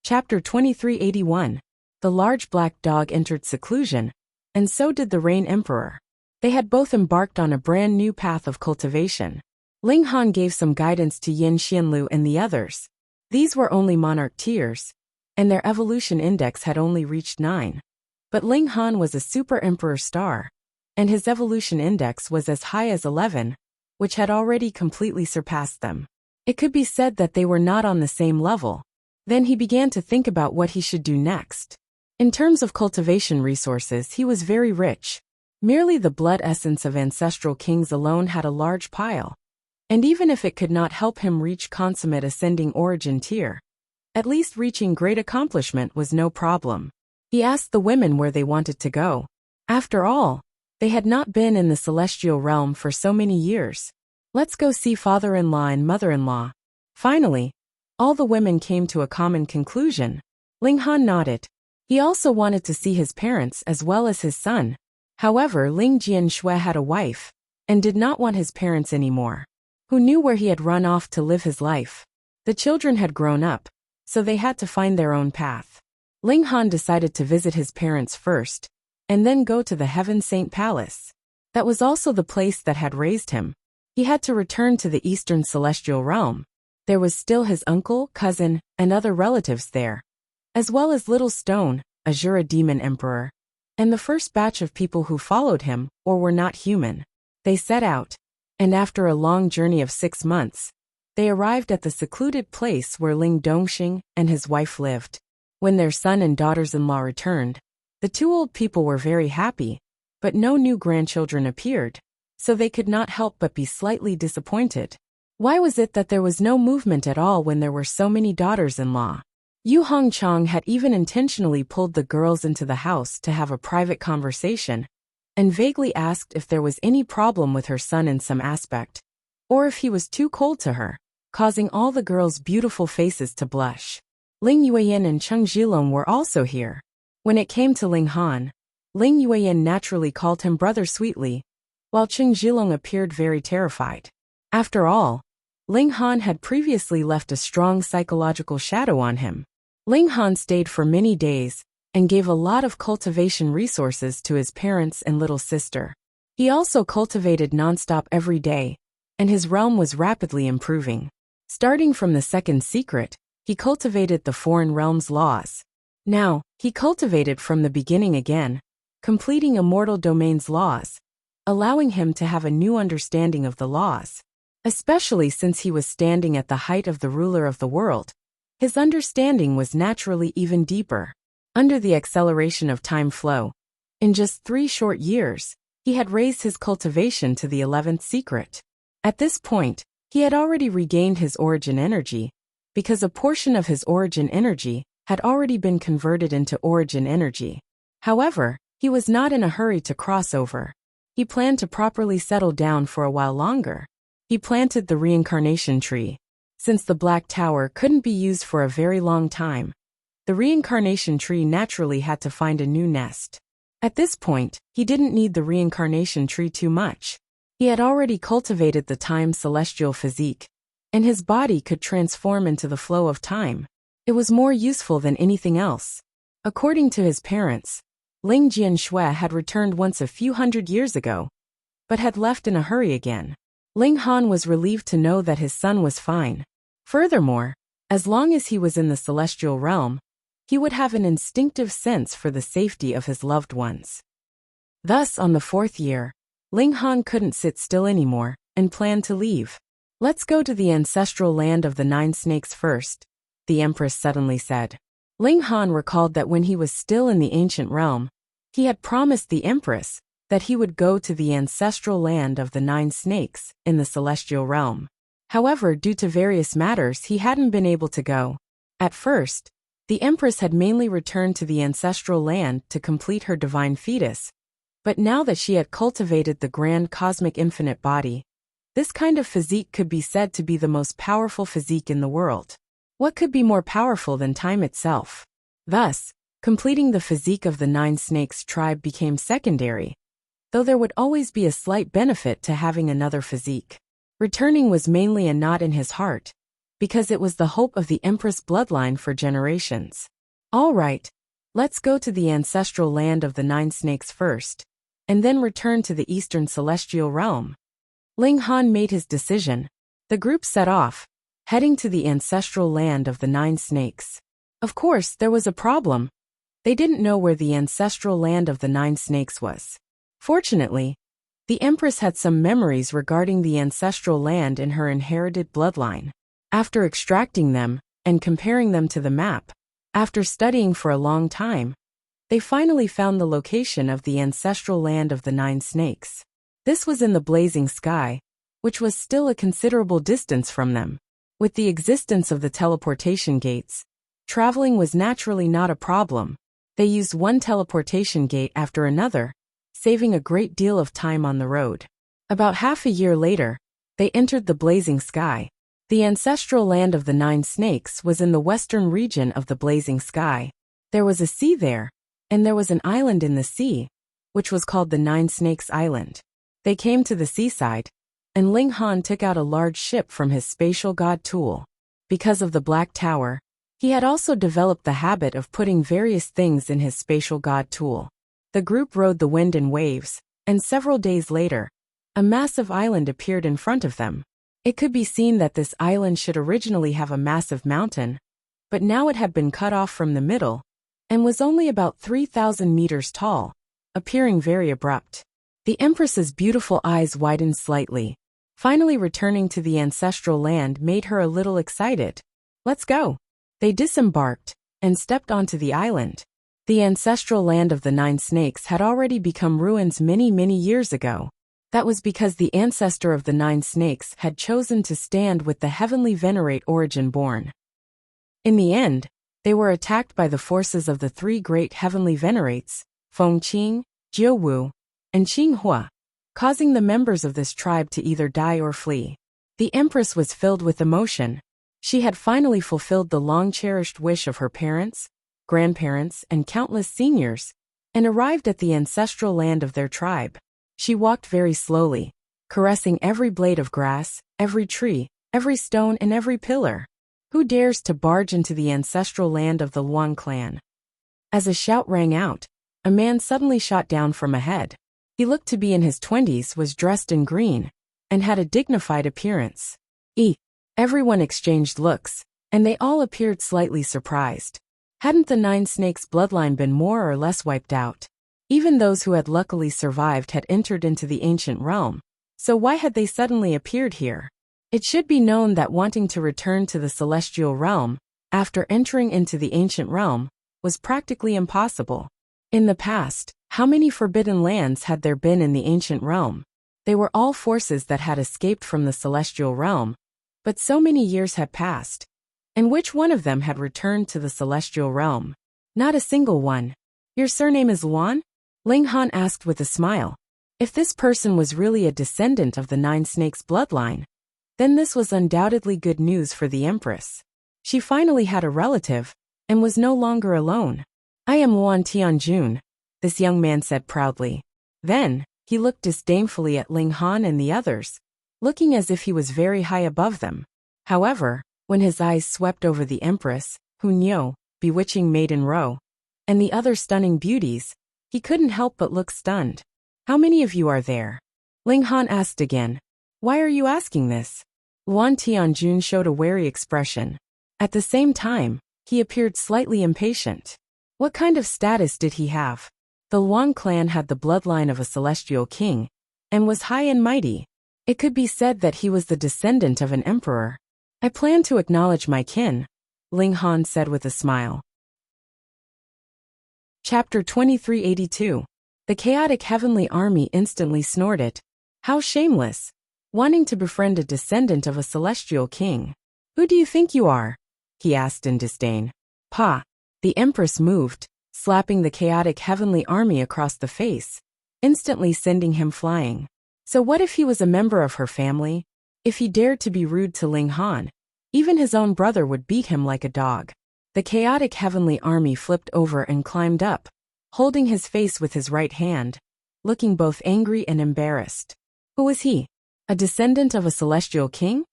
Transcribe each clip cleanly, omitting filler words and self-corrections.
Chapter 2381. The large black dog entered seclusion, and so did the Rain Emperor. They had both embarked on a brand new path of cultivation. Ling Han gave some guidance to Yin Xianlu and the others. These were only monarch tiers, and their evolution index had only reached 9. But Ling Han was a super emperor star, and his evolution index was as high as 11, which had already completely surpassed them. It could be said that they were not on the same level. Then he began to think about what he should do next. In terms of cultivation resources, he was very rich. Merely the blood essence of ancestral kings alone had a large pile. And even if it could not help him reach consummate ascending origin tier, at least reaching great accomplishment was no problem. He asked the women where they wanted to go. After all, they had not been in the celestial realm for so many years. Let's go see father-in-law and mother-in-law. Finally, all the women came to a common conclusion. Ling Han nodded. He also wanted to see his parents as well as his son. However, Ling Jianshui had a wife, and did not want his parents anymore. Who knew where he had run off to live his life? The children had grown up, so they had to find their own path. Ling Han decided to visit his parents first, and then go to the Heaven Saint Palace. That was also the place that had raised him. He had to return to the Eastern Celestial Realm. There was still his uncle, cousin, and other relatives there, as well as Little Stone, Azura Demon Emperor, and the first batch of people who followed him or were not human. They set out, and after a long journey of 6 months, they arrived at the secluded place where Ling Dongxing and his wife lived. When their son and daughters-in-law returned, the 2 old people were very happy, but no new grandchildren appeared, so they could not help but be slightly disappointed. Why was it that there was no movement at all when there were so many daughters-in-law? Yu Hongchang had even intentionally pulled the girls into the house to have a private conversation, and vaguely asked if there was any problem with her son in some aspect, or if he was too cold to her, causing all the girls' beautiful faces to blush. Ling Yueyin and Cheng Zhilong were also here. When it came to Ling Han, Ling Yueyin naturally called him brother sweetly, while Cheng Zhilong appeared very terrified. After all, Ling Han had previously left a strong psychological shadow on him. Ling Han stayed for many days, and gave a lot of cultivation resources to his parents and little sister. He also cultivated nonstop every day, and his realm was rapidly improving. Starting from the second secret, he cultivated the foreign realm's laws. Now, he cultivated from the beginning again, completing Immortal Domain's laws, allowing him to have a new understanding of the laws. Especially since he was standing at the height of the ruler of the world, his understanding was naturally even deeper. Under the acceleration of time flow, in just 3 short years, he had raised his cultivation to the 11th secret. At this point, he had already regained his origin energy, because a portion of his origin energy had already been converted into origin energy. However, he was not in a hurry to cross over. He planned to properly settle down for a while longer. He planted the reincarnation tree. Since the Black Tower couldn't be used for a very long time, the reincarnation tree naturally had to find a new nest. At this point, he didn't need the reincarnation tree too much. He had already cultivated the time celestial physique, and his body could transform into the flow of time. It was more useful than anything else. According to his parents, Ling Jianshui had returned once a few hundred years ago, but had left in a hurry again. Ling Han was relieved to know that his son was fine. Furthermore, as long as he was in the celestial realm, he would have an instinctive sense for the safety of his loved ones. Thus, on the 4th year, Ling Han couldn't sit still anymore, and planned to leave. Let's go to the ancestral land of the 9 snakes first, the Empress suddenly said. Ling Han recalled that when he was still in the ancient realm, he had promised the Empress that he would go to the ancestral land of the 9 snakes in the celestial realm. However, due to various matters, he hadn't been able to go. At first, the Empress had mainly returned to the ancestral land to complete her divine fetus, but now that she had cultivated the grand cosmic infinite body, this kind of physique could be said to be the most powerful physique in the world. What could be more powerful than time itself? Thus, completing the physique of the 9 snakes tribe became secondary, though there would always be a slight benefit to having another physique. Returning was mainly a knot in his heart, because it was the hope of the Empress bloodline for generations. All right, let's go to the ancestral land of the Nine Snakes first, and then return to the Eastern Celestial Realm. Ling Han made his decision. The group set off, heading to the ancestral land of the Nine Snakes. Of course, there was a problem. They didn't know where the ancestral land of the Nine Snakes was. Fortunately, the Empress had some memories regarding the ancestral land in her inherited bloodline. After extracting them and comparing them to the map, after studying for a long time, they finally found the location of the ancestral land of the Nine Snakes. This was in the blazing sky, which was still a considerable distance from them. With the existence of the teleportation gates, traveling was naturally not a problem. They used one teleportation gate after another, saving a great deal of time on the road. About half a year later, they entered the blazing sky. The ancestral land of the Nine Snakes was in the western region of the blazing sky. There was a sea there, and there was an island in the sea, which was called the Nine Snakes Island. They came to the seaside, and Ling Han took out a large ship from his spatial god tool. Because of the Black Tower, he had also developed the habit of putting various things in his spatial god tool. The group rode the wind and waves, and several days later, a massive island appeared in front of them. It could be seen that this island should originally have a massive mountain, but now it had been cut off from the middle, and was only about 3,000 meters tall, appearing very abrupt. The Empress's beautiful eyes widened slightly. Finally returning to the ancestral land made her a little excited. Let's go. They disembarked and stepped onto the island. The ancestral land of the Nine Snakes had already become ruins many years ago. That was because the ancestor of the Nine Snakes had chosen to stand with the heavenly venerate Origin born. In the end, they were attacked by the forces of the three great heavenly venerates, Fengqing, Jiuwu, and Qinghua, causing the members of this tribe to either die or flee. The Empress was filled with emotion. She had finally fulfilled the long-cherished wish of her parents, grandparents, and countless seniors, and arrived at the ancestral land of their tribe. She walked very slowly, caressing every blade of grass, every tree, every stone, and every pillar. Who dares to barge into the ancestral land of the Luan clan? As a shout rang out, a man suddenly shot down from ahead. He looked to be in his 20s, was dressed in green, and had a dignified appearance. Everyone exchanged looks, and they all appeared slightly surprised. Hadn't the Nine Snakes bloodline been more or less wiped out? Even those who had luckily survived had entered into the ancient realm, so why had they suddenly appeared here? It should be known that wanting to return to the celestial realm, after entering into the ancient realm, was practically impossible. In the past, how many forbidden lands had there been in the ancient realm? They were all forces that had escaped from the celestial realm, but so many years had passed. And which one of them had returned to the celestial realm? Not a single one. Your surname is Luan? Ling Han asked with a smile. If this person was really a descendant of the Nine Snakes bloodline, then this was undoubtedly good news for the Empress. She finally had a relative, and was no longer alone. I am Luan Tianjun, this young man said proudly. Then, he looked disdainfully at Ling Han and the others, looking as if he was very high above them. However, when his eyes swept over the Empress, Hunyo, bewitching maiden Ro, and the other stunning beauties, he couldn't help but look stunned. How many of you are there? Ling Han asked again. Why are you asking this? Luan Tianjun showed a wary expression. At the same time, he appeared slightly impatient. What kind of status did he have? The Luan clan had the bloodline of a celestial king, and was high and mighty. It could be said that he was the descendant of an emperor. I plan to acknowledge my kin, Ling Han said with a smile. Chapter 2382. The chaotic heavenly army instantly snorted. How shameless! Wanting to befriend a descendant of a celestial king. Who do you think you are? He asked in disdain. Pa! The Empress moved, slapping the chaotic heavenly army across the face, instantly sending him flying. So what if he was a member of her family? If he dared to be rude to Ling Han, even his own brother would beat him like a dog. The chaotic heavenly army flipped over and climbed up, holding his face with his right hand, looking both angry and embarrassed. Who was he? A descendant of a celestial king?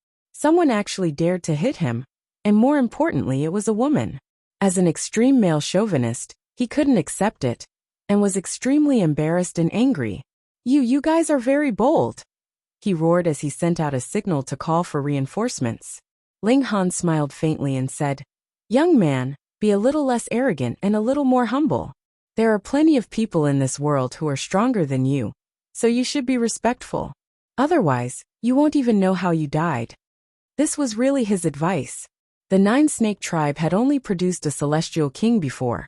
Someone actually dared to hit him, and more importantly, it was a woman. As an extreme male chauvinist, he couldn't accept it, and was extremely embarrassed and angry. You guys are very bold," he roared as he sent out a signal to call for reinforcements. Ling Han smiled faintly and said, "Young man, be a little less arrogant and a little more humble. There are plenty of people in this world who are stronger than you, so you should be respectful. Otherwise, you won't even know how you died." This was really his advice. The Nine-Snake tribe had only produced a celestial king before,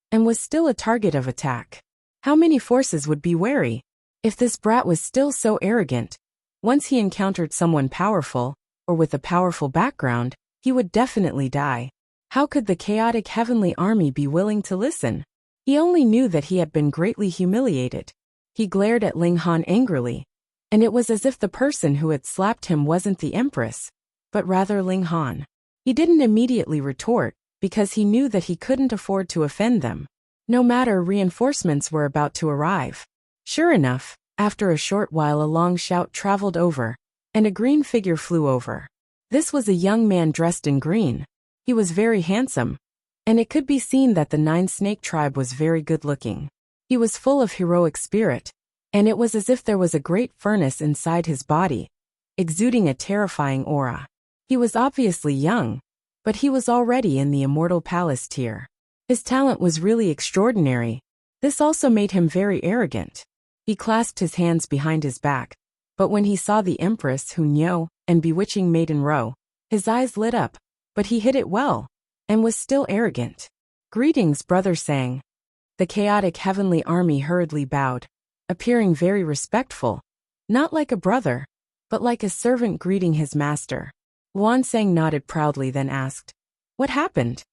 and was still a target of attack. How many forces would be wary? If this brat was still so arrogant, once he encountered someone powerful, or with a powerful background, he would definitely die. How could the chaotic heavenly army be willing to listen? He only knew that he had been greatly humiliated. He glared at Ling Han angrily, and it was as if the person who had slapped him wasn't the Empress, but rather Ling Han. He didn't immediately retort, because he knew that he couldn't afford to offend them, no matter reinforcements were about to arrive. Sure enough, after a short while a long shout traveled over, and a green figure flew over. This was a young man dressed in green. He was very handsome, and it could be seen that the Nine-Snake tribe was very good-looking. He was full of heroic spirit, and it was as if there was a great furnace inside his body, exuding a terrifying aura. He was obviously young, but he was already in the Immortal Palace tier. His talent was really extraordinary. This also made him very arrogant. He clasped his hands behind his back, but when he saw the Empress Hunyo and bewitching Maiden Ro, his eyes lit up, but he hid it well, and was still arrogant. "Greetings, Brother Sang." The chaotic heavenly army hurriedly bowed, appearing very respectful, not like a brother, but like a servant greeting his master. Luan Sang nodded proudly, then asked, "What happened?"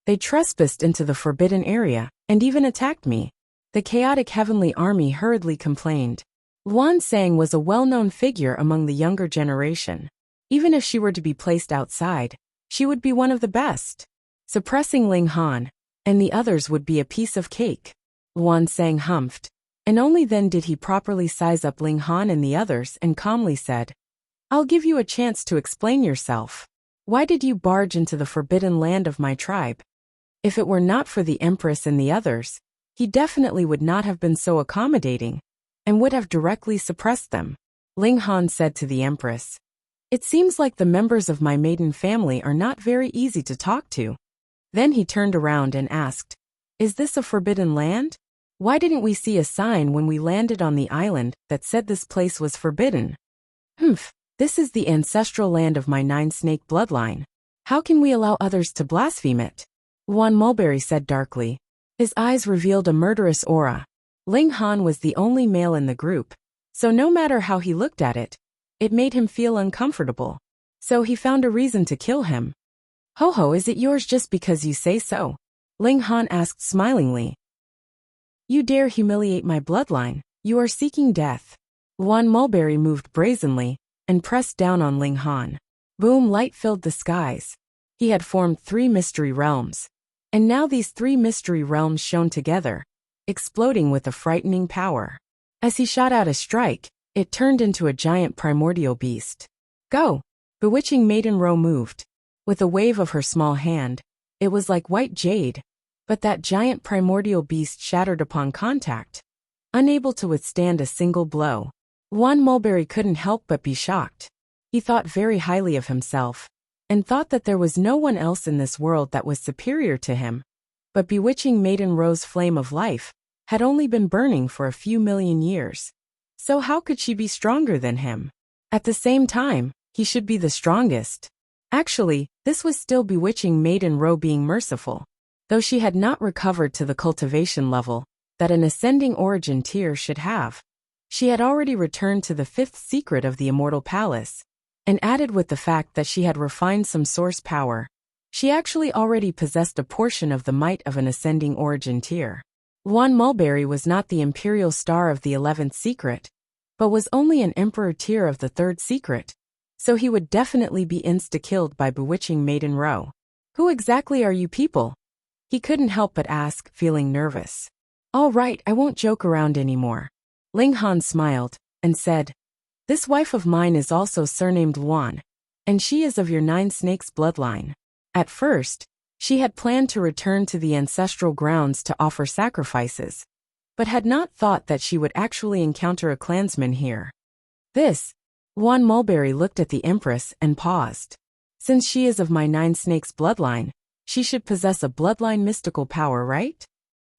"They trespassed into the forbidden area, and even attacked me," the chaotic heavenly army hurriedly complained. Luan Sang was a well-known figure among the younger generation. Even if she were to be placed outside, she would be one of the best. Suppressing Ling Han and the others would be a piece of cake. Luan Sang humphed, and only then did he properly size up Ling Han and the others and calmly said, "I'll give you a chance to explain yourself. Why did you barge into the forbidden land of my tribe?" If it were not for the Empress and the others, he definitely would not have been so accommodating, and would have directly suppressed them. Ling Han said to the Empress, "It seems like the members of my maiden family are not very easy to talk to." Then he turned around and asked, "Is this a forbidden land? Why didn't we see a sign when we landed on the island that said this place was forbidden?" "Humph. This is the ancestral land of my Nine-Snake bloodline. How can we allow others to blaspheme it?" Luan Mulberry said darkly. His eyes revealed a murderous aura. Ling Han was the only male in the group, so no matter how he looked at it, it made him feel uncomfortable. So he found a reason to kill him. "Ho, is it yours just because you say so?" Ling Han asked smilingly. "You dare humiliate my bloodline, you are seeking death." Luan Mulberry moved brazenly and pressed down on Ling Han. Boom, light filled the skies. He had formed 3 mystery realms, and now these 3 mystery realms shone together, exploding with a frightening power. As he shot out a strike, it turned into a giant primordial beast. "Go!" Bewitching Maiden Ro moved. With a wave of her small hand, it was like white jade, but that giant primordial beast shattered upon contact, unable to withstand a single blow. Luan Mulberry couldn't help but be shocked. He thought very highly of himself, and thought that there was no one else in this world that was superior to him. But bewitching Maiden Ro's flame of life had only been burning for a few million years. So how could she be stronger than him? At the same time, he should be the strongest. Actually, this was still bewitching Maiden Ro being merciful, though she had not recovered to the cultivation level that an ascending origin tier should have. She had already returned to the 5th secret of the Immortal Palace, and added with the fact that she had refined some source power. She actually already possessed a portion of the might of an ascending origin tier. Luan Mulberry was not the imperial star of the 11th secret, but was only an emperor tier of the 3rd secret, so he would definitely be insta-killed by bewitching Maiden Ro. "Who exactly are you people?" He couldn't help but ask, feeling nervous. "All right, I won't joke around anymore." Ling Han smiled, and said, "This wife of mine is also surnamed Luan, and she is of your Nine Snakes bloodline. At first, she had planned to return to the ancestral grounds to offer sacrifices, but had not thought that she would actually encounter a clansman here. This, Juan Mulberry looked at the Empress and paused. Since she is of my Nine Snakes bloodline, she should possess a bloodline mystical power, right?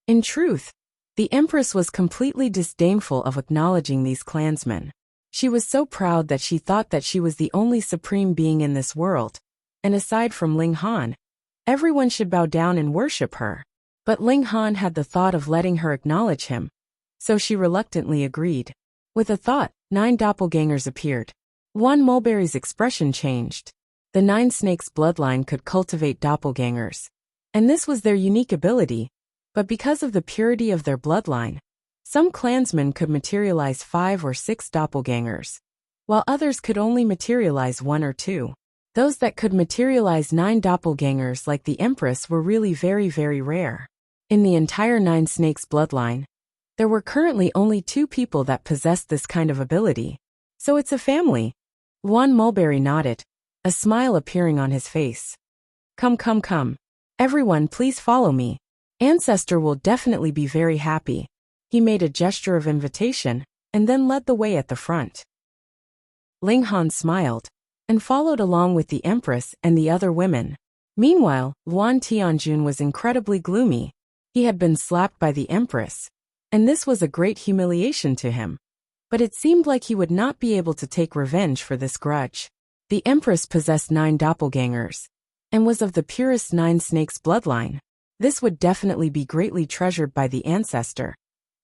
In truth, the Empress was completely disdainful of acknowledging these clansmen. She was so proud that she thought that she was the only supreme being in this world, and aside from Ling Han, everyone should bow down and worship her. But Ling Han had the thought of letting her acknowledge him, so she reluctantly agreed. With a thought, 9 doppelgangers appeared. Juan Mulberry's expression changed. The Nine Snakes bloodline could cultivate doppelgangers, and this was their unique ability, but because of the purity of their bloodline, some clansmen could materialize 5 or 6 doppelgangers, while others could only materialize 1 or 2. Those that could materialize 9 doppelgangers like the Empress were really very, very rare. In the entire Nine Snakes bloodline, there were currently only 2 people that possessed this kind of ability. So it's a family. Juan Mulberry nodded, a smile appearing on his face. Come, come, come. Everyone, please follow me. Ancestor will definitely be very happy. He made a gesture of invitation, and then led the way at the front. Ling Han smiled, and followed along with the Empress and the other women. Meanwhile, Luan Tianjun was incredibly gloomy. He had been slapped by the Empress, and this was a great humiliation to him. But it seemed like he would not be able to take revenge for this grudge. The Empress possessed 9 doppelgangers, and was of the purest Nine Snakes bloodline. This would definitely be greatly treasured by the ancestor,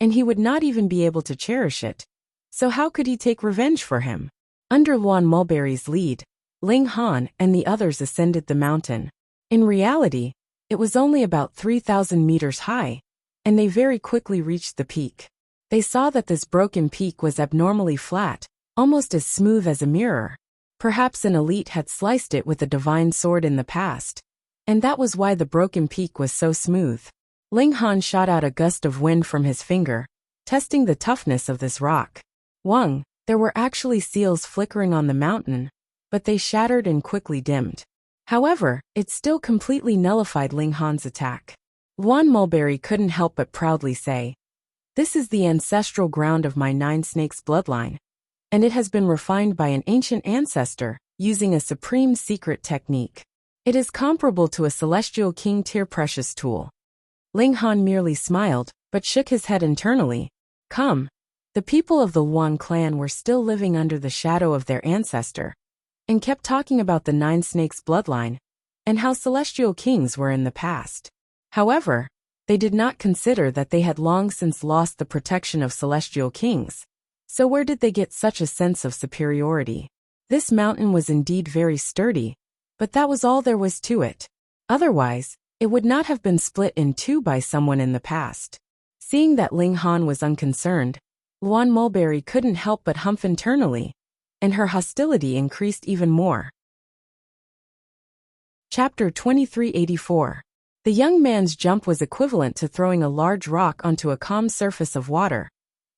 and he would not even be able to cherish it. So how could he take revenge for him? Under Luan Mulberry's lead, Ling Han and the others ascended the mountain. In reality, it was only about 3,000 meters high, and they very quickly reached the peak. They saw that this broken peak was abnormally flat, almost as smooth as a mirror. Perhaps an elite had sliced it with a divine sword in the past, and that was why the broken peak was so smooth. Ling Han shot out a gust of wind from his finger, testing the toughness of this rock. Wang, there were actually seals flickering on the mountain, but they shattered and quickly dimmed. However, it still completely nullified Ling Han's attack. Luan Mulberry couldn't help but proudly say, "This is the ancestral ground of my Nine Snakes bloodline, and it has been refined by an ancient ancestor, using a supreme secret technique. It is comparable to a celestial king tier precious tool." Ling Han merely smiled, but shook his head internally. Come. The people of the Luan clan were still living under the shadow of their ancestor, and kept talking about the Nine Snakes bloodline, and how celestial kings were in the past. However, they did not consider that they had long since lost the protection of celestial kings. So where did they get such a sense of superiority? This mountain was indeed very sturdy, but that was all there was to it. Otherwise, it would not have been split in 2 by someone in the past. Seeing that Ling Han was unconcerned, Luan Mulberry couldn't help but humph internally, and her hostility increased even more. Chapter 2384. The young man's jump was equivalent to throwing a large rock onto a calm surface of water,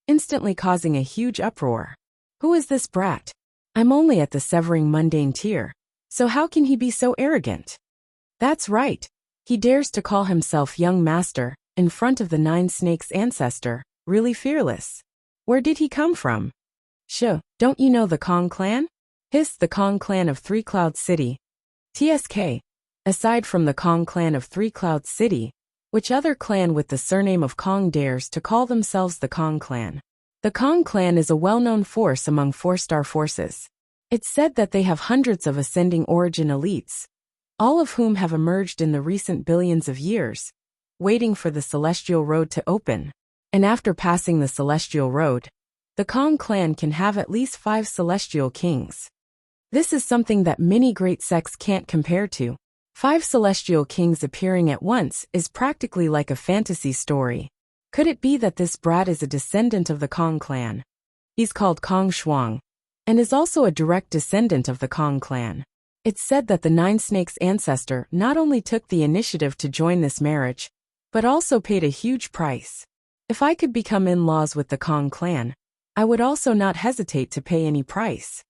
instantly causing a huge uproar. Who is this brat? I'm only at the severing mundane tier, so how can he be so arrogant? That's right, he dares to call himself young master, in front of the Nine Snakes ancestor, really fearless. Where did he come from? Don't you know the Kong clan? The Kong clan of Three Cloud City. TSK. Aside from the Kong clan of Three Cloud City, which other clan with the surname of Kong dares to call themselves the Kong clan? The Kong clan is a well-known force among 4-star forces. It's said that they have hundreds of ascending origin elites, all of whom have emerged in the recent billions of years, waiting for the Celestial Road to open. And after passing the Celestial Road, the Kong clan can have at least 5 celestial kings. This is something that many great sects can't compare to. 5 celestial kings appearing at once is practically like a fantasy story. Could it be that this brat is a descendant of the Kong clan? He's called Kong Shuang, and is also a direct descendant of the Kong clan. It's said that the Nine Snakes ancestor not only took the initiative to join this marriage, but also paid a huge price. If I could become in-laws with the Kong clan, I would also not hesitate to pay any price.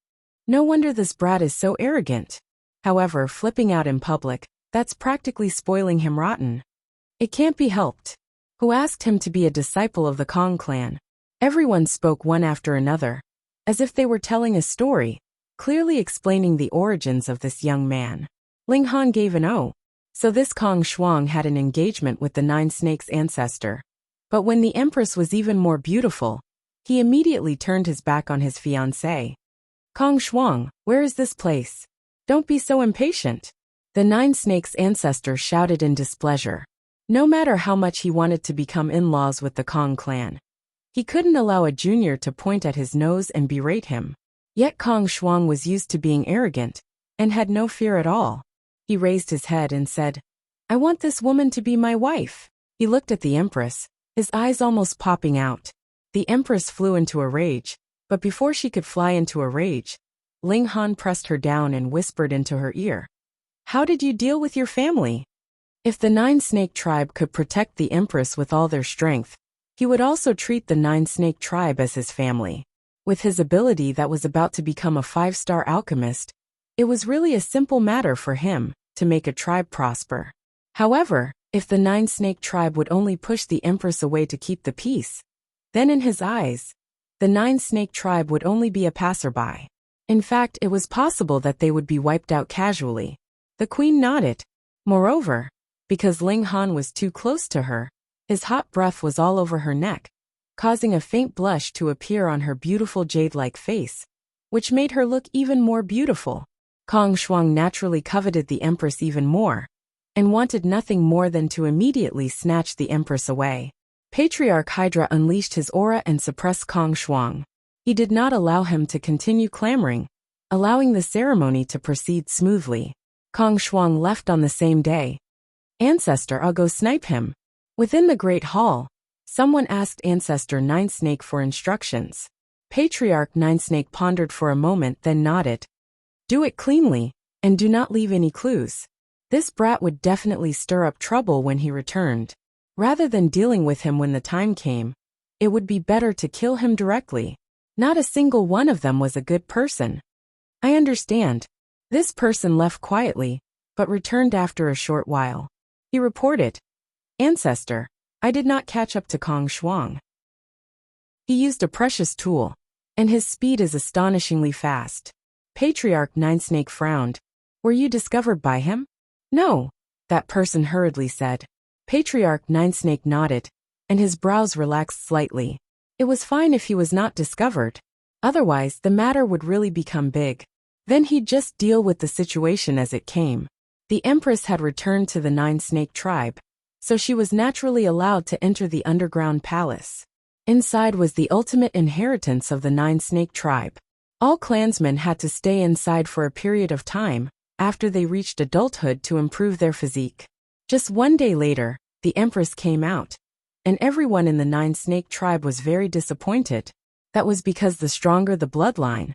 No wonder this brat is so arrogant. However, flipping out in public, that's practically spoiling him rotten. It can't be helped. Who asked him to be a disciple of the Kong clan? Everyone spoke one after another, as if they were telling a story, clearly explaining the origins of this young man. Ling Han gave an "oh." So this Kong Shuang had an engagement with the Nine Snakes' ancestor. But when the Empress was even more beautiful, he immediately turned his back on his fiancée. Kong Shuang, where is this place? Don't be so impatient. The Nine Snakes' ancestor shouted in displeasure. No matter how much he wanted to become in-laws with the Kong clan, he couldn't allow a junior to point at his nose and berate him. Yet Kong Shuang was used to being arrogant and had no fear at all. He raised his head and said, "I want this woman to be my wife." He looked at the Empress, his eyes almost popping out. The Empress flew into a rage, but before she could fly into a rage, Ling Han pressed her down and whispered into her ear, "How did you deal with your family?" If the Nine Snake tribe could protect the Empress with all their strength, he would also treat the Nine Snake tribe as his family. With his ability that was about to become a 5-star alchemist, it was really a simple matter for him to make a tribe prosper. However, if the Nine Snake tribe would only push the Empress away to keep the peace, then in his eyes, the Nine Snake tribe would only be a passerby. In fact, it was possible that they would be wiped out casually. The queen nodded. Moreover, because Ling Han was too close to her, his hot breath was all over her neck, causing a faint blush to appear on her beautiful jade-like face, which made her look even more beautiful. Kong Shuang naturally coveted the Empress even more, and wanted nothing more than to immediately snatch the Empress away. Patriarch Hydra unleashed his aura and suppressed Kong Shuang. He did not allow him to continue clamoring, allowing the ceremony to proceed smoothly. Kong Shuang left on the same day. "Ancestor, I'll go snipe him." Within the Great Hall, someone asked Ancestor Nine Snake for instructions. Patriarch Nine Snake pondered for a moment, then nodded. "Do it cleanly, and do not leave any clues. This brat would definitely stir up trouble when he returned. Rather than dealing with him when the time came, it would be better to kill him directly. Not a single one of them was a good person." "I understand." This person left quietly, but returned after a short while. He reported, "Ancestor, I did not catch up to Kong Shuang. He used a precious tool, and his speed is astonishingly fast." Patriarch Nine Snake frowned. "Were you discovered by him?" "No," that person hurriedly said. Patriarch Nine Snake nodded, and his brows relaxed slightly. It was fine if he was not discovered. Otherwise, the matter would really become big. Then he'd just deal with the situation as it came. The Empress had returned to the Nine Snake tribe, so she was naturally allowed to enter the underground palace. Inside was the ultimate inheritance of the Nine Snake tribe. All clansmen had to stay inside for a period of time after they reached adulthood to improve their physique. Just one day later, the Empress came out, and everyone in the Nine Snake tribe was very disappointed. That was because the stronger the bloodline,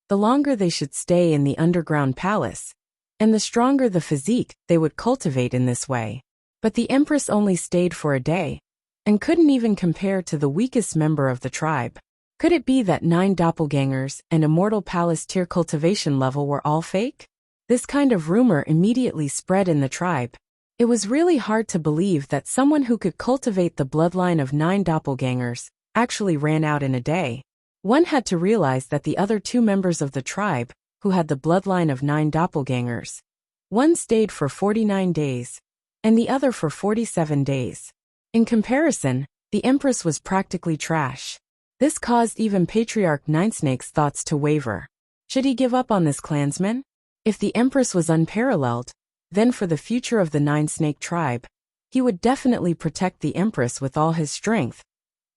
the longer they should stay in the underground palace, and the stronger the physique they would cultivate in this way. But the Empress only stayed for a day, and couldn't even compare to the weakest member of the tribe. Could it be that 9 doppelgangers and immortal palace tier cultivation level were all fake? This kind of rumor immediately spread in the tribe. It was really hard to believe that someone who could cultivate the bloodline of 9 doppelgangers actually ran out in a day. One had to realize that the other 2 members of the tribe, who had the bloodline of 9 doppelgangers, one stayed for 49 days, and the other for 47 days. In comparison, the Empress was practically trash. This caused even Patriarch Nine Snake's thoughts to waver. Should he give up on this clansman? If the Empress was unparalleled, then for the future of the Nine Snake tribe, he would definitely protect the Empress with all his strength.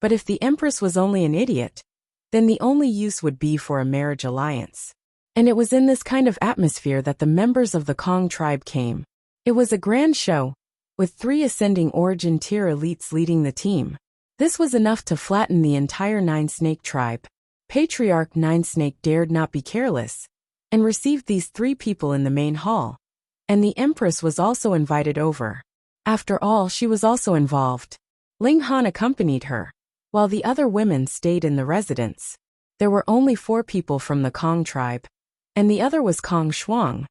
But if the Empress was only an idiot, then the only use would be for a marriage alliance. And it was in this kind of atmosphere that the members of the Kong tribe came. It was a grand show, with 3 ascending origin tier elites leading the team. This was enough to flatten the entire Nine Snake tribe. Patriarch Nine Snake dared not be careless, and received these 3 people in the main hall. And the Empress was also invited over. After all, she was also involved. Ling Han accompanied her, while the other women stayed in the residence. There were only 4 people from the Kong tribe. and the other was Kong Shuang.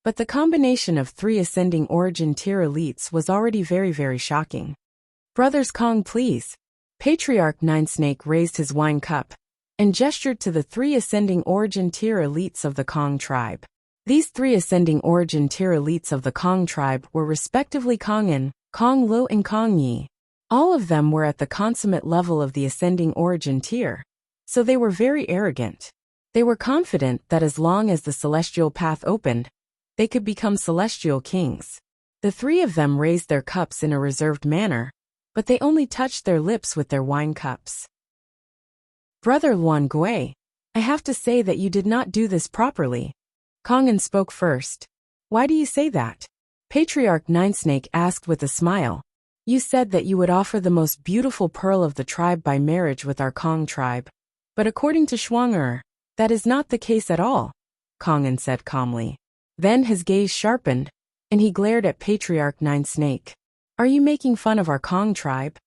But the combination of 3 ascending origin tier elites was already very shocking. Brothers Kong, please. Patriarch Ninesnake raised his wine cup and gestured to the 3 ascending origin tier elites of the Kong tribe. These 3 ascending origin tier elites of the Kong tribe were respectively Kong In, Kong Lo and Kong Yi. All of them were at the consummate level of the ascending origin tier, so they were very arrogant. They were confident that as long as the celestial path opened, they could become celestial kings. The 3 of them raised their cups in a reserved manner, but they only touched their lips with their wine cups. Brother Luan Gui, I have to say that you did not do this properly. Kongin spoke first. Why do you say that? Patriarch Ninesnake asked with a smile. You said that you would offer the most beautiful pearl of the tribe by marriage with our Kong tribe. But according to Shuang, that is not the case at all, Kongin said calmly. Then his gaze sharpened, and he glared at Patriarch Ninesnake. Are you making fun of our Kong tribe?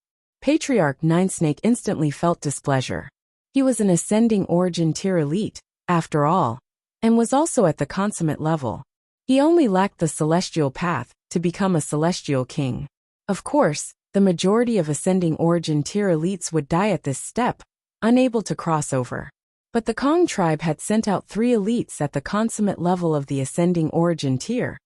Patriarch Ninesnake instantly felt displeasure. He was an ascending origin tier elite, after all, and was also at the consummate level. He only lacked the celestial path to become a celestial king. Of course, the majority of ascending origin tier elites would die at this step, unable to cross over. But the Kong tribe had sent out 3 elites at the consummate level of the ascending origin tier,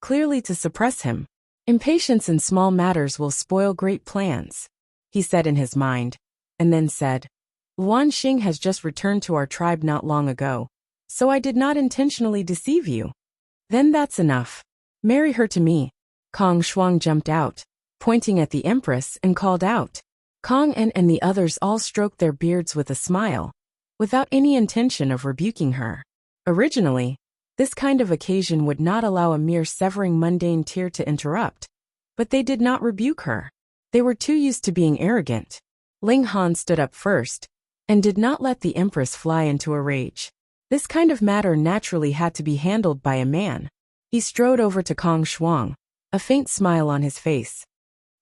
clearly to suppress him. Impatience in small matters will spoil great plans, he said in his mind, and then said, Luan Xing has just returned to our tribe not long ago, so I did not intentionally deceive you. Then that's enough. Marry her to me. Kong Shuang jumped out, pointing at the Empress, and called out. Kong En and the others all stroked their beards with a smile, without any intention of rebuking her. Originally, this kind of occasion would not allow a mere severing mundane tier to interrupt, but they did not rebuke her. They were too used to being arrogant. Ling Han stood up first, and did not let the Empress fly into a rage. This kind of matter naturally had to be handled by a man. He strode over to Kong Shuang, a faint smile on his face.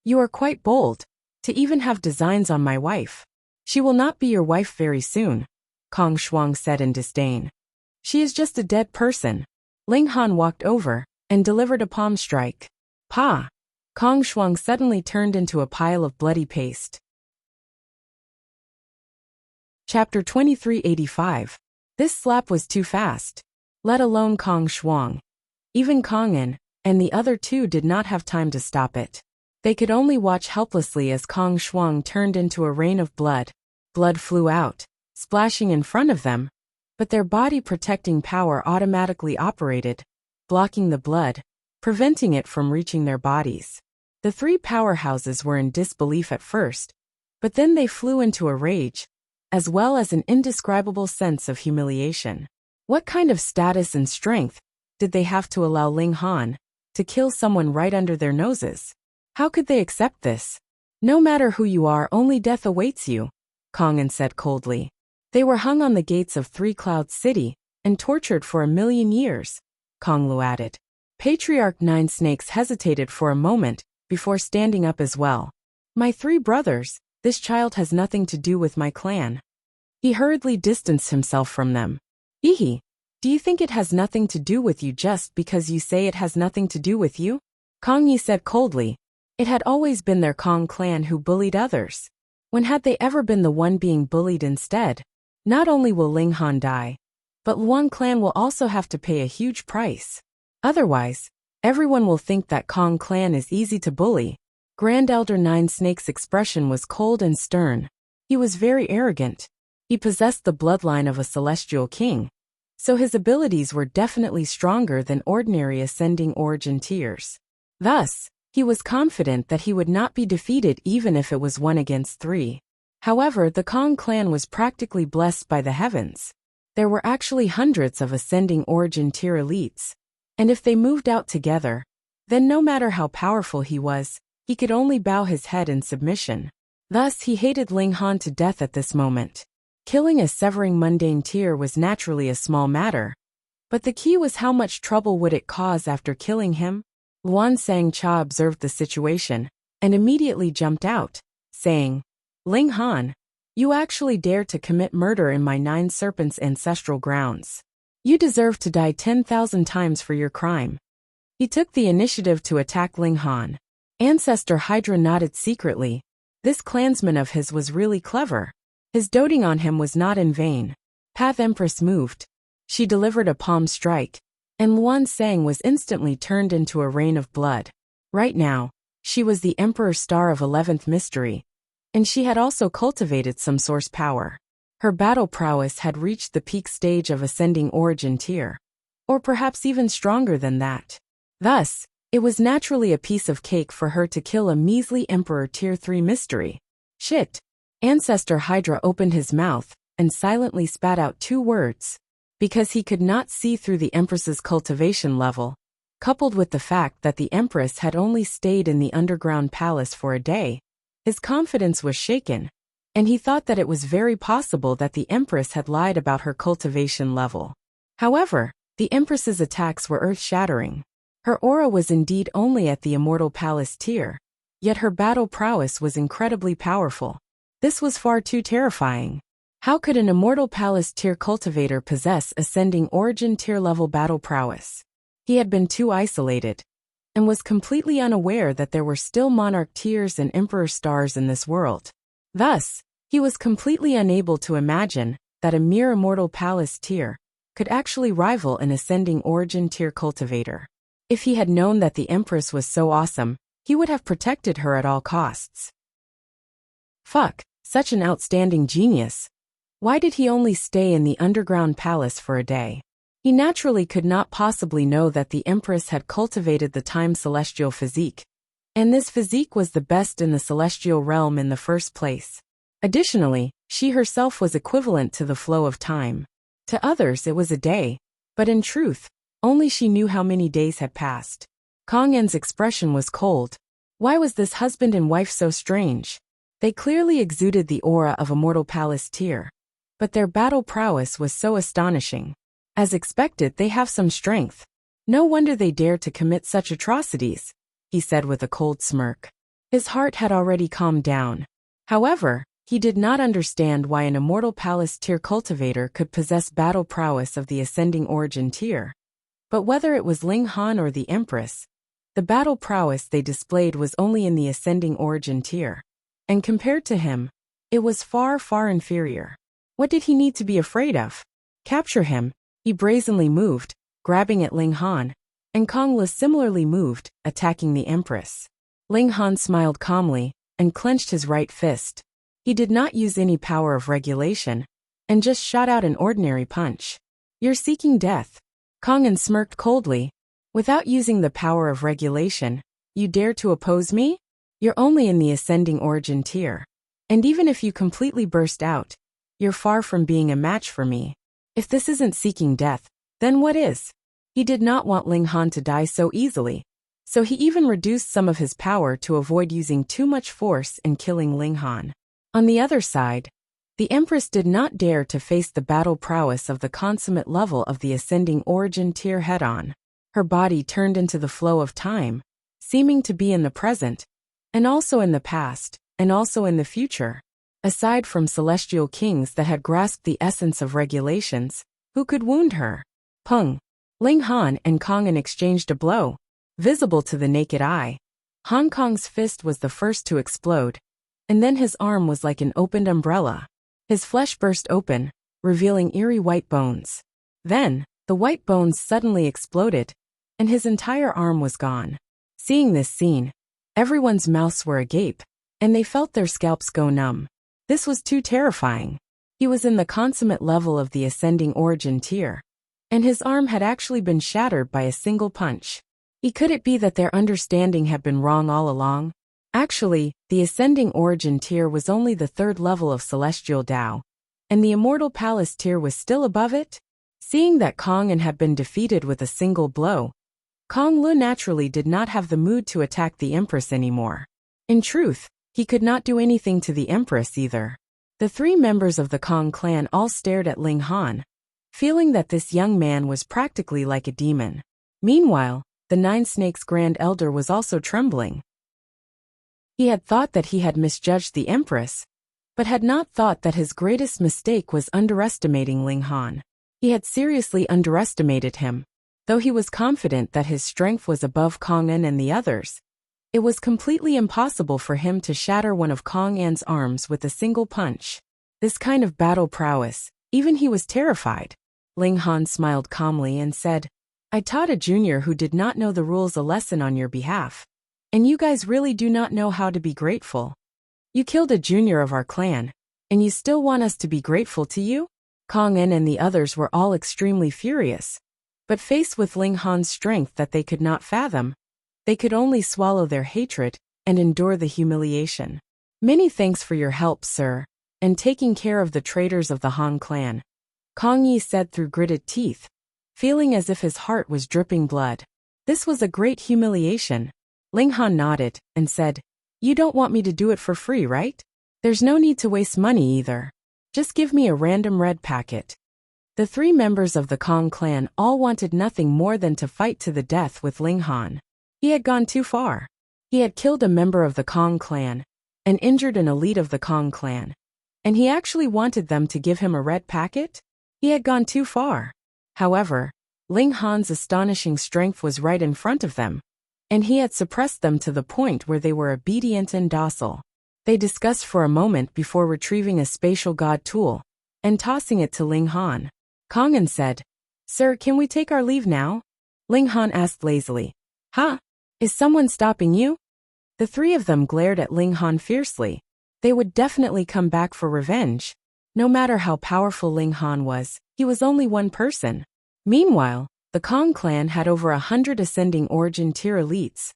You are quite bold, to even have designs on my wife. She will not be your wife very soon, Kong Shuang said in disdain. She is just a dead person. Ling Han walked over and delivered a palm strike. Pa! Kong Shuang suddenly turned into a pile of bloody paste. Chapter 2385. This slap was too fast. Let alone Kong Shuang. Even Kong En and the other 2 did not have time to stop it. They could only watch helplessly as Kong Shuang turned into a rain of blood. Blood flew out, splashing in front of them, but their body protecting power automatically operated, blocking the blood, preventing it from reaching their bodies. The 3 powerhouses were in disbelief at first, but then they flew into a rage, as well as an indescribable sense of humiliation. What kind of status and strength did they have to allow Ling Han to kill someone right under their noses? How could they accept this? No matter who you are, only death awaits you, Kongin said coldly. They were hung on the gates of 3 Cloud City and tortured for 1,000,000 years, Kong Lu added. Patriarch Ninesnakes hesitated for a moment before standing up as well. My 3 brothers, this child has nothing to do with my clan. He hurriedly distanced himself from them. Ehe, do you think it has nothing to do with you just because you say it has nothing to do with you? Kong Yi said coldly. It had always been their Kong clan who bullied others. When had they ever been the one being bullied instead? Not only will Ling Han die, but Luan clan will also have to pay a huge price. Otherwise, everyone will think that Kong clan is easy to bully. Grand Elder Ninesnake's expression was cold and stern. He was very arrogant. He possessed the bloodline of a celestial king, so his abilities were definitely stronger than ordinary ascending origin tiers. Thus, he was confident that he would not be defeated even if it was 1 against 3. However, the Kong clan was practically blessed by the heavens. There were actually hundreds of ascending origin tier elites, and if they moved out together, then no matter how powerful he was, he could only bow his head in submission. Thus, he hated Ling Han to death at this moment. Killing a severing mundane tier was naturally a small matter, but the key was how much trouble would it cause after killing him? Luan Sangcha observed the situation and immediately jumped out, saying, Ling Han, you actually dared to commit murder in my 9 serpents' ancestral grounds. You deserve to die 10,000 times for your crime. He took the initiative to attack Ling Han. Ancestor Hydra nodded secretly. This clansman of his was really clever. His doting on him was not in vain. Path Empress moved. She delivered a palm strike, and Luan Sang was instantly turned into a rain of blood. Right now, she was the Emperor Star of 11th Mystery, and she had also cultivated some source power. Her battle prowess had reached the peak stage of Ascending Origin tier, or perhaps even stronger than that. Thus, it was naturally a piece of cake for her to kill a measly Emperor Tier 3 mystery. Shit. Ancestor Hydra opened his mouth and silently spat out 2 words. Because he could not see through the Empress's cultivation level, coupled with the fact that the Empress had only stayed in the underground palace for a day, his confidence was shaken, and he thought that it was very possible that the Empress had lied about her cultivation level. However, the Empress's attacks were earth-shattering. Her aura was indeed only at the Immortal Palace tier, yet her battle prowess was incredibly powerful. This was far too terrifying. How could an Immortal Palace tier cultivator possess Ascending Origin tier level battle prowess? He had been too isolated, and was completely unaware that there were still Monarch tiers and Emperor stars in this world. Thus, he was completely unable to imagine that a mere Immortal Palace tier could actually rival an Ascending Origin tier cultivator. If he had known that the Empress was so awesome, he would have protected her at all costs. Fuck, such an outstanding genius. Why did he only stay in the underground palace for a day? He naturally could not possibly know that the Empress had cultivated the Time Celestial physique, and this physique was the best in the celestial realm in the first place. Additionally, she herself was equivalent to the flow of time. To others it was a day, but in truth, only she knew how many days had passed. Kong En's expression was cold. Why was this husband and wife so strange? They clearly exuded the aura of Immortal Palace tier, but their battle prowess was so astonishing. As expected, they have some strength. No wonder they dare to commit such atrocities, he said with a cold smirk. His heart had already calmed down. However, he did not understand why an Immortal Palace tier cultivator could possess battle prowess of the Ascending Origin tier. But whether it was Ling Han or the Empress, the battle prowess they displayed was only in the Ascending Origin tier. And compared to him, it was far, far inferior. What did he need to be afraid of? Capture him. He brazenly moved, grabbing at Ling Han, and Kong was similarly moved, attacking the Empress. Ling Han smiled calmly and clenched his right fist. He did not use any power of regulation, and just shot out an ordinary punch. You're seeking death. Kong En smirked coldly. Without using the power of regulation, you dare to oppose me? You're only in the Ascending Origin tier. And even if you completely burst out, you're far from being a match for me. If this isn't seeking death, then what is? He did not want Ling Han to die so easily, so he even reduced some of his power to avoid using too much force in killing Ling Han. On the other side, the Empress did not dare to face the battle prowess of the consummate level of the Ascending Origin tier head-on. Her body turned into the flow of time, seeming to be in the present, and also in the past, and also in the future. Aside from celestial kings that had grasped the essence of regulations, who could wound her? Pung. Ling Han and Kong En exchanged a blow, visible to the naked eye. Hong Kong's fist was the first to explode, and then his arm was like an opened umbrella. His flesh burst open, revealing eerie white bones. Then, the white bones suddenly exploded, and his entire arm was gone. Seeing this scene, everyone's mouths were agape, and they felt their scalps go numb. This was too terrifying. He was in the consummate level of the Ascending Origin tier, and his arm had actually been shattered by a single punch. Could it be that their understanding had been wrong all along? Actually, the Ascending Origin tier was only the 3rd level of Celestial Tao, and the Immortal Palace tier was still above it? Seeing that Kong En had been defeated with a single blow, Kong Lu naturally did not have the mood to attack the Empress anymore. In truth, he could not do anything to the Empress either. The 3 members of the Kong clan all stared at Ling Han, feeling that this young man was practically like a demon. Meanwhile, the 9 Snakes Grand Elder was also trembling. He had thought that he had misjudged the Empress, but had not thought that his greatest mistake was underestimating Ling Han. He had seriously underestimated him. Though he was confident that his strength was above Kong An and the others, it was completely impossible for him to shatter one of Kong An's arms with a single punch. This kind of battle prowess, even he was terrified. Ling Han smiled calmly and said, I taught a junior who did not know the rules a lesson on your behalf. And you guys really do not know how to be grateful. You killed a junior of our clan, and you still want us to be grateful to you? Kong An and the others were all extremely furious. But faced with Ling Han's strength that they could not fathom, they could only swallow their hatred and endure the humiliation. Many thanks for your help, sir, and taking care of the traitors of the Han clan, Kong Yi said through gritted teeth, feeling as if his heart was dripping blood. This was a great humiliation. Ling Han nodded and said, You don't want me to do it for free, right? There's no need to waste money either. Just give me a random red packet. The 3 members of the Kong clan all wanted nothing more than to fight to the death with Ling Han. He had gone too far. He had killed a member of the Kong clan and injured an elite of the Kong clan. And he actually wanted them to give him a red packet? He had gone too far. However, Ling Han's astonishing strength was right in front of them, and he had suppressed them to the point where they were obedient and docile. They discussed for a moment before retrieving a spatial god tool and tossing it to Ling Han. Kong An said, Sir, can we take our leave now? Ling Han asked lazily. Huh? Is someone stopping you? The 3 of them glared at Ling Han fiercely. They would definitely come back for revenge. No matter how powerful Ling Han was, he was only one person. Meanwhile, the Kong clan had over 100 ascending origin tier elites,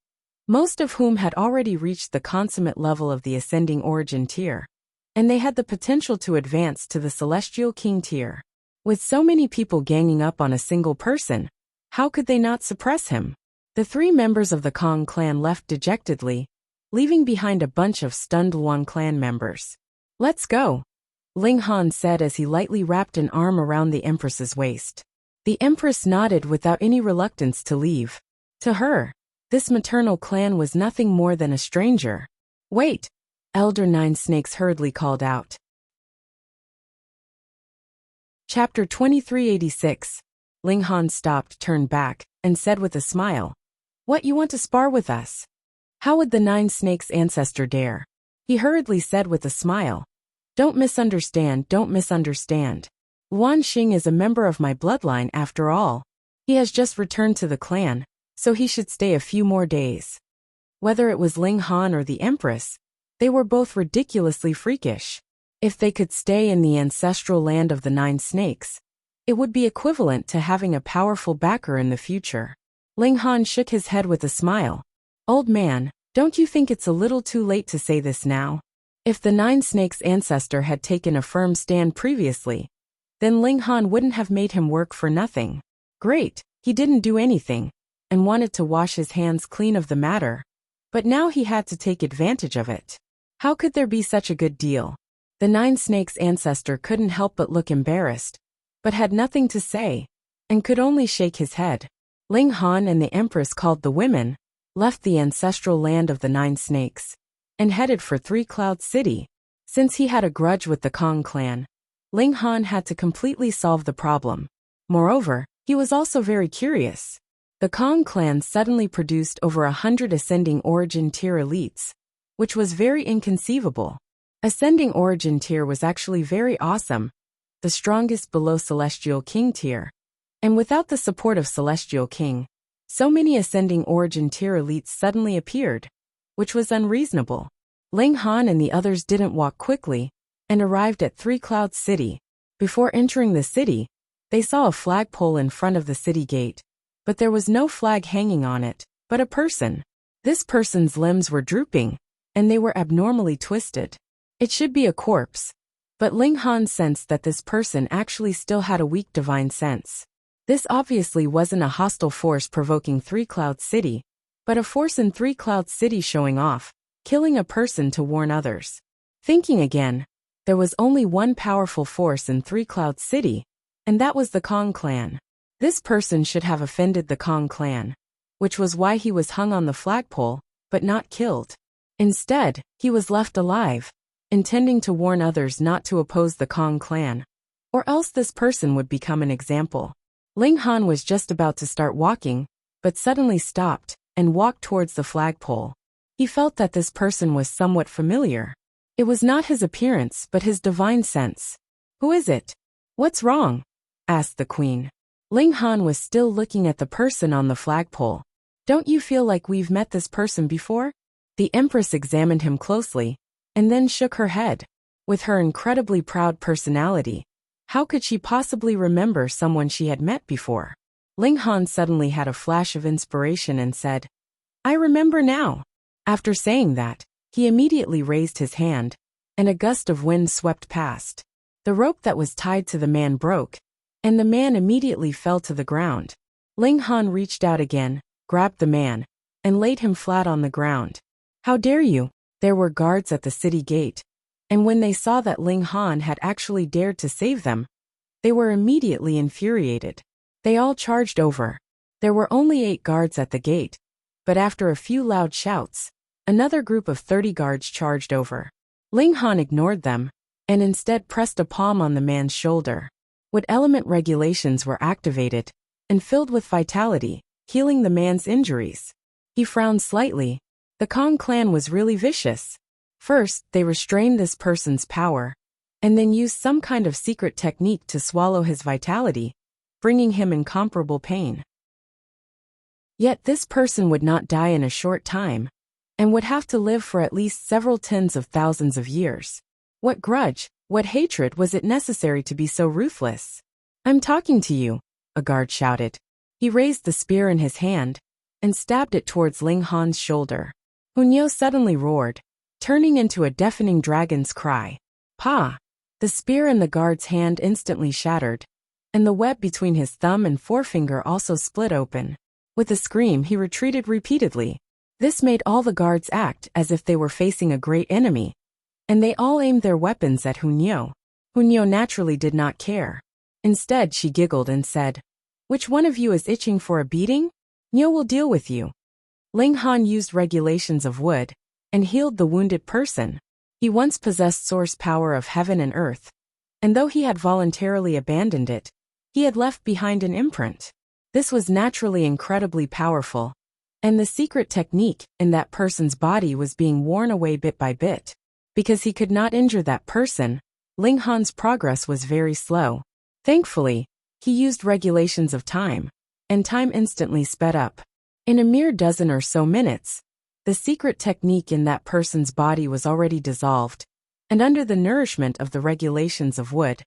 most of whom had already reached the consummate level of the ascending origin tier, and they had the potential to advance to the celestial king tier. With so many people ganging up on a single person, how could they not suppress him? The 3 members of the Kong clan left dejectedly, leaving behind a bunch of stunned Luan clan members. Let's go, Ling Han said as he lightly wrapped an arm around the Empress's waist. The Empress nodded without any reluctance to leave. To her, this maternal clan was nothing more than a stranger. Wait, Elder Nine Snakes hurriedly called out. Chapter 2386. Ling Han stopped, turned back, and said with a smile, What, you want to spar with us? How would the 9 Snakes ancestor dare? He hurriedly said with a smile, Don't misunderstand, don't misunderstand. Luan Xing is a member of my bloodline after all. He has just returned to the clan, so he should stay a few more days. Whether it was Ling Han or the Empress, they were both ridiculously freakish. If they could stay in the ancestral land of the 9 Snakes, it would be equivalent to having a powerful backer in the future. Ling Han shook his head with a smile. Old man, don't you think it's a little too late to say this now? If the 9 Snakes ancestor had taken a firm stand previously, then Ling Han wouldn't have made him work for nothing. Great, he didn't do anything, and wanted to wash his hands clean of the matter. But now he had to take advantage of it. How could there be such a good deal? The 9 Snakes ancestor couldn't help but look embarrassed, but had nothing to say, and could only shake his head. Ling Han and the Empress called the women, left the ancestral land of the 9 Snakes, and headed for 3 Cloud City. Since he had a grudge with the Kong clan, Ling Han had to completely solve the problem. Moreover, he was also very curious. The Kong clan suddenly produced over 100 ascending origin tier elites, which was very inconceivable. Ascending origin tier was actually very awesome, the strongest below Celestial King tier. And without the support of Celestial King, so many ascending origin tier elites suddenly appeared, which was unreasonable. Ling Han and the others didn't walk quickly, and arrived at 3 Cloud City. Before entering the city, they saw a flagpole in front of the city gate, but there was no flag hanging on it, but a person. This person's limbs were drooping, and they were abnormally twisted. It should be a corpse, but Ling Han sensed that this person actually still had a weak divine sense. This obviously wasn't a hostile force provoking 3 Cloud City, but a force in 3 Cloud City showing off, killing a person to warn others. Thinking again, there was only one powerful force in 3 Cloud City, and that was the Kong clan. This person should have offended the Kong clan, which was why he was hung on the flagpole, but not killed. Instead, he was left alive, intending to warn others not to oppose the Kong clan. Or else this person would become an example. Ling Han was just about to start walking, but suddenly stopped and walked towards the flagpole. He felt that this person was somewhat familiar. It was not his appearance but his divine sense. "Who is it? What's wrong?" asked the queen. Ling Han was still looking at the person on the flagpole. "Don't you feel like we've met this person before?" The empress examined him closely, and then shook her head. With her incredibly proud personality, how could she possibly remember someone she had met before? Ling Han suddenly had a flash of inspiration and said, "I remember now." After saying that, he immediately raised his hand, and a gust of wind swept past. The rope that was tied to the man broke, and the man immediately fell to the ground. Ling Han reached out again, grabbed the man, and laid him flat on the ground. "How dare you?" There were guards at the city gate, and when they saw that Ling Han had actually dared to save them, they were immediately infuriated. They all charged over. There were only 8 guards at the gate, but after a few loud shouts, another group of 30 guards charged over. Ling Han ignored them, and instead pressed a palm on the man's shoulder. Wood element regulations were activated, and filled with vitality, healing the man's injuries. He frowned slightly. The Kong clan was really vicious. First, they restrained this person's power, and then used some kind of secret technique to swallow his vitality, bringing him incomparable pain. Yet this person would not die in a short time, and would have to live for at least several tens of thousands of years. What grudge, what hatred was it necessary to be so ruthless? "I'm talking to you," a guard shouted. He raised the spear in his hand, and stabbed it towards Ling Han's shoulder. Hunyo suddenly roared, turning into a deafening dragon's cry. "Pa!" The spear in the guard's hand instantly shattered, and the web between his thumb and forefinger also split open. With a scream, he retreated repeatedly. This made all the guards act as if they were facing a great enemy, and they all aimed their weapons at Hunyo. Hunyo naturally did not care. Instead, she giggled and said, "Which one of you is itching for a beating? Nyo will deal with you." Ling Han used regulations of wood, and healed the wounded person. He once possessed source power of heaven and earth, and though he had voluntarily abandoned it, he had left behind an imprint. This was naturally incredibly powerful, and the secret technique in that person's body was being worn away bit by bit. Because he could not injure that person, Ling Han's progress was very slow. Thankfully, he used regulations of time, and time instantly sped up. In a mere dozen or so minutes, the secret technique in that person's body was already dissolved, and under the nourishment of the regulations of wood,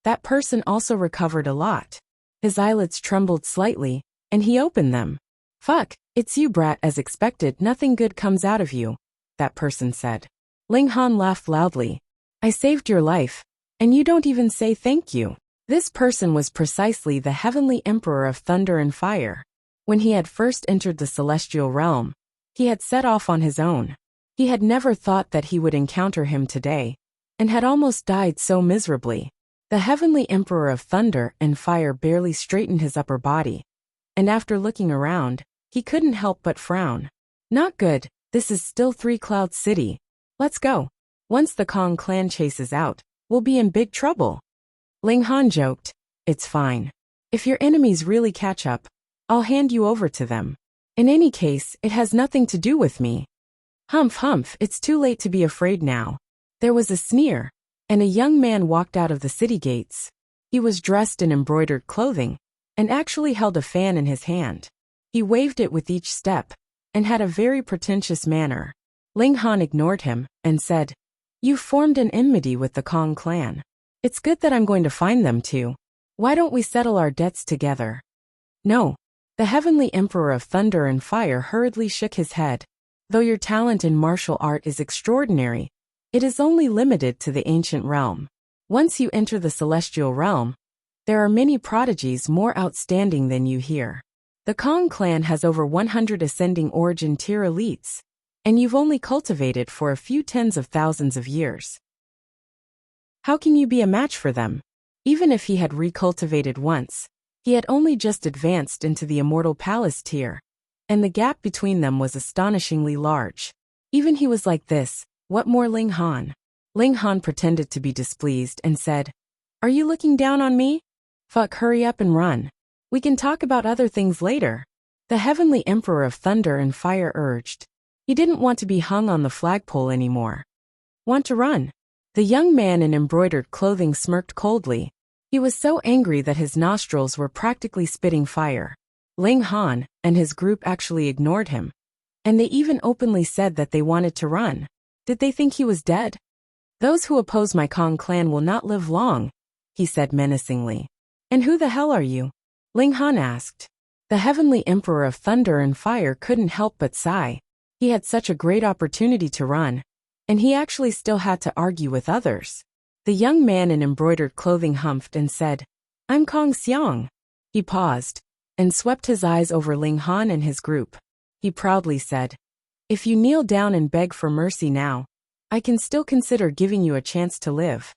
that person also recovered a lot. His eyelids trembled slightly, and he opened them. "Fuck, it's you, brat, as expected. Nothing good comes out of you," that person said. Ling Han laughed loudly. "I saved your life, and you don't even say thank you." This person was precisely the heavenly emperor of thunder and fire. When he had first entered the celestial realm, he had set off on his own. He had never thought that he would encounter him today, and had almost died so miserably. The heavenly emperor of thunder and fire barely straightened his upper body, and after looking around, he couldn't help but frown. "Not good, this is still Three Cloud City. Let's go. Once the Kong clan chases out, we'll be in big trouble." Ling Han joked, "It's fine. If your enemies really catch up, I'll hand you over to them. In any case, it has nothing to do with me." "Humph, humph, it's too late to be afraid now." There was a sneer, and a young man walked out of the city gates. He was dressed in embroidered clothing, and actually held a fan in his hand. He waved it with each step, and had a very pretentious manner. Ling Han ignored him, and said, "You've formed an enmity with the Kong clan. It's good that I'm going to find them too. Why don't we settle our debts together?" "No." The heavenly emperor of thunder and fire hurriedly shook his head. "Though your talent in martial art is extraordinary, it is only limited to the ancient realm. Once you enter the celestial realm, there are many prodigies more outstanding than you here. The Kong clan has over 100 ascending origin tier elites, and you've only cultivated for a few tens of thousands of years. How can you be a match for them?" Even if he had recultivated once, he had only just advanced into the immortal palace tier, and the gap between them was astonishingly large. Even he was like this, what more Ling Han? Ling Han pretended to be displeased and said, Are you looking down on me? Fuck, hurry up and run. We can talk about other things later. The Heavenly Emperor of Thunder and Fire urged. He didn't want to be hung on the flagpole anymore. Want to run? The young man in embroidered clothing smirked coldly. He was so angry that his nostrils were practically spitting fire. Ling Han and his group actually ignored him. And they even openly said that they wanted to run. Did they think he was dead? Those who oppose my Kong clan will not live long, he said menacingly. And who the hell are you? Ling Han asked. The Heavenly Emperor of Thunder and Fire couldn't help but sigh. He had such a great opportunity to run, and he actually still had to argue with others. The young man in embroidered clothing humphed and said, I'm Kong Xiang. He paused and swept his eyes over Ling Han and his group. He proudly said, if you kneel down and beg for mercy now, I can still consider giving you a chance to live.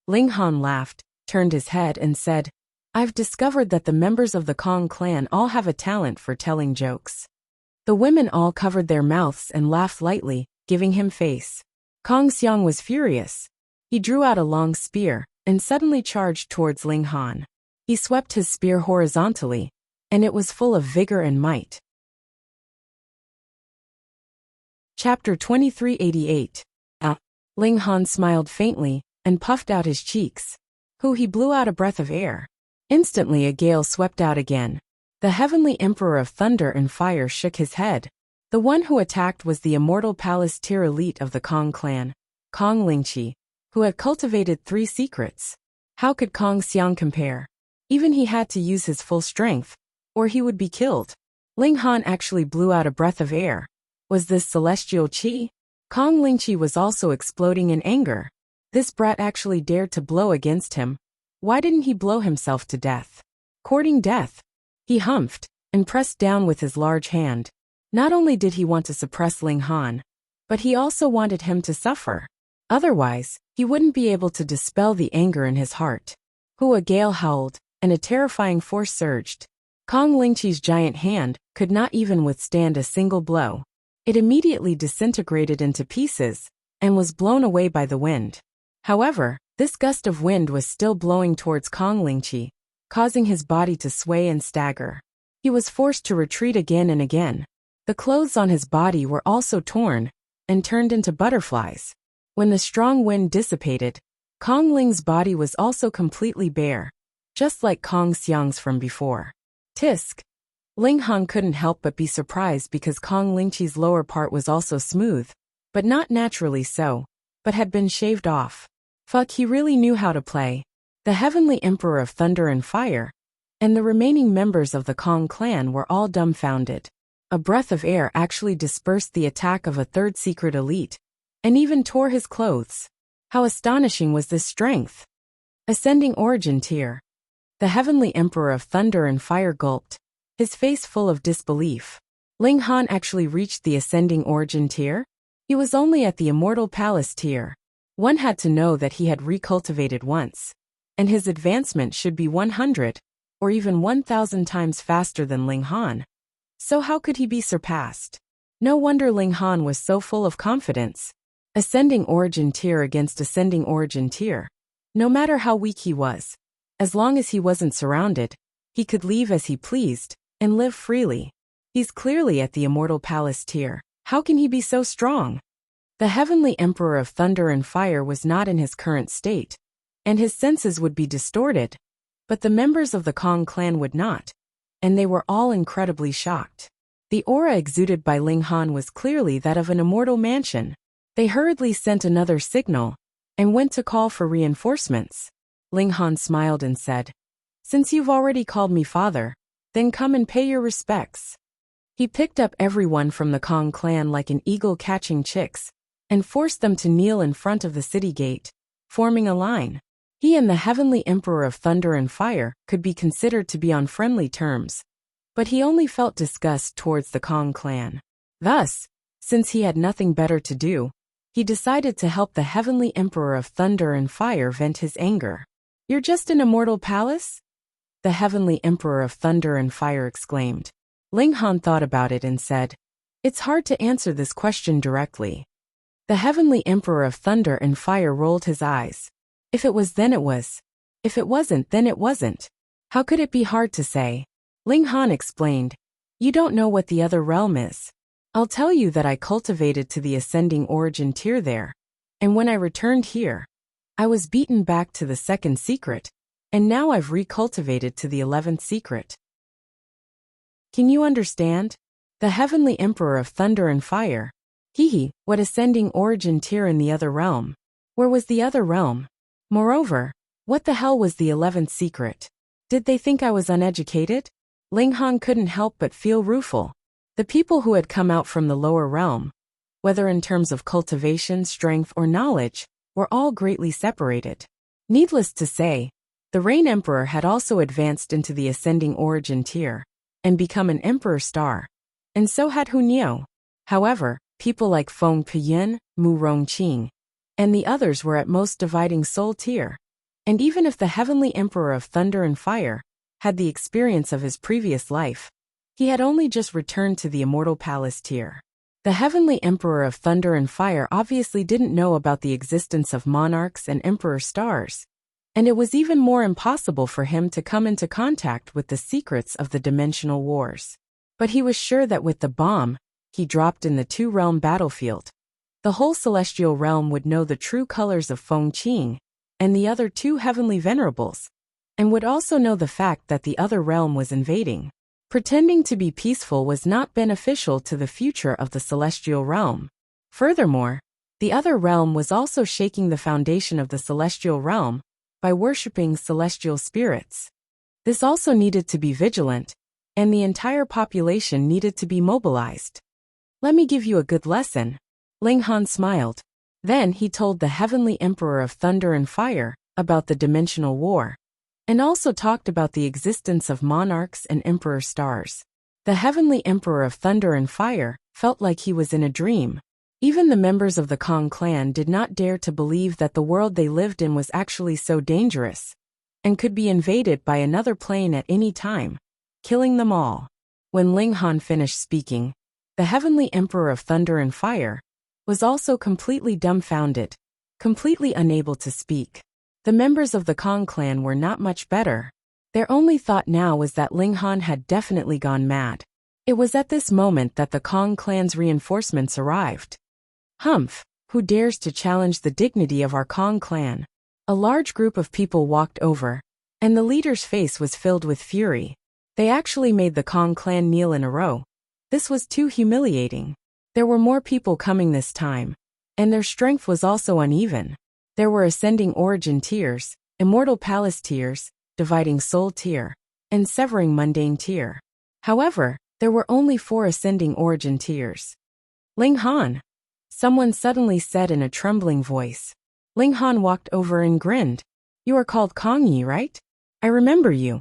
Ling Han laughed, turned his head and said, I've discovered that the members of the Kong clan all have a talent for telling jokes. The women all covered their mouths and laughed lightly, giving him face. Kong Xiang was furious. He drew out a long spear and suddenly charged towards Ling Han. He swept his spear horizontally, and it was full of vigor and might. Chapter 2388. Ling Han smiled faintly and puffed out his cheeks. He blew out a breath of air. Instantly a gale swept out again. The Heavenly Emperor of Thunder and Fire shook his head. The one who attacked was the immortal palace tier elite of the Kong clan, Kong Lingqi, who had cultivated 3 secrets. How could Kong Xiang compare? Even he had to use his full strength, or he would be killed. Ling Han actually blew out a breath of air. Was this celestial qi? Kong Lingqi was also exploding in anger. This brat actually dared to blow against him. Why didn't he blow himself to death? Courting death. He humphed and pressed down with his large hand. Not only did he want to suppress Ling Han, but he also wanted him to suffer. Otherwise, he wouldn't be able to dispel the anger in his heart. A gale howled, and a terrifying force surged. Kong Lingqi's giant hand could not even withstand a single blow. It immediately disintegrated into pieces and was blown away by the wind. However, this gust of wind was still blowing towards Kong Lingqi, causing his body to sway and stagger. He was forced to retreat again and again. The clothes on his body were also torn and turned into butterflies. When the strong wind dissipated, Kong Ling's body was also completely bare, just like Kong Xiang's from before. Tisk! Ling Han couldn't help but be surprised because Kong Lingqi's lower part was also smooth, but not naturally so, but had been shaved off. Fuck, he really knew how to play. The Heavenly Emperor of Thunder and Fire, and the remaining members of the Kong clan were all dumbfounded. A breath of air actually dispersed the attack of a 3rd secret elite, and even tore his clothes. How astonishing was this strength! Ascending Origin Tier. The Heavenly Emperor of Thunder and Fire gulped, his face full of disbelief. Ling Han actually reached the Ascending Origin Tier? He was only at the Immortal Palace Tier. One had to know that he had recultivated once, and his advancement should be 100, or even 1,000 times faster than Ling Han. So how could he be surpassed? No wonder Ling Han was so full of confidence. Ascending Origin Tier against Ascending Origin Tier. No matter how weak he was, as long as he wasn't surrounded, he could leave as he pleased and live freely. He's clearly at the Immortal Palace Tier. How can he be so strong? The Heavenly Emperor of Thunder and Fire was not in his current state, and his senses would be distorted. But the members of the Kong clan would not, and they were all incredibly shocked. The aura exuded by Ling Han was clearly that of an immortal mansion. They hurriedly sent another signal and went to call for reinforcements. Ling Han smiled and said, Since you've already called me father, then come and pay your respects. He picked up everyone from the Kong clan like an eagle catching chicks, and forced them to kneel in front of the city gate, forming a line. He and the Heavenly Emperor of Thunder and Fire could be considered to be on friendly terms, but he only felt disgust towards the Kong clan. Thus, since he had nothing better to do, he decided to help the Heavenly Emperor of Thunder and Fire vent his anger. You're just an immortal palace? The Heavenly Emperor of Thunder and Fire exclaimed. Ling Han thought about it and said, It's hard to answer this question directly. The Heavenly Emperor of Thunder and Fire rolled his eyes. If it was then it was. If it wasn't, then it wasn't. How could it be hard to say? Ling Han explained. You don't know what the other realm is. I'll tell you that I cultivated to the ascending origin tier there. And when I returned here, I was beaten back to the second secret, and now I've recultivated to the 11th secret. Can you understand? The Heavenly Emperor of Thunder and Fire. What ascending origin tier in the other realm? Where was the other realm? Moreover, what the hell was the 11th secret? Did they think I was uneducated? Ling Han couldn't help but feel rueful. The people who had come out from the lower realm, whether in terms of cultivation, strength, or knowledge, were all greatly separated. Needless to say, the Rain Emperor had also advanced into the ascending origin tier and become an Emperor Star. And so had Hu Niu. However, people like Feng Piyun, Mu Rongqing, and the others were at most dividing soul tier. And even if the Heavenly Emperor of Thunder and Fire had the experience of his previous life, he had only just returned to the Immortal Palace tier. The Heavenly Emperor of Thunder and Fire obviously didn't know about the existence of monarchs and Emperor Stars, and it was even more impossible for him to come into contact with the secrets of the dimensional wars. But he was sure that with the bomb he dropped in the two-realm battlefield, the whole celestial realm would know the true colors of Feng Qing and the other two heavenly venerables, and would also know the fact that the other realm was invading. Pretending to be peaceful was not beneficial to the future of the celestial realm. Furthermore, the other realm was also shaking the foundation of the celestial realm by worshipping celestial spirits. This also needed to be vigilant, and the entire population needed to be mobilized. Let me give you a good lesson. Ling Han smiled. Then he told the Heavenly Emperor of Thunder and Fire about the dimensional war, and also talked about the existence of monarchs and Emperor Stars. The Heavenly Emperor of Thunder and Fire felt like he was in a dream. Even the members of the Kong clan did not dare to believe that the world they lived in was actually so dangerous, and could be invaded by another plane at any time, killing them all. When Ling Han finished speaking, the Heavenly Emperor of Thunder and Fire was also completely dumbfounded, completely unable to speak. The members of the Kong clan were not much better. Their only thought now was that Ling Han had definitely gone mad. It was at this moment that the Kong clan's reinforcements arrived. Humph, who dares to challenge the dignity of our Kong clan? A large group of people walked over, and the leader's face was filled with fury. They actually made the Kong clan kneel in a row. This was too humiliating. There were more people coming this time, and their strength was also uneven. There were ascending origin tiers, immortal palace tiers, dividing soul tier, and severing mundane tier. However, there were only 4 ascending origin tiers. Ling Han, someone suddenly said in a trembling voice. Ling Han walked over and grinned. You are called Kong Yi, right? I remember you.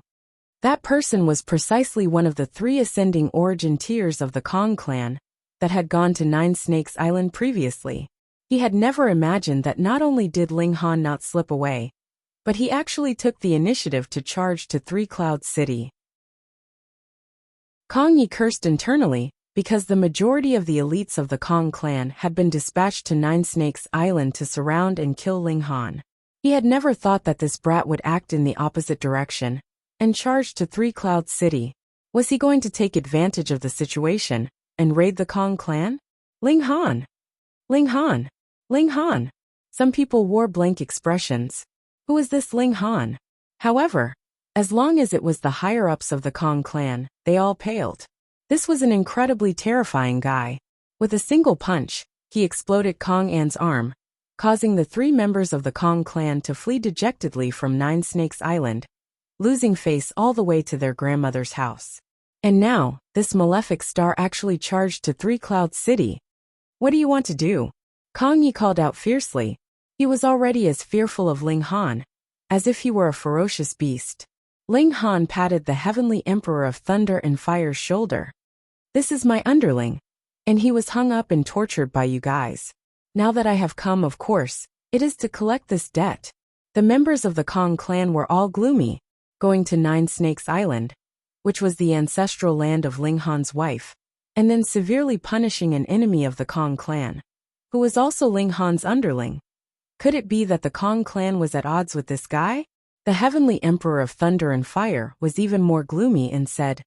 That person was precisely one of the 3 ascending origin tiers of the Kong clan that had gone to Nine Snakes Island previously. He had never imagined that not only did Ling Han not slip away, but he actually took the initiative to charge to Three Cloud City. Kong Yi cursed internally, because the majority of the elites of the Kong clan had been dispatched to Nine Snakes Island to surround and kill Ling Han. He had never thought that this brat would act in the opposite direction and charge to Three Cloud City. Was he going to take advantage of the situation and raid the Kong clan? Ling Han! Ling Han! Ling Han! Some people wore blank expressions. Who is this Ling Han? However, as long as it was the higher-ups of the Kong clan, they all paled. This was an incredibly terrifying guy. With a single punch, he exploded Kong An's arm, causing the 3 members of the Kong clan to flee dejectedly from Nine Snakes Island, losing face all the way to their grandmother's house. And now, this malefic star actually charged to Three Cloud City. What do you want to do? Kong Yi called out fiercely. He was already as fearful of Ling Han, as if he were a ferocious beast. Ling Han patted the Heavenly Emperor of Thunder and Fire's shoulder. This is my underling, and he was hung up and tortured by you guys. Now that I have come, of course, it is to collect this debt. The members of the Kong clan were all gloomy, going to Nine Snakes Island, which was the ancestral land of Ling Han's wife, and then severely punishing an enemy of the Kong clan, who was also Ling Han's underling. Could it be that the Kong clan was at odds with this guy? The heavenly emperor of thunder and fire was even more gloomy and said,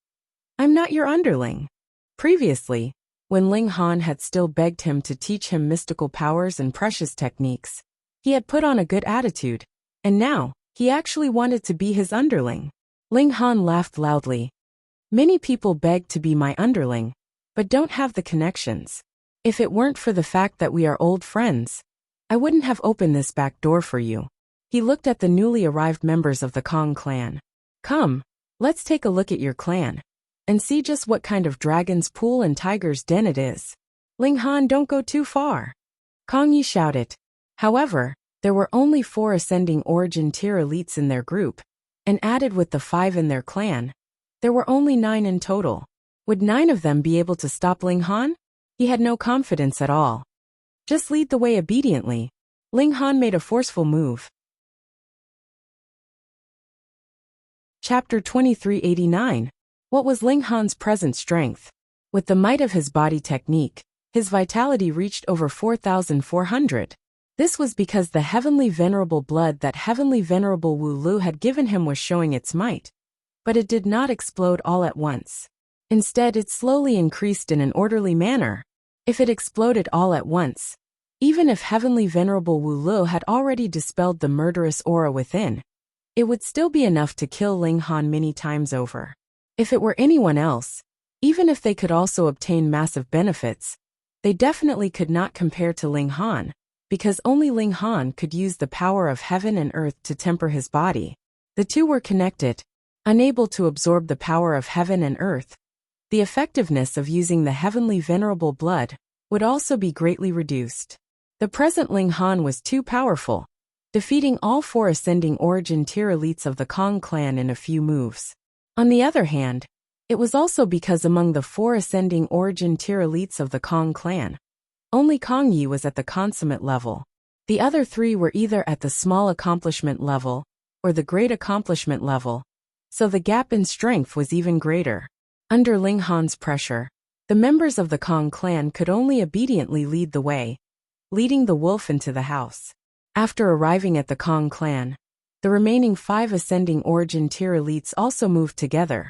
"I'm not your underling." Previously, when Ling Han had still begged him to teach him mystical powers and precious techniques, he had put on a good attitude, and now, he actually wanted to be his underling. Ling Han laughed loudly. "Many people beg to be my underling, but don't have the connections. If it weren't for the fact that we are old friends, I wouldn't have opened this back door for you." He looked at the newly arrived members of the Kong clan. "Come, let's take a look at your clan, and see just what kind of dragon's pool and tiger's den it is." "Ling Han, don't go too far," Kong Yi shouted. However, there were only 4 ascending origin tier elites in their group, and added with the 5 in their clan, there were only 9 in total. Would 9 of them be able to stop Ling Han? He had no confidence at all. "Just lead the way obediently." Ling Han made a forceful move. Chapter 2389. What was Ling Han's present strength? With the might of his body technique, his vitality reached over 4,400. This was because the heavenly venerable blood that heavenly venerable Wu Lu had given him was showing its might. But it did not explode all at once. Instead, it slowly increased in an orderly manner. If it exploded all at once, even if heavenly venerable Wu Lu had already dispelled the murderous aura within, it would still be enough to kill Ling Han many times over. If it were anyone else, even if they could also obtain massive benefits, they definitely could not compare to Ling Han, because only Ling Han could use the power of heaven and earth to temper his body. The two were connected, unable to absorb the power of heaven and earth. The effectiveness of using the heavenly venerable blood would also be greatly reduced. The present Ling Han was too powerful, defeating all 4 ascending origin tier elites of the Kong clan in a few moves. On the other hand, it was also because among the 4 ascending origin tier elites of the Kong clan, only Kong Yi was at the consummate level. The other 3 were either at the small accomplishment level or the great accomplishment level, so the gap in strength was even greater. Under Ling Han's pressure, the members of the Kong clan could only obediently lead the way, leading the wolf into the house. After arriving at the Kong clan, the remaining 5 ascending origin tier elites also moved together,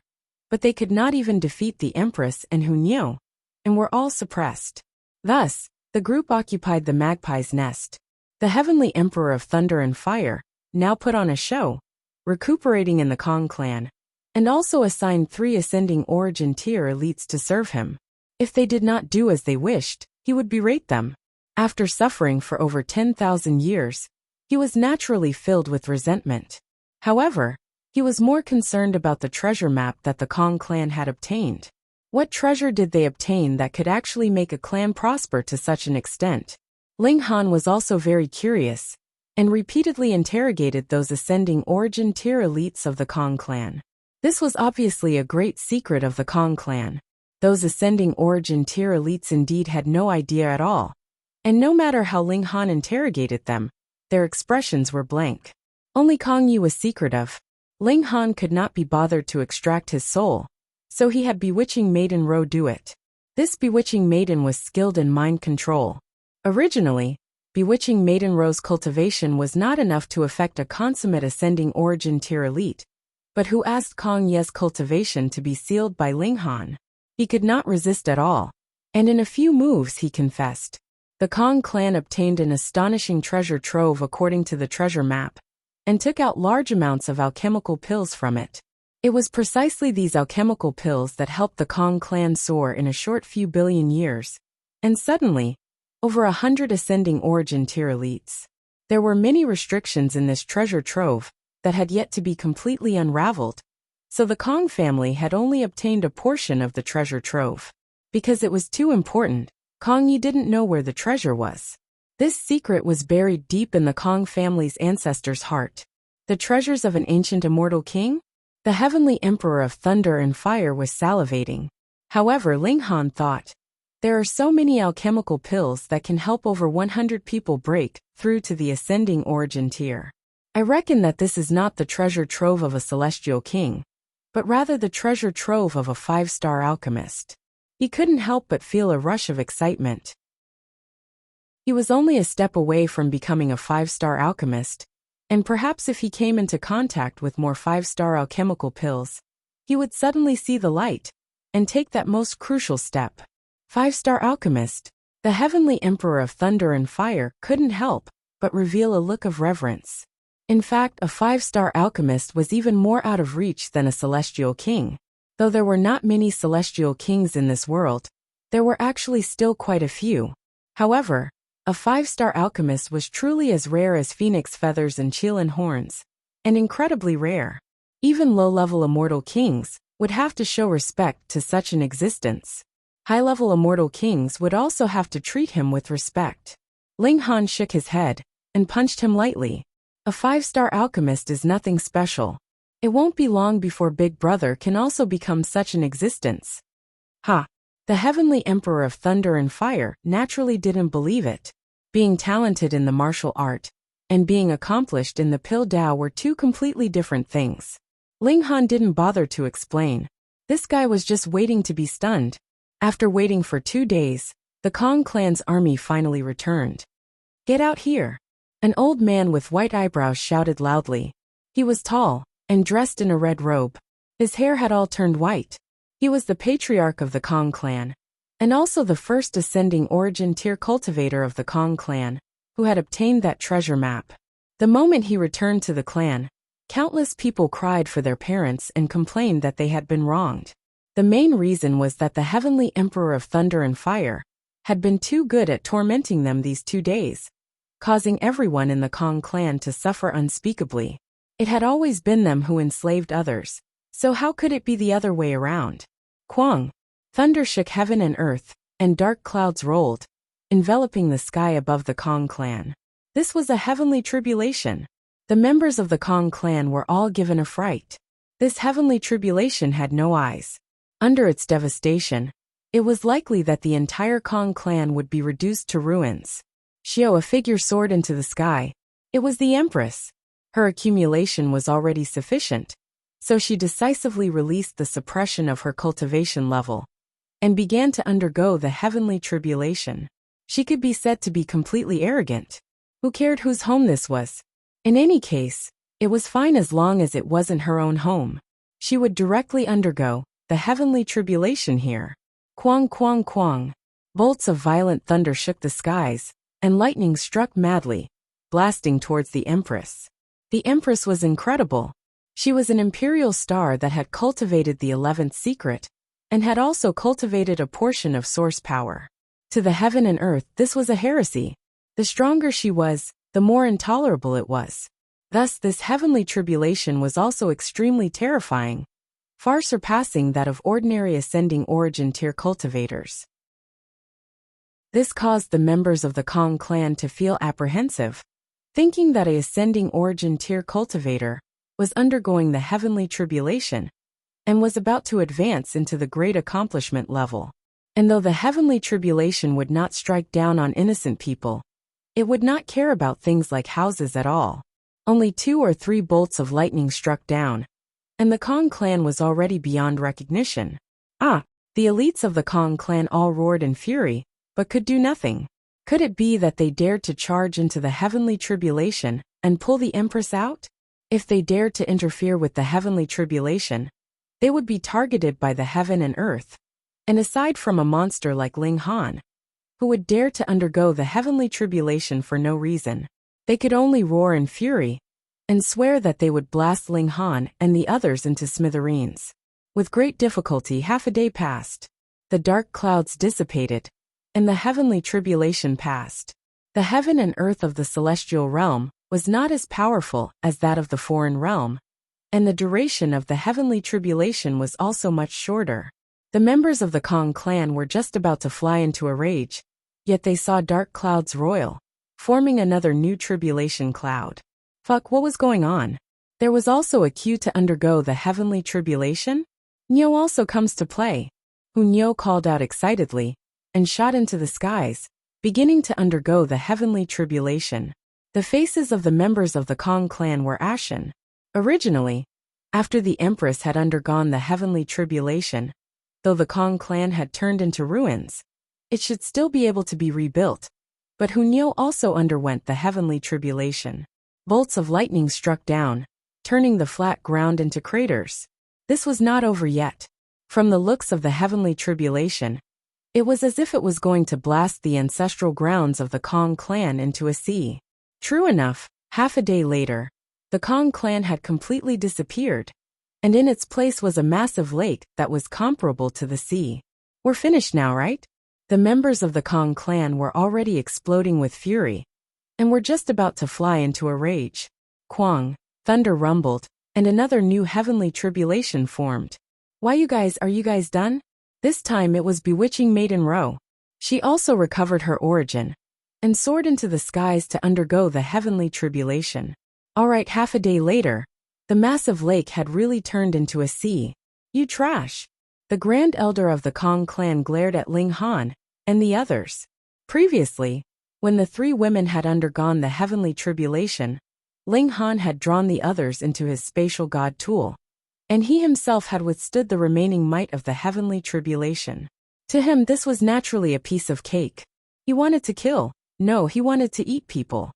but they could not even defeat the Empress and Hunyeo, and were all suppressed. Thus, the group occupied the magpie's nest. The heavenly emperor of thunder and fire now put on a show, recuperating in the Kong clan, and also assigned 3 ascending origin tier elites to serve him. If they did not do as they wished, he would berate them. After suffering for over 10,000 years, he was naturally filled with resentment. However, he was more concerned about the treasure map that the Kong clan had obtained. What treasure did they obtain that could actually make a clan prosper to such an extent? Ling Han was also very curious, and repeatedly interrogated those ascending origin tier elites of the Kong clan. This was obviously a great secret of the Kong clan. Those ascending origin tier elites indeed had no idea at all. And no matter how Ling Han interrogated them, their expressions were blank. Only Kong Yi was secretive. Ling Han could not be bothered to extract his soul, so he had Bewitching Maiden Ro do it. This Bewitching Maiden was skilled in mind control. Originally, Bewitching Maiden Ro's cultivation was not enough to affect a consummate ascending origin tier elite, but who asked Kong Ye's cultivation to be sealed by Ling Han. He could not resist at all, and in a few moves he confessed. The Kong clan obtained an astonishing treasure trove according to the treasure map, and took out large amounts of alchemical pills from it. It was precisely these alchemical pills that helped the Kong clan soar in a short few billion years, and suddenly, over 100 ascending origin tier elites. There were many restrictions in this treasure trove that had yet to be completely unraveled, so the Kong family had only obtained a portion of the treasure trove. Because it was too important, Kong Yi didn't know where the treasure was. This secret was buried deep in the Kong family's ancestors' heart. The treasures of an ancient immortal king? The heavenly emperor of thunder and fire was salivating. However, Ling Han thought, there are so many alchemical pills that can help over 100 people break through to the ascending origin tier. I reckon that this is not the treasure trove of a celestial king, but rather the treasure trove of a 5-star alchemist. He couldn't help but feel a rush of excitement. He was only a step away from becoming a 5-star alchemist, And perhaps if he came into contact with more 5-star alchemical pills, he would suddenly see the light and take that most crucial step. 5-star alchemist, the heavenly emperor of thunder and fire, couldn't help but reveal a look of reverence. In fact, a 5-star alchemist was even more out of reach than a celestial king. Though there were not many celestial kings in this world, there were actually still quite a few. However, a 5-star alchemist was truly as rare as phoenix feathers and Qilin horns, and incredibly rare. Even low-level immortal kings would have to show respect to such an existence. High-level immortal kings would also have to treat him with respect. Ling Han shook his head and punched him lightly. A 5-star alchemist is nothing special. It won't be long before Big Brother can also become such an existence. Ha! The heavenly emperor of thunder and fire naturally didn't believe it. Being talented in the martial art and being accomplished in the Pill Dao were two completely different things. Ling Han didn't bother to explain. This guy was just waiting to be stunned. After waiting for 2 days, the Kong clan's army finally returned. "Get out here!" An old man with white eyebrows shouted loudly. He was tall and dressed in a red robe. His hair had all turned white. He was the patriarch of the Kong clan, and also the first ascending origin tier cultivator of the Kong clan, who had obtained that treasure map. The moment he returned to the clan, countless people cried for their parents and complained that they had been wronged. The main reason was that the heavenly emperor of thunder and fire had been too good at tormenting them these 2 days, causing everyone in the Kong clan to suffer unspeakably. It had always been them who enslaved others, so how could it be the other way around? Quang! Thunder shook heaven and earth, and dark clouds rolled, enveloping the sky above the Kong clan. This was a heavenly tribulation. The members of the Kong clan were all given a fright. This heavenly tribulation had no eyes. Under its devastation, it was likely that the entire Kong clan would be reduced to ruins. Xiao, a figure soared into the sky. It was the Empress. Her accumulation was already sufficient, so she decisively released the suppression of her cultivation level and began to undergo the heavenly tribulation. She could be said to be completely arrogant. Who cared whose home this was? In any case, it was fine as long as it wasn't her own home. She would directly undergo the heavenly tribulation here. Quang, quang, quang. Bolts of violent thunder shook the skies, and lightning struck madly, blasting towards the Empress. The Empress was incredible. She was an imperial star that had cultivated the 11th secret, and had also cultivated a portion of source power. To the heaven and earth, this was a heresy. The stronger she was, the more intolerable it was. Thus, this heavenly tribulation was also extremely terrifying, far surpassing that of ordinary ascending origin tier cultivators. This caused the members of the Kong clan to feel apprehensive, thinking that a ascending origin tier cultivator was undergoing the heavenly tribulation and was about to advance into the great accomplishment level. And though the heavenly tribulation would not strike down on innocent people, it would not care about things like houses at all. Only 2 or 3 bolts of lightning struck down, and the Kong clan was already beyond recognition. The elites of the Kong clan all roared in fury, but could do nothing. Could it be that they dared to charge into the heavenly tribulation and pull the Empress out? If they dared to interfere with the heavenly tribulation, they would be targeted by the heaven and earth. And aside from a monster like Ling Han, who would dare to undergo the heavenly tribulation for no reason, they could only roar in fury and swear that they would blast Ling Han and the others into smithereens. With great difficulty, half a day passed. The dark clouds dissipated, and the heavenly tribulation passed. The heaven and earth of the celestial realm was not as powerful as that of the foreign realm, and the duration of the heavenly tribulation was also much shorter. The members of the Kong clan were just about to fly into a rage, yet they saw dark clouds roil, forming another new tribulation cloud. Fuck, what was going on? There was also a queue to undergo the heavenly tribulation? Nyo also comes to play. Nyo called out excitedly, and shot into the skies, beginning to undergo the heavenly tribulation. The faces of the members of the Kong clan were ashen. Originally, after the Empress had undergone the heavenly tribulation, though the Kong clan had turned into ruins, it should still be able to be rebuilt. But Hunyo also underwent the heavenly tribulation. Bolts of lightning struck down, turning the flat ground into craters. This was not over yet. From the looks of the heavenly tribulation, it was as if it was going to blast the ancestral grounds of the Kong clan into a sea. True enough, half a day later, the Kong clan had completely disappeared, and in its place was a massive lake that was comparable to the sea. We're finished now, right? The members of the Kong clan were already exploding with fury, and were just about to fly into a rage. Quang, thunder rumbled, and another new heavenly tribulation formed. Are you guys done? This time it was bewitching Maiden Ro. She also recovered her origin, and soared into the skies to undergo the heavenly tribulation. Alright, half a day later, the massive lake had really turned into a sea. You trash! The Grand Elder of the Kong clan glared at Ling Han and the others. Previously, when the three women had undergone the heavenly tribulation, Ling Han had drawn the others into his spatial god tool, and he himself had withstood the remaining might of the heavenly tribulation. To him this was naturally a piece of cake. He wanted to kill. No, he wanted to eat people.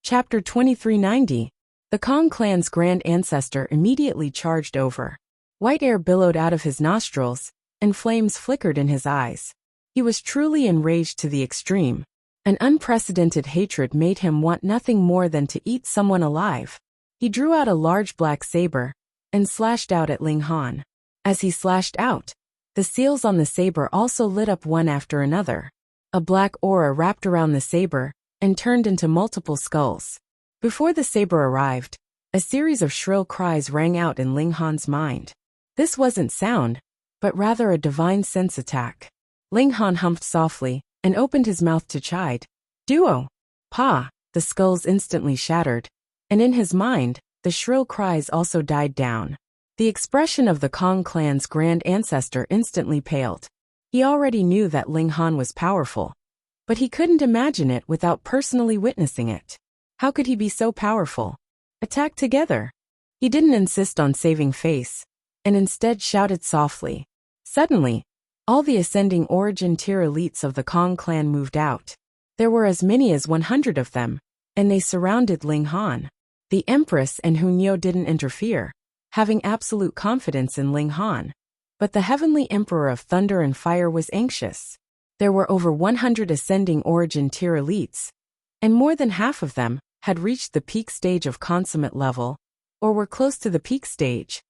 Chapter 2390. The Kong clan's grand ancestor immediately charged over. White air billowed out of his nostrils, and flames flickered in his eyes. He was truly enraged to the extreme. An unprecedented hatred made him want nothing more than to eat someone alive. He drew out a large black saber, and slashed out at Ling Han. As he slashed out, the seals on the saber also lit up one after another. A black aura wrapped around the saber, and turned into multiple skulls. Before the saber arrived, a series of shrill cries rang out in Ling Han's mind. This wasn't sound, but rather a divine sense attack. Ling Han humped softly, and opened his mouth to chide. Duo! Pa! The skulls instantly shattered, and in his mind, the shrill cries also died down. The expression of the Kong clan's grand ancestor instantly paled. He already knew that Ling Han was powerful, but he couldn't imagine it without personally witnessing it. How could he be so powerful? Attack together! He didn't insist on saving face, and instead shouted softly. Suddenly, all the ascending origin tier elites of the Kong clan moved out. There were as many as 100 of them, and they surrounded Ling Han. The Empress and Hunyo didn't interfere, having absolute confidence in Ling Han. But the Heavenly Emperor of Thunder and Fire was anxious. There were over 100 ascending origin tier elites, and more than half of them had reached the peak stage of consummate level, or were close to the peak stage.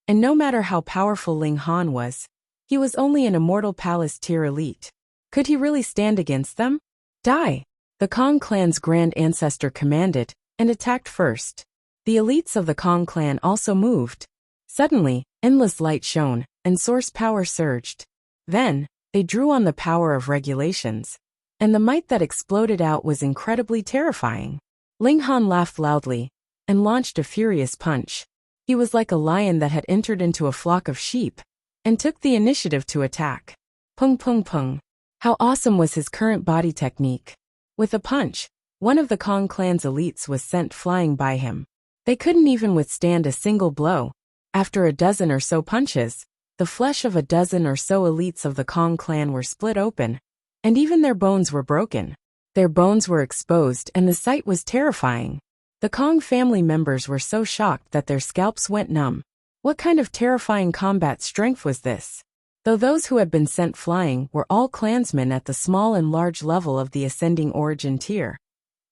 And no matter how powerful Ling Han was, he was only an immortal palace tier elite. Could he really stand against them? Die! The Kong clan's grand ancestor commanded, and attacked first. The elites of the Kong clan also moved. Suddenly, endless light shone, and source power surged. Then, they drew on the power of regulations, and the might that exploded out was incredibly terrifying. Ling Han laughed loudly, and launched a furious punch. He was like a lion that had entered into a flock of sheep, and took the initiative to attack. Pung pung pung. How awesome was his current body technique. With a punch, one of the Kong clan's elites was sent flying by him. They couldn't even withstand a single blow. After a dozen or so punches, the flesh of a dozen or so elites of the Kong clan were split open, and even their bones were broken. Their bones were exposed and the sight was terrifying. The Kong family members were so shocked that their scalps went numb. What kind of terrifying combat strength was this? Though those who had been sent flying were all clansmen at the small and large level of the ascending origin tier,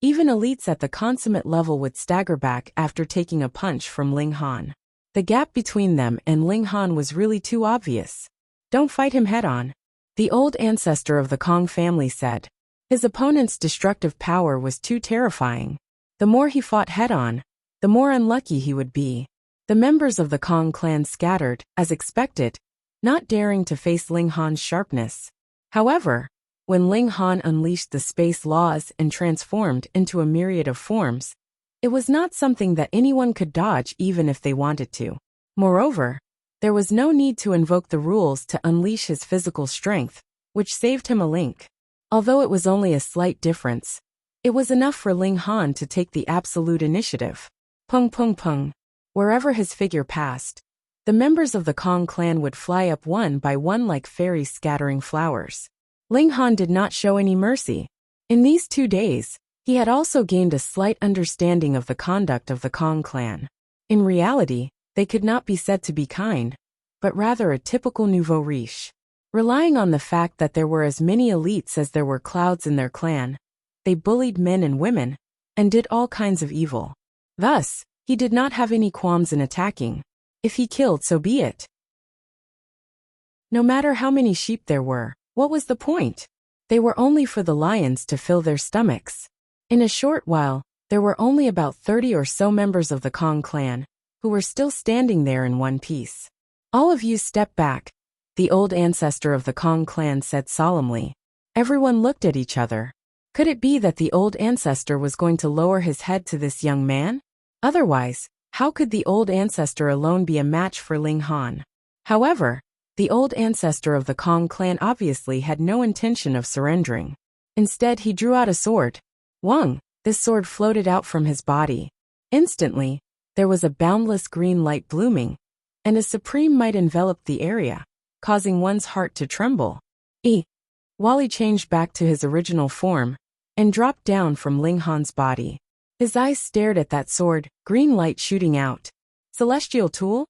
even elites at the consummate level would stagger back after taking a punch from Ling Han. The gap between them and Ling Han was really too obvious. Don't fight him head-on, the old ancestor of the Kong family said. His opponent's destructive power was too terrifying. The more he fought head-on, the more unlucky he would be. The members of the Kong clan scattered, as expected, not daring to face Ling Han's sharpness. However, when Ling Han unleashed the space laws and transformed into a myriad of forms, it was not something that anyone could dodge even if they wanted to. Moreover, there was no need to invoke the rules to unleash his physical strength, which saved him a link. Although it was only a slight difference, it was enough for Ling Han to take the absolute initiative. Pung pung pung. Wherever his figure passed, the members of the Kong clan would fly up one by one like fairies scattering flowers. Ling Han did not show any mercy. In these 2 days, he had also gained a slight understanding of the conduct of the Kong clan. In reality, they could not be said to be kind, but rather a typical nouveau riche. Relying on the fact that there were as many elites as there were clouds in their clan, they bullied men and women, and did all kinds of evil. Thus, he did not have any qualms in attacking. If he killed, so be it. No matter how many sheep there were, what was the point? They were only for the lions to fill their stomachs. In a short while, there were only about 30 or so members of the Kong clan, who were still standing there in one piece. All of you step back, the old ancestor of the Kong clan said solemnly. Everyone looked at each other. Could it be that the old ancestor was going to lower his head to this young man? Otherwise, how could the old ancestor alone be a match for Ling Han? However, the old ancestor of the Kong clan obviously had no intention of surrendering. Instead, he drew out a sword. Wang, this sword floated out from his body. Instantly, there was a boundless green light blooming, and a supreme might enveloped the area, causing one's heart to tremble. Wally changed back to his original form, and dropped down from Ling Han's body. His eyes stared at that sword, green light shooting out. Celestial tool?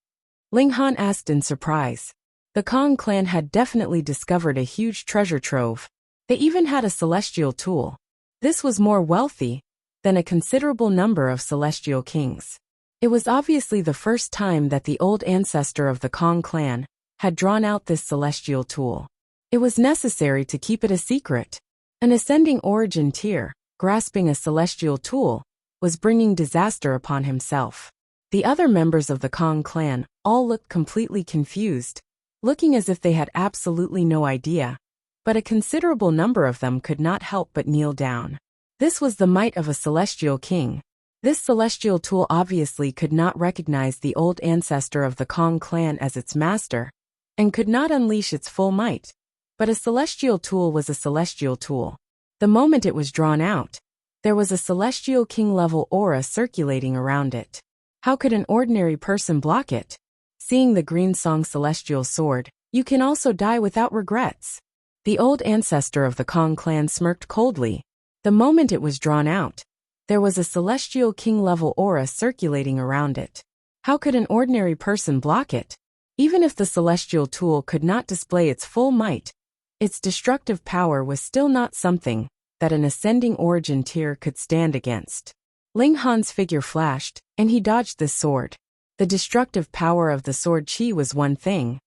Ling Han asked in surprise. The Kong clan had definitely discovered a huge treasure trove. They even had a celestial tool. This was more wealthy than a considerable number of celestial kings. It was obviously the first time that the old ancestor of the Kong clan had drawn out this celestial tool. It was necessary to keep it a secret. An ascending origin tier, grasping a celestial tool, was bringing disaster upon himself. The other members of the Kong clan all looked completely confused, looking as if they had absolutely no idea, but a considerable number of them could not help but kneel down. This was the might of a celestial king. This celestial tool obviously could not recognize the old ancestor of the Kong clan as its master, and could not unleash its full might. But a celestial tool was a celestial tool. The moment it was drawn out, there was a celestial king-level aura circulating around it. How could an ordinary person block it? Seeing the green song celestial sword, you can also die without regrets. The old ancestor of the Kong clan smirked coldly. The moment it was drawn out, there was a celestial king-level aura circulating around it. How could an ordinary person block it? Even if the celestial tool could not display its full might, its destructive power was still not something that an ascending origin tier could stand against. Ling Han's figure flashed, and he dodged this sword. The destructive power of the sword chi was one thing,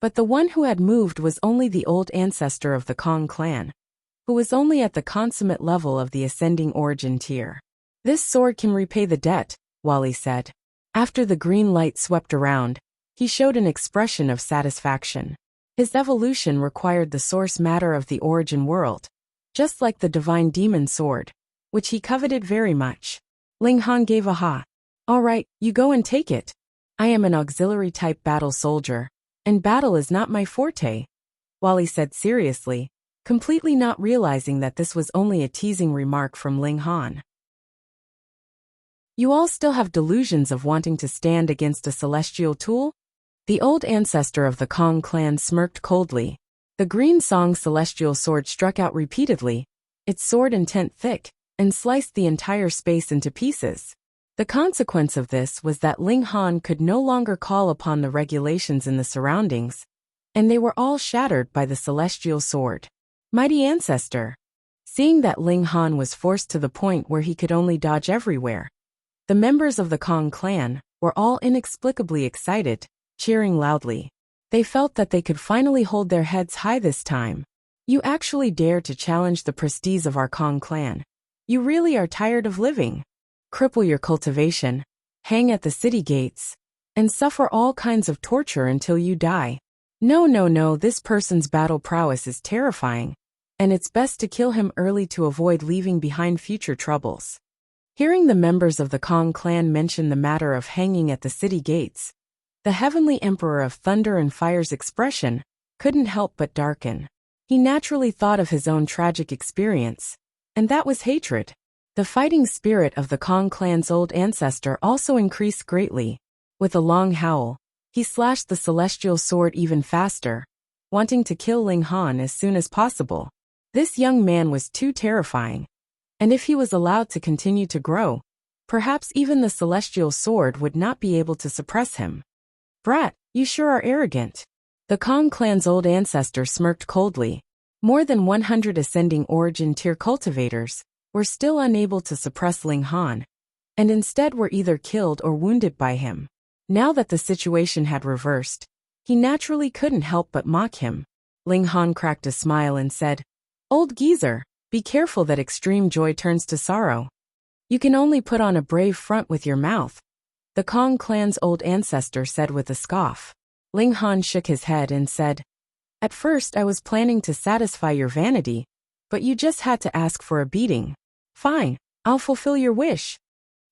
but the one who had moved was only the old ancestor of the Kong clan, who was only at the consummate level of the ascending origin tier. This sword can repay the debt, Wally said. After the green light swept around, he showed an expression of satisfaction. His evolution required the source matter of the origin world, just like the divine demon sword, which he coveted very much. Ling Han gave a ha. All right, you go and take it. I am an auxiliary-type battle soldier, and battle is not my forte, Wally said seriously, completely not realizing that this was only a teasing remark from Ling Han. You all still have delusions of wanting to stand against a celestial tool? The old ancestor of the Kong clan smirked coldly. The green song celestial sword struck out repeatedly, its sword intent thick, and sliced the entire space into pieces. The consequence of this was that Ling Han could no longer call upon the regulations in the surroundings, and they were all shattered by the celestial sword. Mighty ancestor! Seeing that Ling Han was forced to the point where he could only dodge everywhere, the members of the Kong clan were all inexplicably excited, cheering loudly. They felt that they could finally hold their heads high this time. You actually dare to challenge the prestige of our Kong clan. You really are tired of living. Cripple your cultivation, hang at the city gates, and suffer all kinds of torture until you die. No, this person's battle prowess is terrifying, and it's best to kill him early to avoid leaving behind future troubles. Hearing the members of the Kong clan mention the matter of hanging at the city gates, the heavenly emperor of thunder and fire's expression couldn't help but darken. He naturally thought of his own tragic experience, and that was hatred. The fighting spirit of the Kong clan's old ancestor also increased greatly. With a long howl, he slashed the celestial sword even faster, wanting to kill Ling Han as soon as possible. This young man was too terrifying. And if he was allowed to continue to grow, perhaps even the celestial sword would not be able to suppress him. Brat, you sure are arrogant. The Kong clan's old ancestor smirked coldly. More than 100 ascending origin tier cultivators were still unable to suppress Ling Han, and instead were either killed or wounded by him. Now that the situation had reversed, he naturally couldn't help but mock him. Ling Han cracked a smile and said, "Old geezer, be careful that extreme joy turns to sorrow. You can only put on a brave front with your mouth," the Kong clan's old ancestor said with a scoff. Ling Han shook his head and said, "At first I was planning to satisfy your vanity, but you just had to ask for a beating. Fine, I'll fulfill your wish."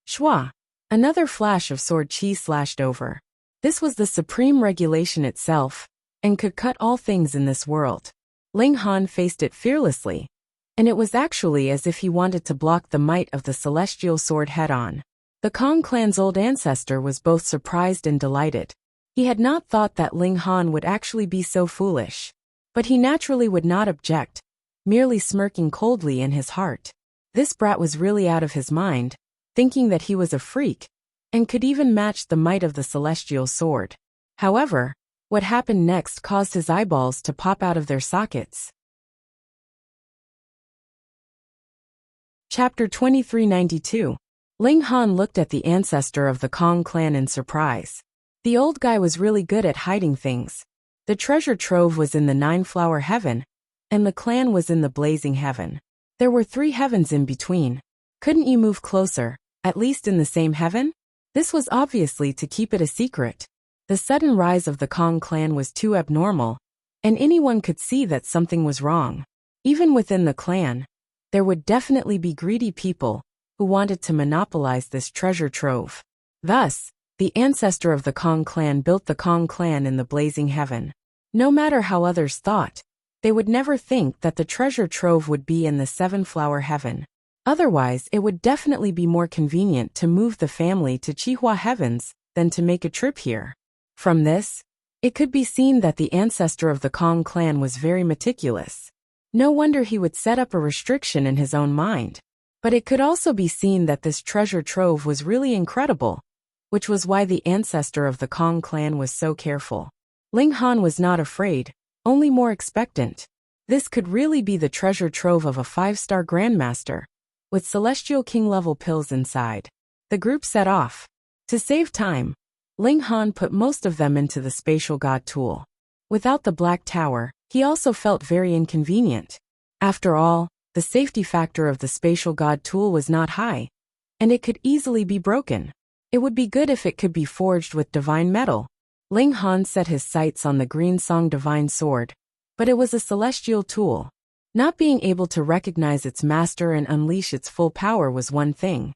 Shwa! Another flash of sword chi slashed over. This was the supreme regulation itself, and could cut all things in this world. Ling Han faced it fearlessly, and it was actually as if he wanted to block the might of the celestial sword head-on. The Kong clan's old ancestor was both surprised and delighted. He had not thought that Ling Han would actually be so foolish. But he naturally would not object, merely smirking coldly in his heart. This brat was really out of his mind, thinking that he was a freak, and could even match the might of the celestial sword. However, what happened next caused his eyeballs to pop out of their sockets. Chapter 2392. Ling Han looked at the ancestor of the Kong clan in surprise. The old guy was really good at hiding things. The treasure trove was in the 9-flower heaven, and the clan was in the blazing heaven. There were 3 heavens in between. Couldn't you move closer, at least in the same heaven? This was obviously to keep it a secret. The sudden rise of the Kong clan was too abnormal, and anyone could see that something was wrong. Even within the clan, there would definitely be greedy people who wanted to monopolize this treasure trove. Thus, the ancestor of the Kong clan built the Kong clan in the blazing heaven. No matter how others thought, they would never think that the treasure trove would be in the 7-flower heaven. Otherwise, it would definitely be more convenient to move the family to Chihua heavens than to make a trip here. From this, it could be seen that the ancestor of the Kong clan was very meticulous. No wonder he would set up a restriction in his own mind. But it could also be seen that this treasure trove was really incredible, which was why the ancestor of the Kong clan was so careful. Ling Han was not afraid, only more expectant. This could really be the treasure trove of a 5-star grandmaster, with celestial king-level pills inside. The group set off. To save time, Ling Han put most of them into the spatial god tool. Without the black tower, he also felt very inconvenient. After all, the safety factor of the spatial god tool was not high, and it could easily be broken. It would be good if it could be forged with divine metal. Ling Han set his sights on the green song divine sword, but it was a celestial tool. Not being able to recognize its master and unleash its full power was one thing.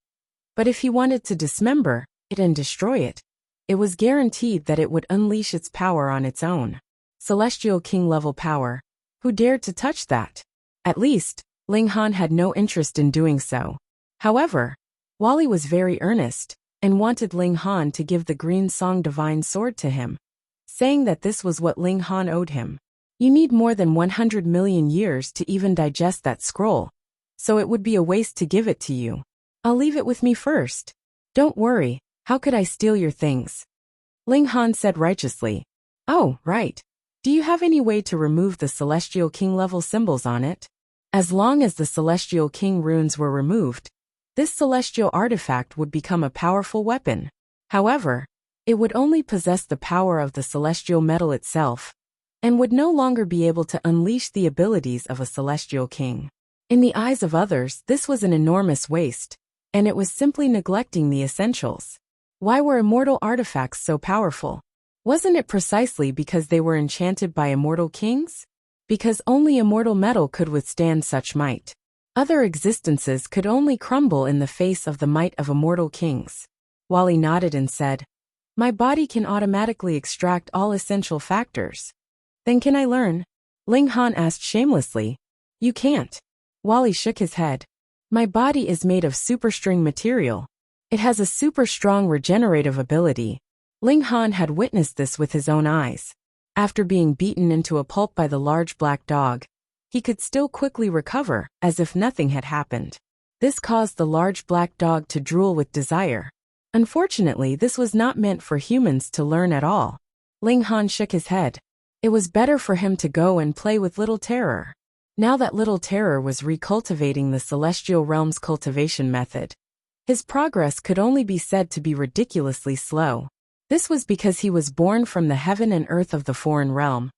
But if he wanted to dismember it and destroy it, it was guaranteed that it would unleash its power on its own. Celestial king-level power. Who dared to touch that? At least, Ling Han had no interest in doing so. However, Wally was very earnest, and wanted Ling Han to give the green song divine sword to him, saying that this was what Ling Han owed him. You need more than 100 million years to even digest that scroll, so it would be a waste to give it to you. I'll leave it with me first. Don't worry, how could I steal your things? Ling Han said righteously. Oh, right. Do you have any way to remove the Celestial King level symbols on it? As long as the Celestial King runes were removed, this celestial artifact would become a powerful weapon. However, it would only possess the power of the celestial metal itself, and would no longer be able to unleash the abilities of a celestial king. In the eyes of others, this was an enormous waste, and it was simply neglecting the essentials. Why were immortal artifacts so powerful? Wasn't it precisely because they were enchanted by immortal kings? Because only immortal metal could withstand such might. Other existences could only crumble in the face of the might of immortal kings. Wally nodded and said, My body can automatically extract all essential factors. Then can I learn? Ling Han asked shamelessly. You can't. Wally shook his head. My body is made of superstring material. It has a super strong regenerative ability. Ling Han had witnessed this with his own eyes. After being beaten into a pulp by the large black dog, he could still quickly recover, as if nothing had happened. This caused the large black dog to drool with desire. Unfortunately, this was not meant for humans to learn at all. Ling Han shook his head. It was better for him to go and play with Little Terror. Now that Little Terror was recultivating the Celestial Realm's cultivation method, his progress could only be said to be ridiculously slow. This was because he was born from the heaven and earth of the foreign realm,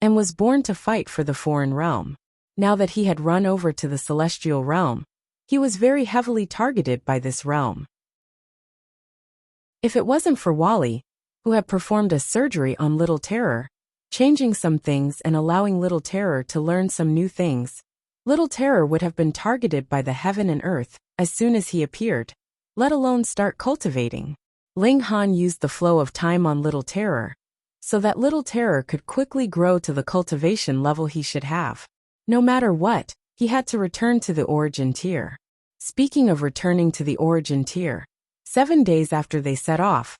and was born to fight for the foreign realm. Now that he had run over to the celestial realm, he was very heavily targeted by this realm. If it wasn't for Wally, who had performed a surgery on Little Terror, changing some things and allowing Little Terror to learn some new things, Little Terror would have been targeted by the heaven and earth as soon as he appeared, let alone start cultivating. Ling Han used the flow of time on Little Terror, so that Little Terror could quickly grow to the cultivation level he should have. No matter what, he had to return to the origin tier. Speaking of returning to the origin tier, 7 days after they set off,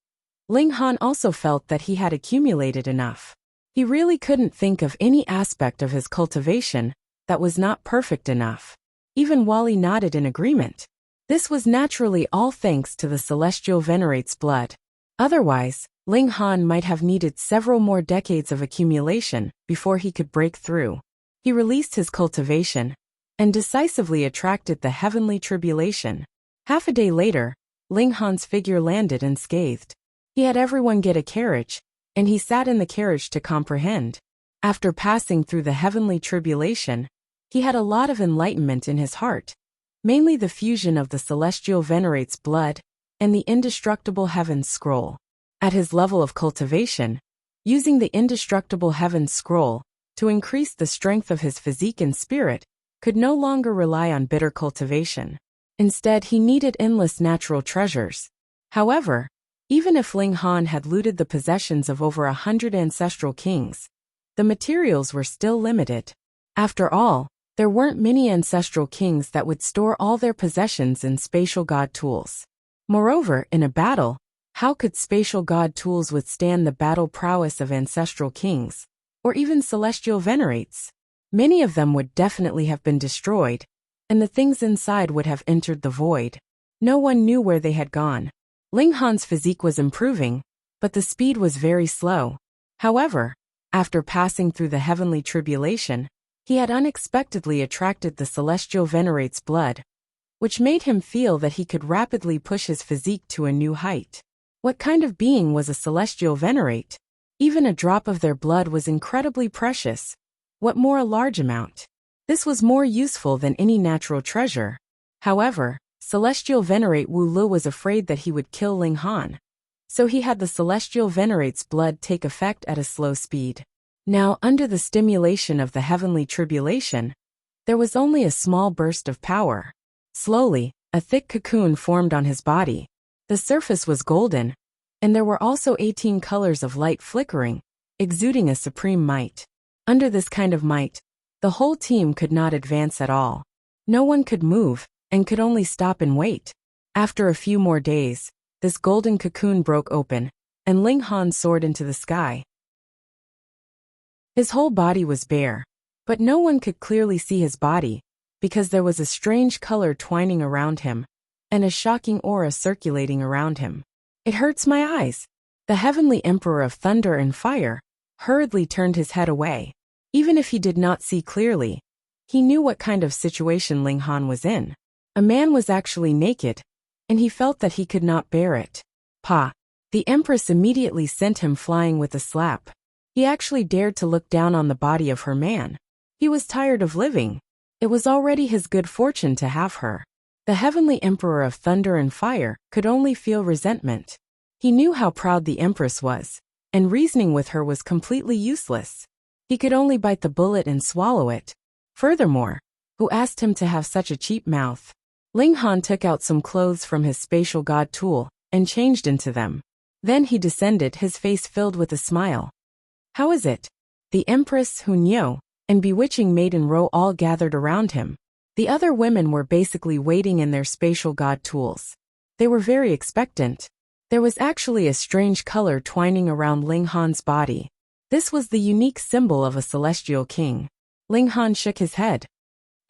Ling Han also felt that he had accumulated enough. He really couldn't think of any aspect of his cultivation that was not perfect enough. Even Wally nodded in agreement. This was naturally all thanks to the Celestial Venerate's blood. Otherwise, Ling Han might have needed several more decades of accumulation before he could break through. He released his cultivation and decisively attracted the heavenly tribulation. Half a day later, Ling Han's figure landed unscathed. He had everyone get a carriage, and he sat in the carriage to comprehend. After passing through the heavenly tribulation, he had a lot of enlightenment in his heart, mainly the fusion of the Celestial Venerate's blood and the indestructible Heaven's Scroll. At his level of cultivation, using the indestructible Heaven's Scroll to increase the strength of his physique and spirit could no longer rely on bitter cultivation. Instead, he needed endless natural treasures. However, even if Ling Han had looted the possessions of over 100 ancestral kings, the materials were still limited. After all, there weren't many ancestral kings that would store all their possessions in spatial god tools. Moreover, in a battle, how could spatial god tools withstand the battle prowess of ancestral kings, or even celestial venerates? Many of them would definitely have been destroyed, and the things inside would have entered the void. No one knew where they had gone. Ling Han's physique was improving, but the speed was very slow. However, after passing through the heavenly tribulation, he had unexpectedly attracted the Celestial Venerate's blood, which made him feel that he could rapidly push his physique to a new height. What kind of being was a Celestial Venerate? Even a drop of their blood was incredibly precious. What more a large amount? This was more useful than any natural treasure. However, Celestial Venerate Wu Lu was afraid that he would kill Ling Han, so he had the Celestial Venerate's blood take effect at a slow speed. Now, under the stimulation of the heavenly tribulation, there was only a small burst of power. Slowly, a thick cocoon formed on his body. The surface was golden, and there were also 18 colors of light flickering, exuding a supreme might. Under this kind of might, the whole team could not advance at all. No one could move, and could only stop and wait. After a few more days, this golden cocoon broke open, and Ling Han soared into the sky. His whole body was bare, but no one could clearly see his body, because there was a strange color twining around him, and a shocking aura circulating around him. It hurts my eyes. The heavenly emperor of thunder and fire hurriedly turned his head away. Even if he did not see clearly, he knew what kind of situation Ling Han was in. A man was actually naked, and he felt that he could not bear it. Pa! The empress immediately sent him flying with a slap. He actually dared to look down on the body of her man. He was tired of living. It was already his good fortune to have her. The heavenly emperor of thunder and fire could only feel resentment. He knew how proud the empress was, and reasoning with her was completely useless. He could only bite the bullet and swallow it. Furthermore, who asked him to have such a cheap mouth? Ling Han took out some clothes from his spatial god tool and changed into them. Then he descended, his face filled with a smile. How is it? The empress, Hunyeo, and bewitching maiden Ro all gathered around him. The other women were basically waiting in their spatial god tools. They were very expectant. There was actually a strange color twining around Ling Han's body. This was the unique symbol of a celestial king. Ling Han shook his head.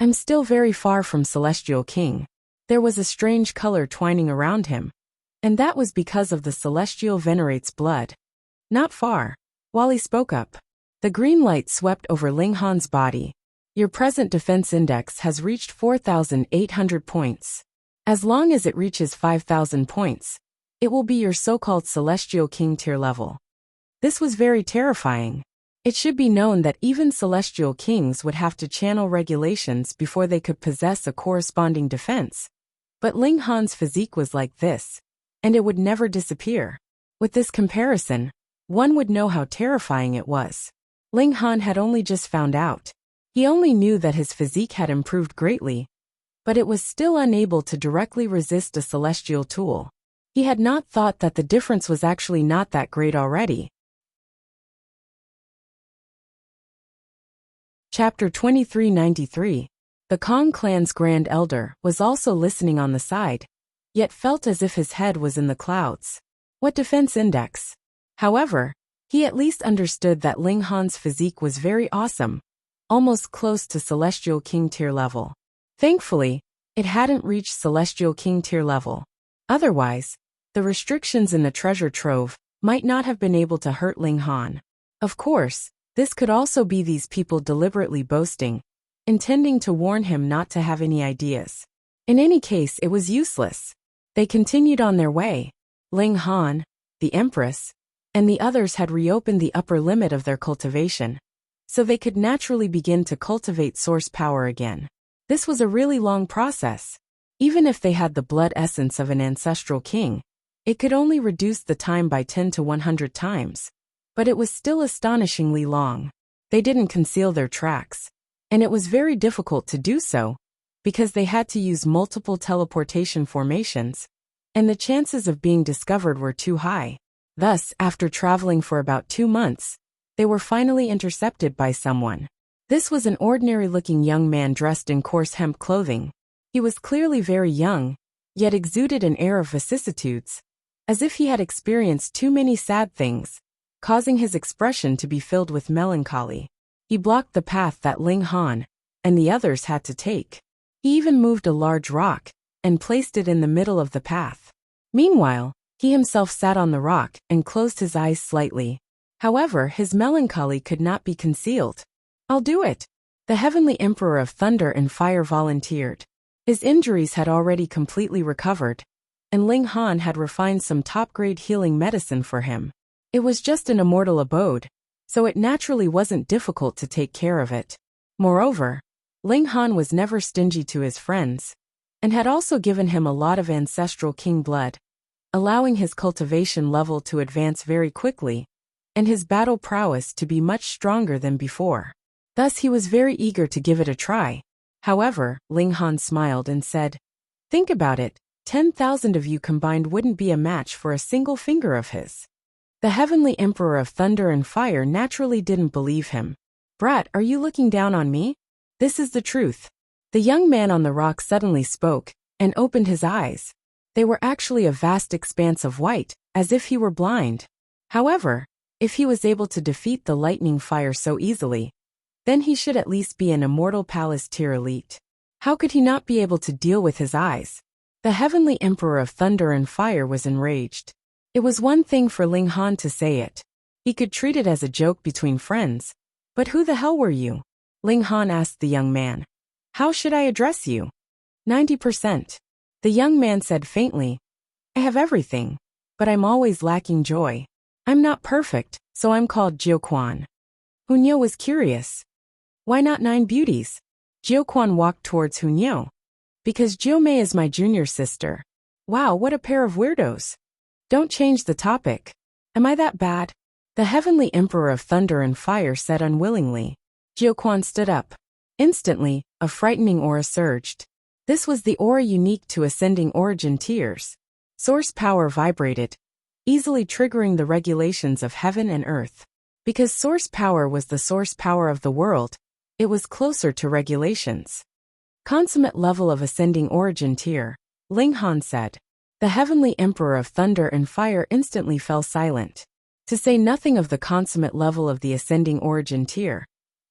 I'm still very far from Celestial King. There was a strange color twining around him, and that was because of the Celestial Venerate's blood. Not far. Wally spoke up. The green light swept over Ling Han's body. Your present defense index has reached 4,800 points. As long as it reaches 5,000 points, it will be your so-called Celestial King tier level. This was very terrifying. It should be known that even Celestial Kings would have to channel regulations before they could possess a corresponding defense. But Ling Han's physique was like this, and it would never disappear. With this comparison, one would know how terrifying it was. Ling Han had only just found out. He only knew that his physique had improved greatly, but it was still unable to directly resist a celestial tool. He had not thought that the difference was actually not that great already. Chapter 2393. The Kong clan's Grand Elder was also listening on the side, yet felt as if his head was in the clouds. What defense index? However, he at least understood that Ling Han's physique was very awesome, almost close to Celestial King tier level. Thankfully, it hadn't reached Celestial King tier level. Otherwise, the restrictions in the treasure trove might not have been able to hurt Ling Han. Of course, this could also be these people deliberately boasting, intending to warn him not to have any ideas. In any case, it was useless. They continued on their way. Ling Han, the Empress, and the others had reopened the upper limit of their cultivation, so they could naturally begin to cultivate source power again. This was a really long process. Even if they had the blood essence of an ancestral king, it could only reduce the time by 10 to 100 times. But it was still astonishingly long. They didn't conceal their tracks, and it was very difficult to do so, because they had to use multiple teleportation formations, and the chances of being discovered were too high. Thus, after traveling for about 2 months, they were finally intercepted by someone. This was an ordinary-looking young man dressed in coarse hemp clothing. He was clearly very young, yet exuded an air of vicissitudes, as if he had experienced too many sad things, causing his expression to be filled with melancholy. He blocked the path that Ling Han and the others had to take. He even moved a large rock and placed it in the middle of the path. Meanwhile, he himself sat on the rock and closed his eyes slightly. However, his melancholy could not be concealed. I'll do it. The Heavenly Emperor of Thunder and Fire volunteered. His injuries had already completely recovered, and Ling Han had refined some top-grade healing medicine for him. It was just an immortal abode, so it naturally wasn't difficult to take care of it. Moreover, Ling Han was never stingy to his friends, and had also given him a lot of ancestral king blood, allowing his cultivation level to advance very quickly, and his battle prowess to be much stronger than before. Thus he was very eager to give it a try. However, Ling Han smiled and said, "Think about it, 10,000 of you combined wouldn't be a match for a single finger of his." The Heavenly Emperor of Thunder and Fire naturally didn't believe him. "Brat, are you looking down on me? This is the truth." The young man on the rock suddenly spoke, and opened his eyes. They were actually a vast expanse of white, as if he were blind. However, if he was able to defeat the lightning fire so easily, then he should at least be an immortal palace tier elite. How could he not be able to deal with his eyes? The Heavenly Emperor of Thunder and Fire was enraged. It was one thing for Ling Han to say it. He could treat it as a joke between friends. But who the hell were you? Ling Han asked the young man. How should I address you? 90%. The young man said faintly, I have everything, but I'm always lacking joy. I'm not perfect, so I'm called Jiuquan. Hunyo was curious. Why not 9 beauties? Jiuquan walked towards Hunyo. Because Jiumei is my junior sister. Wow, what a pair of weirdos. Don't change the topic. Am I that bad? The Heavenly Emperor of Thunder and Fire said unwillingly. Jiuquan stood up. Instantly, a frightening aura surged. This was the aura unique to ascending origin tiers. Source power vibrated, easily triggering the regulations of heaven and earth. Because source power was the source power of the world, it was closer to regulations. Consummate level of ascending origin tier, Ling Han said. The Heavenly Emperor of Thunder and Fire instantly fell silent. To say nothing of the consummate level of the ascending origin tier.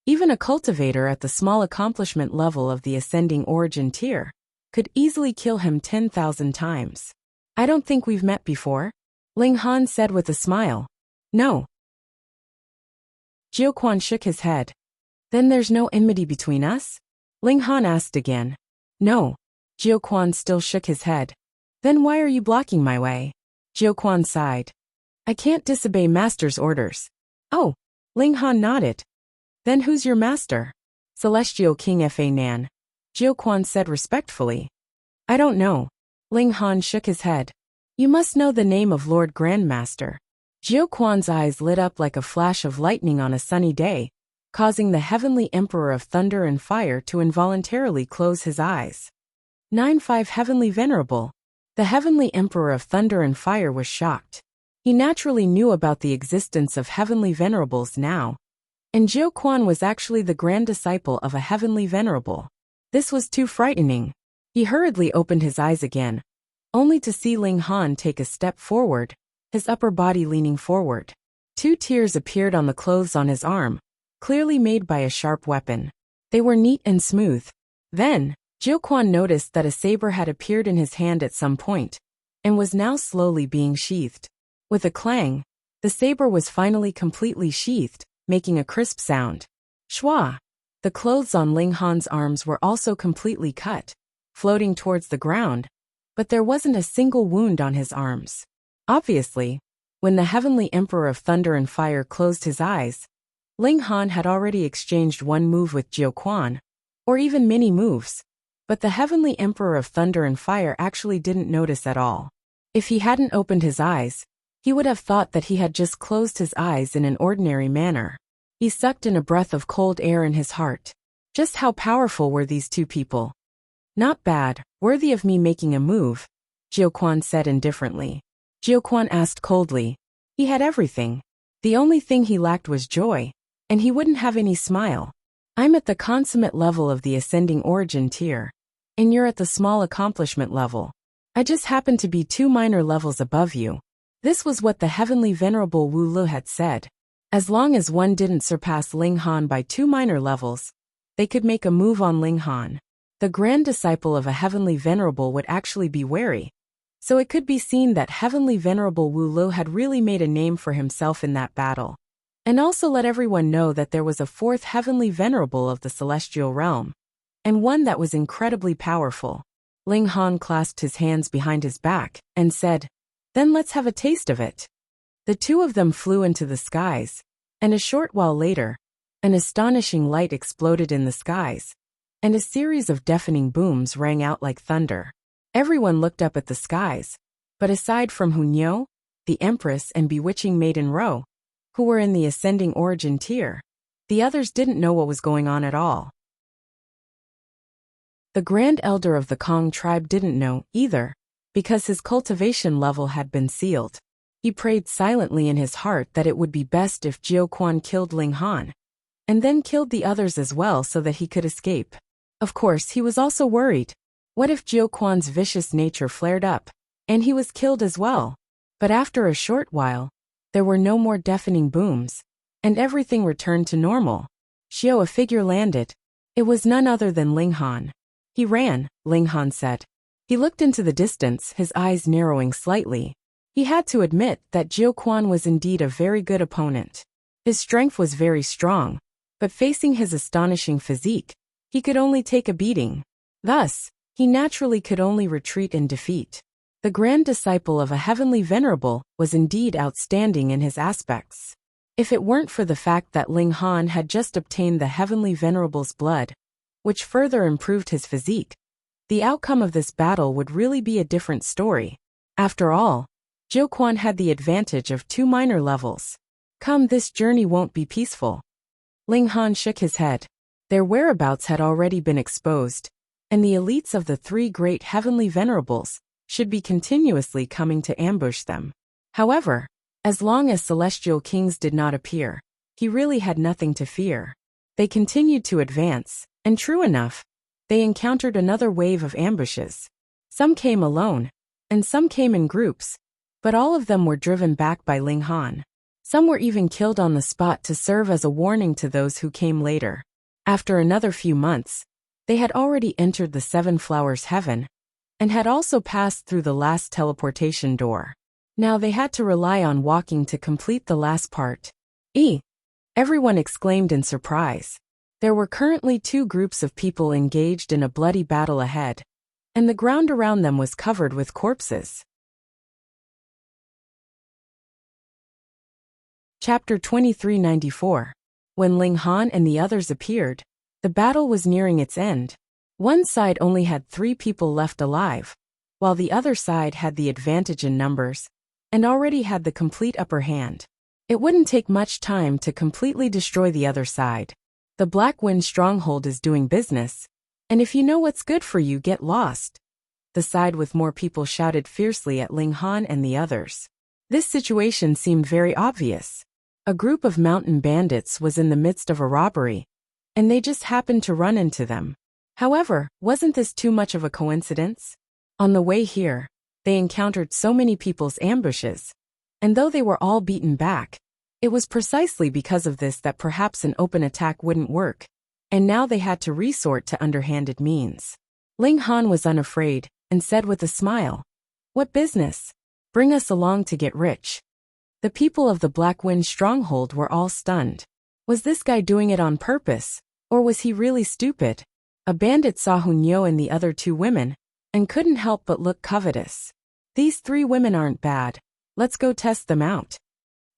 Even a cultivator at the small accomplishment level of the ascending origin tier could easily kill him 10,000 times. I don't think we've met before, Ling Han said with a smile. No. Jiu Quan shook his head. Then there's no enmity between us? Ling Han asked again. No. Jiu Quan still shook his head. Then why are you blocking my way? Jiu Quan sighed. I can't disobey master's orders. Oh. Ling Han nodded. Then who's your master? Celestial King Fa Nan. Jiu Quan said respectfully. I don't know. Ling Han shook his head. You must know the name of Lord Grandmaster. Jiu Quan's eyes lit up like a flash of lightning on a sunny day, causing the Heavenly Emperor of Thunder and Fire to involuntarily close his eyes. 9-5 Heavenly Venerable. The Heavenly Emperor of Thunder and Fire was shocked. He naturally knew about the existence of Heavenly Venerables now, and Jiu Quan was actually the grand disciple of a Heavenly Venerable. This was too frightening. He hurriedly opened his eyes again, only to see Ling Han take a step forward, his upper body leaning forward. 2 tears appeared on the clothes on his arm, clearly made by a sharp weapon. They were neat and smooth. Then, Jiu Quan noticed that a saber had appeared in his hand at some point, and was now slowly being sheathed. With a clang, the saber was finally completely sheathed, making a crisp sound. Schwa! The clothes on Ling Han's arms were also completely cut, floating towards the ground, but there wasn't a single wound on his arms. Obviously, when the Heavenly Emperor of Thunder and Fire closed his eyes, Ling Han had already exchanged one move with Jiu Quan, or even many moves, but the Heavenly Emperor of Thunder and Fire actually didn't notice at all. If he hadn't opened his eyes, he would have thought that he had just closed his eyes in an ordinary manner. He sucked in a breath of cold air in his heart. Just how powerful were these 2 people? Not bad, worthy of me making a move, Jiu Quan said indifferently. Jiu Quan asked coldly. He had everything. The only thing he lacked was joy, and he wouldn't have any smile. I'm at the consummate level of the ascending origin tier, and you're at the small accomplishment level. I just happen to be 2 minor levels above you. This was what the Heavenly Venerable Wu Lu had said. As long as one didn't surpass Ling Han by 2 minor levels, they could make a move on Ling Han. The grand disciple of a Heavenly Venerable would actually be wary, so it could be seen that Heavenly Venerable Wu Lu had really made a name for himself in that battle, and also let everyone know that there was a 4th Heavenly Venerable of the Celestial Realm, and one that was incredibly powerful. Ling Han clasped his hands behind his back and said, Then let's have a taste of it. The 2 of them flew into the skies, and a short while later, an astonishing light exploded in the skies, and a series of deafening booms rang out like thunder. Everyone looked up at the skies, but aside from Hunyo, the Empress and bewitching Maiden Ro, who were in the ascending origin tier, the others didn't know what was going on at all. The Grand Elder of the Kong tribe didn't know, either, because his cultivation level had been sealed. He prayed silently in his heart that it would be best if Jiu Quan killed Ling Han, and then killed the others as well so that he could escape. Of course, he was also worried. What if Jiu Quan's vicious nature flared up, and he was killed as well? But after a short while, there were no more deafening booms, and everything returned to normal. Xiao, a figure landed. It was none other than Ling Han. He ran, Ling Han said. He looked into the distance, his eyes narrowing slightly. He had to admit that Jiu Quan was indeed a very good opponent. His strength was very strong, but facing his astonishing physique, he could only take a beating. Thus, he naturally could only retreat in defeat. The grand disciple of a Heavenly Venerable was indeed outstanding in his aspects. If it weren't for the fact that Ling Han had just obtained the Heavenly Venerable's blood, which further improved his physique, the outcome of this battle would really be a different story. After all, Jiu Quan had the advantage of 2 minor levels. Come, this journey won't be peaceful. Ling Han shook his head. Their whereabouts had already been exposed, and the elites of the 3 great Heavenly Venerables should be continuously coming to ambush them. However, as long as celestial kings did not appear, he really had nothing to fear. They continued to advance, and true enough, they encountered another wave of ambushes. Some came alone, and some came in groups, but all of them were driven back by Ling Han. Some were even killed on the spot to serve as a warning to those who came later. After another few months, they had already entered the Seven Flowers Heaven and had also passed through the last teleportation door. Now they had to rely on walking to complete the last part. Everyone exclaimed in surprise. There were currently 2 groups of people engaged in a bloody battle ahead, and the ground around them was covered with corpses. Chapter 2394. When Ling Han and the others appeared, the battle was nearing its end. One side only had 3 people left alive, while the other side had the advantage in numbers and already had the complete upper hand. It wouldn't take much time to completely destroy the other side. The Black Wind stronghold is doing business, and if you know what's good for you, get lost. The side with more people shouted fiercely at Ling Han and the others. This situation seemed very obvious. A group of mountain bandits was in the midst of a robbery, and they just happened to run into them. However, wasn't this too much of a coincidence? On the way here, they encountered so many people's ambushes, and though they were all beaten back, it was precisely because of this that perhaps an open attack wouldn't work, and now they had to resort to underhanded means. Ling Han was unafraid and said with a smile, "What business? Bring us along to get rich." The people of the Black Wind stronghold were all stunned. Was this guy doing it on purpose, or was he really stupid? A bandit saw Hunyo and the other 2 women, and couldn't help but look covetous. These 3 women aren't bad. Let's go test them out.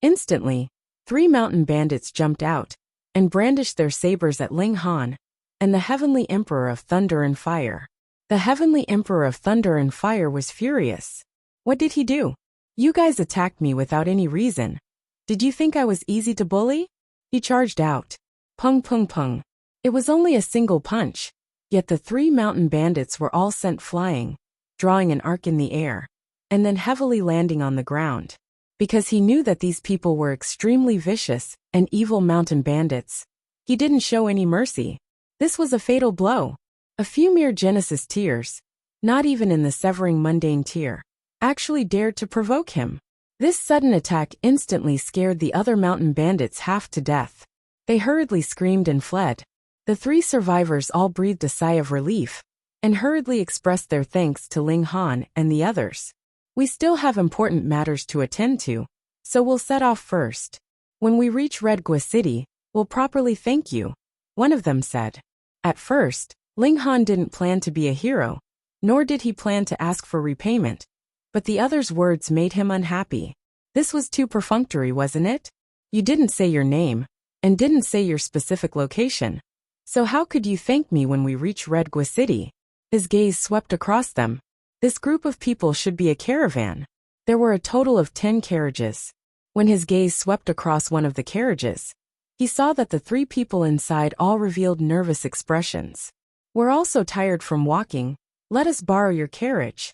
Instantly, 3 mountain bandits jumped out and brandished their sabers at Ling Han and the Heavenly Emperor of Thunder and Fire. The Heavenly Emperor of Thunder and Fire was furious. What did he do? You guys attacked me without any reason. Did you think I was easy to bully? He charged out. Pung pung pung. It was only a single punch, yet the 3 mountain bandits were all sent flying, drawing an arc in the air, and then heavily landing on the ground. Because he knew that these people were extremely vicious and evil mountain bandits, he didn't show any mercy. This was a fatal blow. A few mere Genesis tiers, not even in the severing mundane tier, actually dared to provoke him. This sudden attack instantly scared the other mountain bandits half to death. They hurriedly screamed and fled. The 3 survivors all breathed a sigh of relief and hurriedly expressed their thanks to Ling Han and the others. We still have important matters to attend to, so we'll set off first. When we reach Red Gua City, we'll properly thank you, one of them said. At first, Ling Han didn't plan to be a hero, nor did he plan to ask for repayment, but the other's words made him unhappy. This was too perfunctory, wasn't it? You didn't say your name, and didn't say your specific location. So how could you thank me when we reach Red Gua City? His gaze swept across them. This group of people should be a caravan. There were a total of 10 carriages. When his gaze swept across one of the carriages, he saw that the 3 people inside all revealed nervous expressions. We're all so tired from walking. Let us borrow your carriage.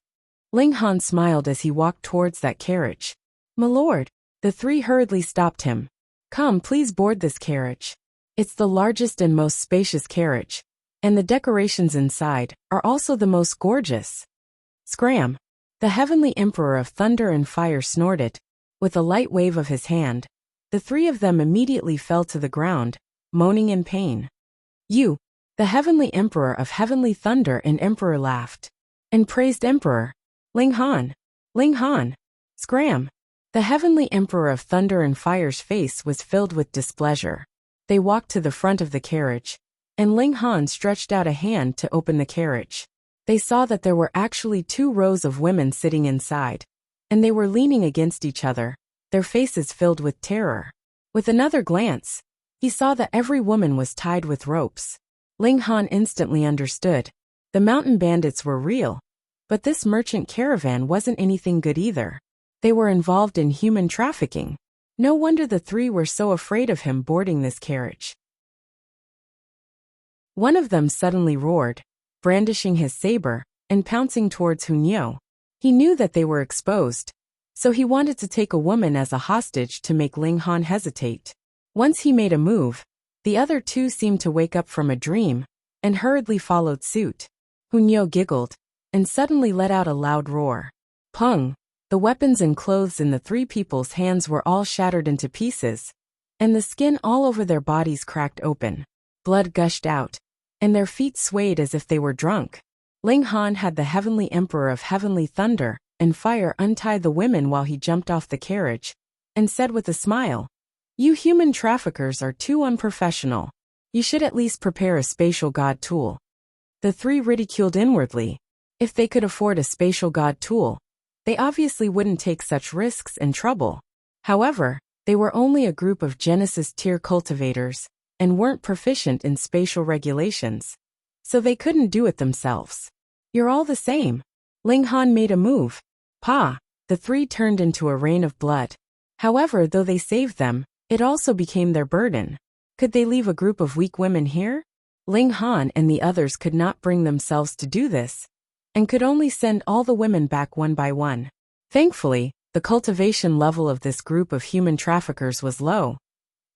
Ling Han smiled as he walked towards that carriage. My lord, the 3 hurriedly stopped him. Come, please board this carriage. It's the largest and most spacious carriage, and the decorations inside are also the most gorgeous. Scram! The Heavenly Emperor of Thunder and Fire snorted. With a light wave of his hand, the 3 of them immediately fell to the ground, moaning in pain. You, the Heavenly Emperor of Heavenly Thunder, and Emperor laughed and praised Emperor. Ling Han! Ling Han! Scram! The Heavenly Emperor of Thunder and Fire's face was filled with displeasure. They walked to the front of the carriage, and Ling Han stretched out a hand to open the carriage. They saw that there were actually 2 rows of women sitting inside, and they were leaning against each other, their faces filled with terror. With another glance, he saw that every woman was tied with ropes. Ling Han instantly understood. The mountain bandits were real, but this merchant caravan wasn't anything good either. They were involved in human trafficking. No wonder the 3 were so afraid of him boarding this carriage. One of them suddenly roared, brandishing his saber and pouncing towards Hunyo. He knew that they were exposed, so he wanted to take a woman as a hostage to make Ling Han hesitate. Once he made a move, the other 2 seemed to wake up from a dream and hurriedly followed suit. Hunyo giggled and suddenly let out a loud roar. Pung! The The weapons and clothes in the three people's hands were all shattered into pieces, and the skin all over their bodies cracked open. Blood gushed out, and their feet swayed as if they were drunk. Ling Han had the heavenly emperor of heavenly thunder and fire untie the women while he jumped off the carriage, and said with a smile, "You human traffickers are too unprofessional. You should at least prepare a spatial god tool." The three ridiculed inwardly. If they could afford a spatial god tool, they obviously wouldn't take such risks and trouble. However, they were only a group of Genesis tier cultivators and weren't proficient in spatial regulations, so they couldn't do it themselves. "You're all the same." Ling Han made a move. Pa! The three turned into a rain of blood. However, though they saved them, it also became their burden. Could they leave a group of weak women here? Ling Han and the others could not bring themselves to do this, and could only send all the women back one by one. Thankfully, the cultivation level of this group of human traffickers was low,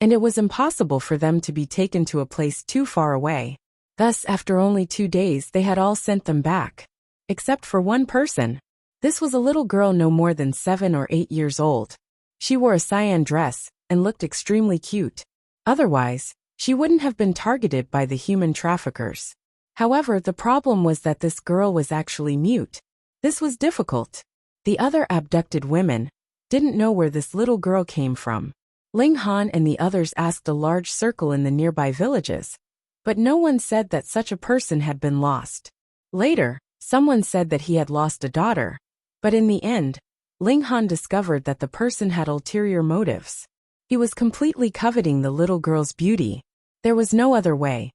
and it was impossible for them to be taken to a place too far away. Thus, after only 2 days, they had all sent them back. Except for one person. This was a little girl no more than 7 or 8 years old. She wore a cyan dress and looked extremely cute. Otherwise, she wouldn't have been targeted by the human traffickers. However, the problem was that this girl was actually mute. This was difficult. The other abducted women didn't know where this little girl came from. Ling Han and the others asked a large circle in the nearby villages, but no one said that such a person had been lost. Later, someone said that he had lost a daughter, but in the end, Ling Han discovered that the person had ulterior motives. He was completely coveting the little girl's beauty. There was no other way.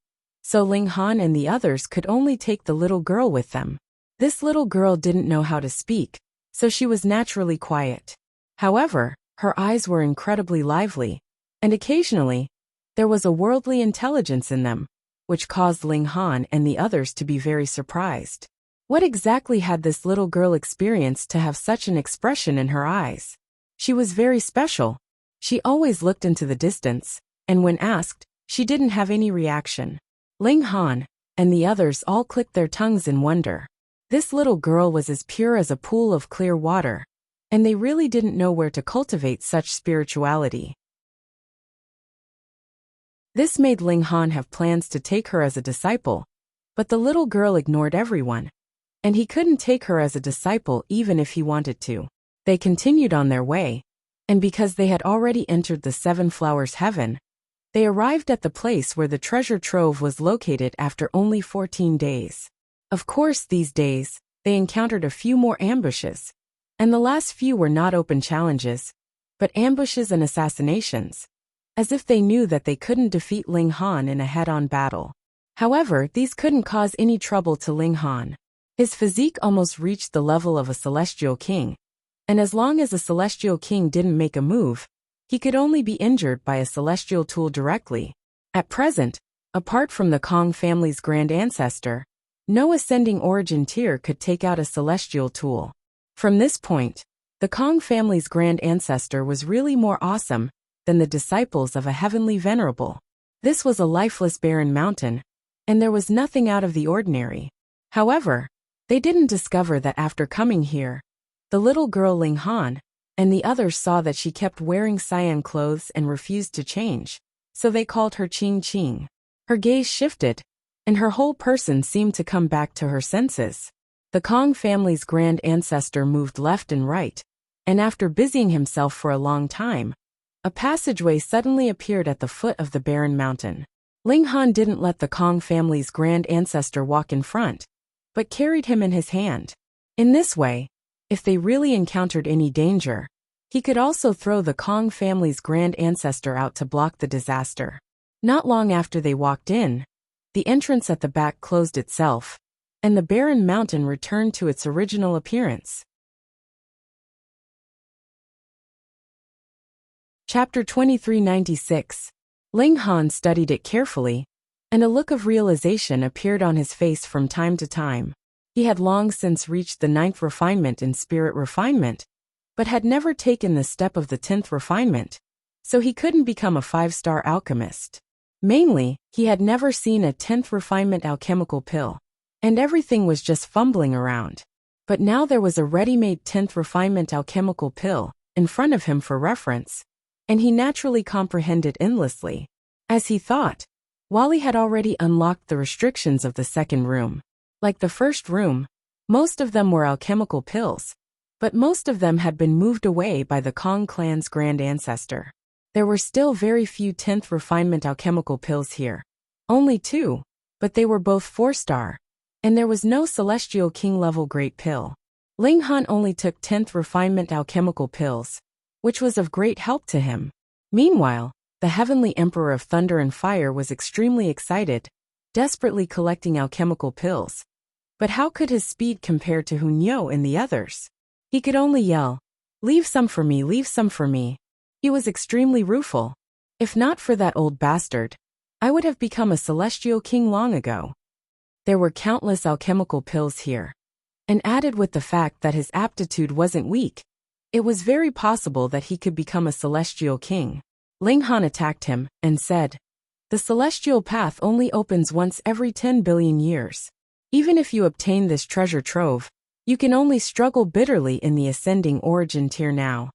So Ling Han and the others could only take the little girl with them. This little girl didn't know how to speak, so she was naturally quiet. However, her eyes were incredibly lively, and occasionally, there was a worldly intelligence in them, which caused Ling Han and the others to be very surprised. What exactly had this little girl experienced to have such an expression in her eyes? She was very special. She always looked into the distance, and when asked, she didn't have any reaction. Ling Han and the others all clicked their tongues in wonder. This little girl was as pure as a pool of clear water, and they really didn't know where to cultivate such spirituality. This made Ling Han have plans to take her as a disciple, but the little girl ignored everyone, and he couldn't take her as a disciple even if he wanted to. They continued on their way, and because they had already entered the Seven Flowers Heaven, they arrived at the place where the treasure trove was located after only 14 days. Of course, these days, they encountered a few more ambushes, and the last few were not open challenges, but ambushes and assassinations, as if they knew that they couldn't defeat Ling Han in a head-on battle. However, these couldn't cause any trouble to Ling Han. His physique almost reached the level of a celestial king, and as long as a celestial king didn't make a move, he could only be injured by a celestial tool directly. At present, apart from the Kong family's grand ancestor, no ascending origin tier could take out a celestial tool. From this point, the Kong family's grand ancestor was really more awesome than the disciples of a heavenly venerable. This was a lifeless barren mountain, and there was nothing out of the ordinary. However, they didn't discover that after coming here, the little girl Ling Han and the others saw that she kept wearing cyan clothes and refused to change, so they called her Ching Ching. Her gaze shifted, and her whole person seemed to come back to her senses. The Kong family's grand ancestor moved left and right, and after busying himself for a long time, a passageway suddenly appeared at the foot of the barren mountain. Ling Han didn't let the Kong family's grand ancestor walk in front, but carried him in his hand. In this way, if they really encountered any danger, he could also throw the Kong family's grand ancestor out to block the disaster. Not long after they walked in, the entrance at the back closed itself, and the barren mountain returned to its original appearance. Chapter 2396. Ling Han studied it carefully, and a look of realization appeared on his face from time to time. He had long since reached the 9th refinement in spirit refinement, but had never taken the step of the 10th refinement, so he couldn't become a 5-star alchemist. Mainly, he had never seen a 10th refinement alchemical pill, and everything was just fumbling around. But now there was a ready-made 10th refinement alchemical pill in front of him for reference, and he naturally comprehended endlessly. As he thought, Wally had already unlocked the restrictions of the second room. Like the first room, most of them were alchemical pills, but most of them had been moved away by the Kong clan's grand ancestor. There were still very few 10th refinement alchemical pills here. Only 2, but they were both 4-star, and there was no Celestial King level great pill. Ling Han only took 10th refinement alchemical pills, which was of great help to him. Meanwhile, the Heavenly Emperor of Thunder and Fire was extremely excited, desperately collecting alchemical pills. But how could his speed compare to Hunyo and the others? He could only yell, "Leave some for me, leave some for me." He was extremely rueful. If not for that old bastard, I would have become a Celestial King long ago. There were countless alchemical pills here. And added with the fact that his aptitude wasn't weak, it was very possible that he could become a Celestial King. Ling Han attacked him and said, "The celestial path only opens once every 10 billion years. Even if you obtain this treasure trove, you can only struggle bitterly in the ascending origin tier now.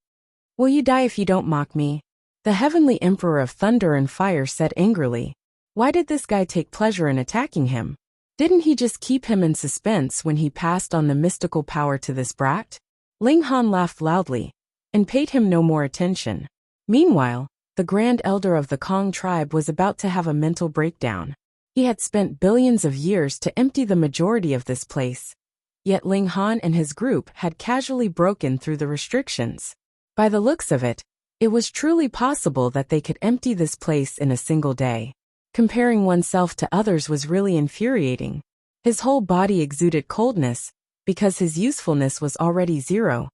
Will you die if you don't mock me?" The Heavenly Emperor of Thunder and Fire said angrily. Why did this guy take pleasure in attacking him? Didn't he just keep him in suspense when he passed on the mystical power to this brat? Ling Han laughed loudly and paid him no more attention. Meanwhile, the Grand Elder of the Kong tribe was about to have a mental breakdown. He had spent billions of years to empty the majority of this place. Yet Ling Han and his group had casually broken through the restrictions. By the looks of it, it was truly possible that they could empty this place in a single day. Comparing oneself to others was really infuriating. His whole body exuded coldness, because his usefulness was already 0.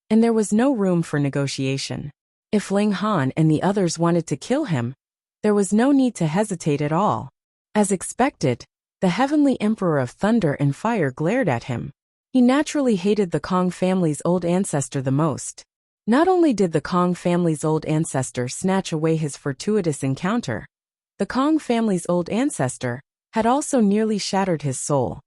And there was no room for negotiation. If Ling Han and the others wanted to kill him, there was no need to hesitate at all. As expected, the Heavenly Emperor of Thunder and Fire glared at him. He naturally hated the Kong family's old ancestor the most. Not only did the Kong family's old ancestor snatch away his fortuitous encounter, the Kong family's old ancestor had also nearly shattered his soul.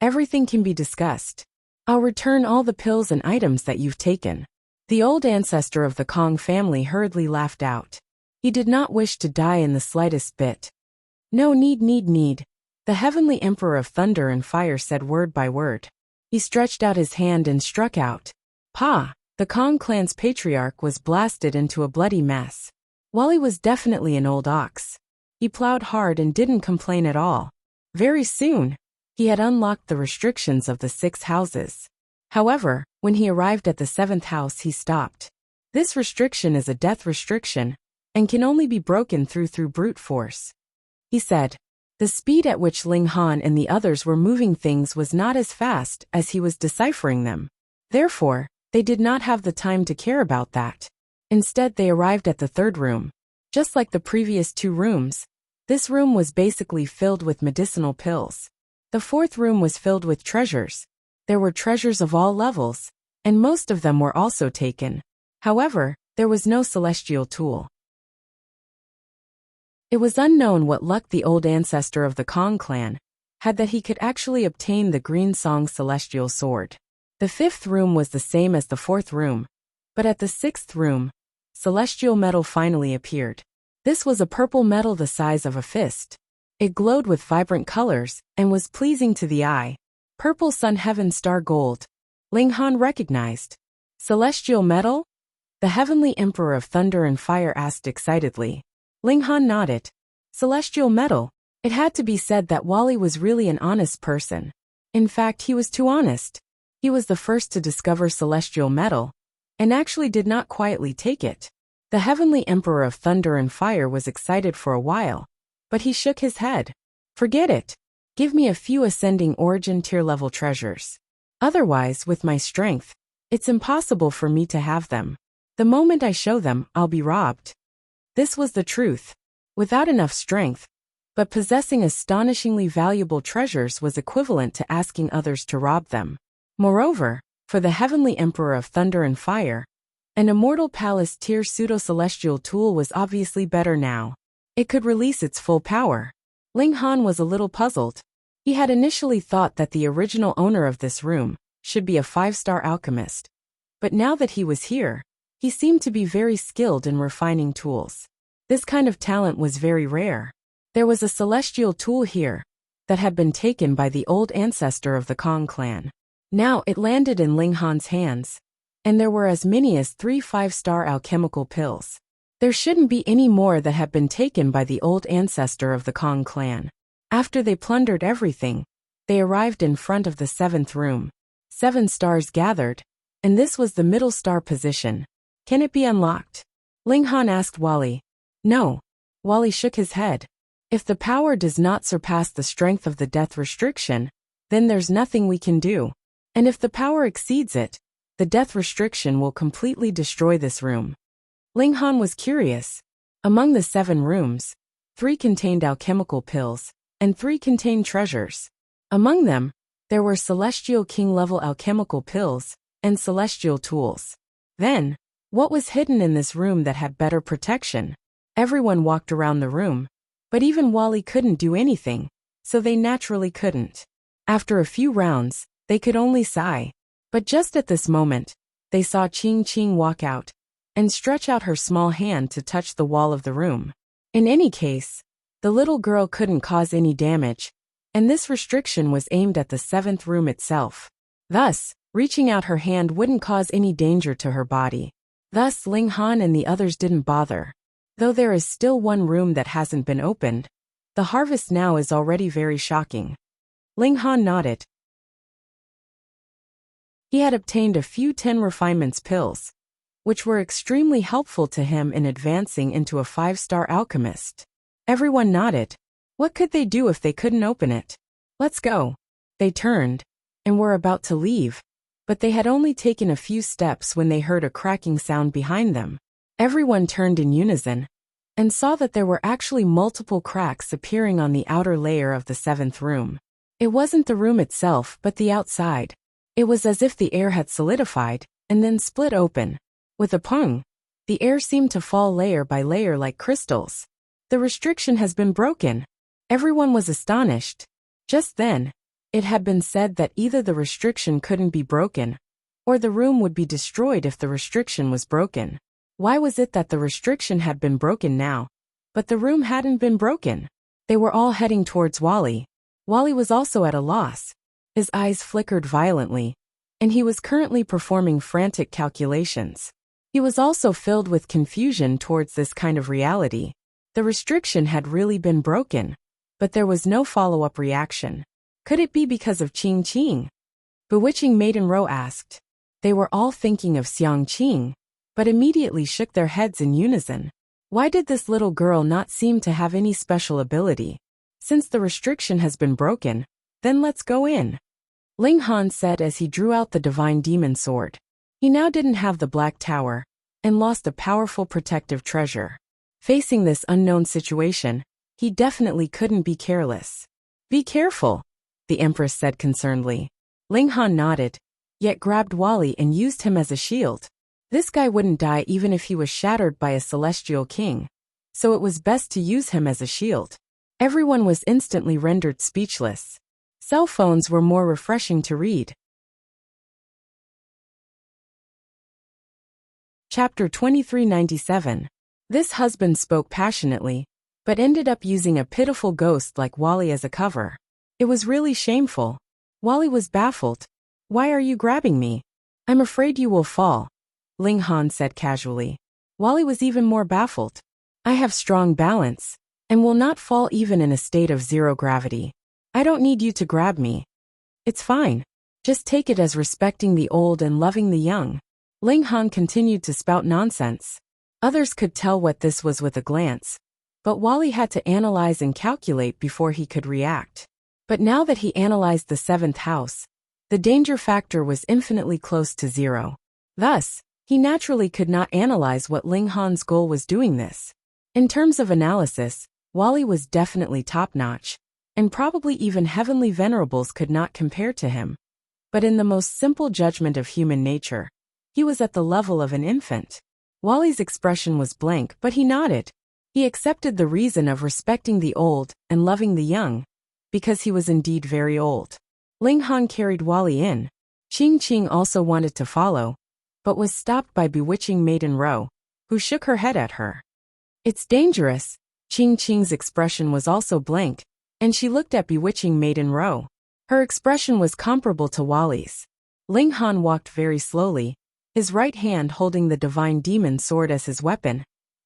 Everything can be discussed. I'll return all the pills and items that you've taken. The old ancestor of the Kong family hurriedly laughed out. He did not wish to die in the slightest bit. No need. The Heavenly Emperor of Thunder and Fire said word by word. He stretched out his hand and struck out. Pa! The Kong clan's patriarch was blasted into a bloody mess. Wally was definitely an old ox. He plowed hard and didn't complain at all. Very soon, he had unlocked the restrictions of the 6 houses. However, when he arrived at the 7th house, he stopped. This restriction is a death restriction, and can only be broken through brute force. He said. The speed at which Ling Han and the others were moving things was not as fast as he was deciphering them. Therefore, they did not have the time to care about that. Instead, they arrived at the 3rd room. Just like the previous 2 rooms, this room was basically filled with medicinal pills. The 4th room was filled with treasures. There were treasures of all levels, and most of them were also taken. However, there was no celestial tool. It was unknown what luck the old ancestor of the Kong clan had that he could actually obtain the Green Song Celestial Sword. The 5th room was the same as the 4th room, but at the 6th room, celestial metal finally appeared. This was a purple metal the size of a fist. It glowed with vibrant colors and was pleasing to the eye. Purple Sun Heaven Star Gold. Ling Han recognized. Celestial metal? The Heavenly Emperor of Thunder and Fire asked excitedly. Ling Han nodded. Celestial metal. It had to be said that Wally was really an honest person. In fact, he was too honest. He was the first to discover celestial metal, and actually did not quietly take it. The Heavenly Emperor of Thunder and Fire was excited for a while, but he shook his head. Forget it. Give me a few ascending origin tier level treasures. Otherwise, with my strength, it's impossible for me to have them. The moment I show them, I'll be robbed. This was the truth. Without enough strength, but possessing astonishingly valuable treasures was equivalent to asking others to rob them. Moreover, for the Heavenly Emperor of Thunder and Fire, an Immortal Palace tier pseudo-celestial tool was obviously better now. It could release its full power. Ling Han was a little puzzled. He had initially thought that the original owner of this room should be a 5-star alchemist. But now that he was here, he seemed to be very skilled in refining tools. This kind of talent was very rare. There was a celestial tool here that had been taken by the old ancestor of the Kong clan. Now it landed in Ling Han's hands, and there were as many as 3 5-star alchemical pills. There shouldn't be any more that had been taken by the old ancestor of the Kong clan. After they plundered everything, they arrived in front of the 7th room. 7 stars gathered, and this was the middle star position. Can it be unlocked? Ling Han asked Wally. No. Wally shook his head. If the power does not surpass the strength of the death restriction, then there's nothing we can do. And if the power exceeds it, the death restriction will completely destroy this room. Ling Han was curious. Among the 7 rooms, 3 contained alchemical pills, and 3 contained treasures. Among them, there were Celestial King-level alchemical pills and celestial tools. Then, what was hidden in this room that had better protection? Everyone walked around the room, but even Wally couldn't do anything, so they naturally couldn't. After a few rounds, they could only sigh. But just at this moment, they saw Qing Qing walk out and stretch out her small hand to touch the wall of the room. In any case, the little girl couldn't cause any damage, and this restriction was aimed at the 7th room itself. Thus, reaching out her hand wouldn't cause any danger to her body. Thus, Ling Han and the others didn't bother. Though there is still one room that hasn't been opened, the harvest now is already very shocking. Ling Han nodded. He had obtained a few 10 refinements pills, which were extremely helpful to him in advancing into a 5-star alchemist. Everyone nodded. What could they do if they couldn't open it? Let's go. They turned and were about to leave, but they had only taken a few steps when they heard a cracking sound behind them. Everyone turned in unison and saw that there were actually multiple cracks appearing on the outer layer of the 7th room. It wasn't the room itself, but the outside. It was as if the air had solidified and then split open. With a pung, the air seemed to fall layer by layer like crystals. The restriction has been broken. Everyone was astonished. Just then, it had been said that either the restriction couldn't be broken, or the room would be destroyed if the restriction was broken. Why was it that the restriction had been broken now, but the room hadn't been broken? They were all heading towards Wally. Wally was also at a loss. His eyes flickered violently, and he was currently performing frantic calculations. He was also filled with confusion towards this kind of reality. The restriction had really been broken, but there was no follow-up reaction. Could it be because of Qing Qing? Bewitching Maiden Ro asked. They were all thinking of Xiang Qing, but immediately shook their heads in unison. Why did this little girl not seem to have any special ability? Since the restriction has been broken, then let's go in. Ling Han said as he drew out the divine demon sword. He now didn't have the Black Tower, and lost a powerful protective treasure. Facing this unknown situation, he definitely couldn't be careless. Be careful, the Empress said concernedly. Ling Han nodded, yet grabbed Wally and used him as a shield. This guy wouldn't die even if he was shattered by a celestial king, so it was best to use him as a shield. Everyone was instantly rendered speechless. Cell phones were more refreshing to read. Chapter 2397. This husband spoke passionately, but ended up using a pitiful ghost like Wally as a cover. It was really shameful. Wally was baffled. Why are you grabbing me? I'm afraid you will fall, Ling Han said casually. Wally was even more baffled. I have strong balance, and will not fall even in a state of zero gravity. I don't need you to grab me. It's fine. Just take it as respecting the old and loving the young. Ling Han continued to spout nonsense. Others could tell what this was with a glance, but Wally had to analyze and calculate before he could react. But now that he analyzed the 7th house, the danger factor was infinitely close to zero. Thus, he naturally could not analyze what Ling Han's goal was doing this. In terms of analysis, Wally was definitely top-notch, and probably even heavenly venerables could not compare to him. But in the most simple judgment of human nature, he was at the level of an infant. Wally's expression was blank, but he nodded. He accepted the reason of respecting the old and loving the young. because he was indeed very old. Ling Han carried Wally in. Qing Qing also wanted to follow, but was stopped by bewitching Maiden Ro, who shook her head at her. It's dangerous. Qing Qing's expression was also blank, and she looked at bewitching Maiden Ro. Her expression was comparable to Wally's. Ling Han walked very slowly, his right hand holding the divine demon sword as his weapon,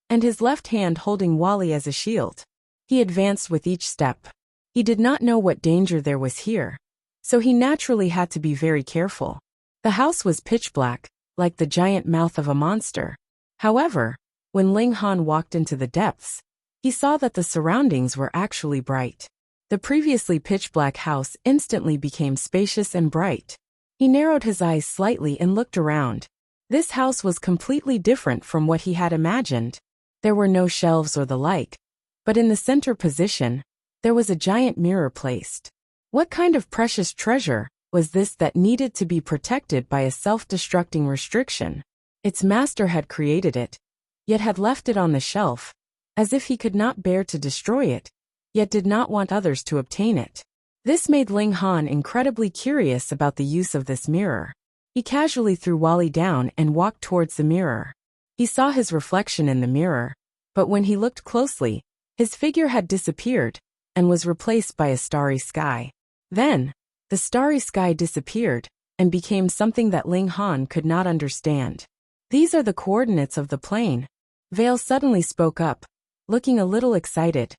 and his left hand holding Wally as a shield. He advanced with each step. He did not know what danger there was here, so he naturally had to be very careful. The house was pitch black, like the giant mouth of a monster. However, when Ling Han walked into the depths, he saw that the surroundings were actually bright. The previously pitch-black house instantly became spacious and bright. He narrowed his eyes slightly and looked around. This house was completely different from what he had imagined. There were no shelves or the like, but in the center position, there was a giant mirror placed. What kind of precious treasure was this that needed to be protected by a self-destructing restriction? Its master had created it, yet had left it on the shelf, as if he could not bear to destroy it, yet did not want others to obtain it. This made Ling Han incredibly curious about the use of this mirror. He casually threw Wally down and walked towards the mirror. He saw his reflection in the mirror, but when he looked closely, his figure had disappeared and was replaced by a starry sky. Then, the starry sky disappeared and became something that Ling Han could not understand. These are the coordinates of the plane. Vale suddenly spoke up, looking a little excited.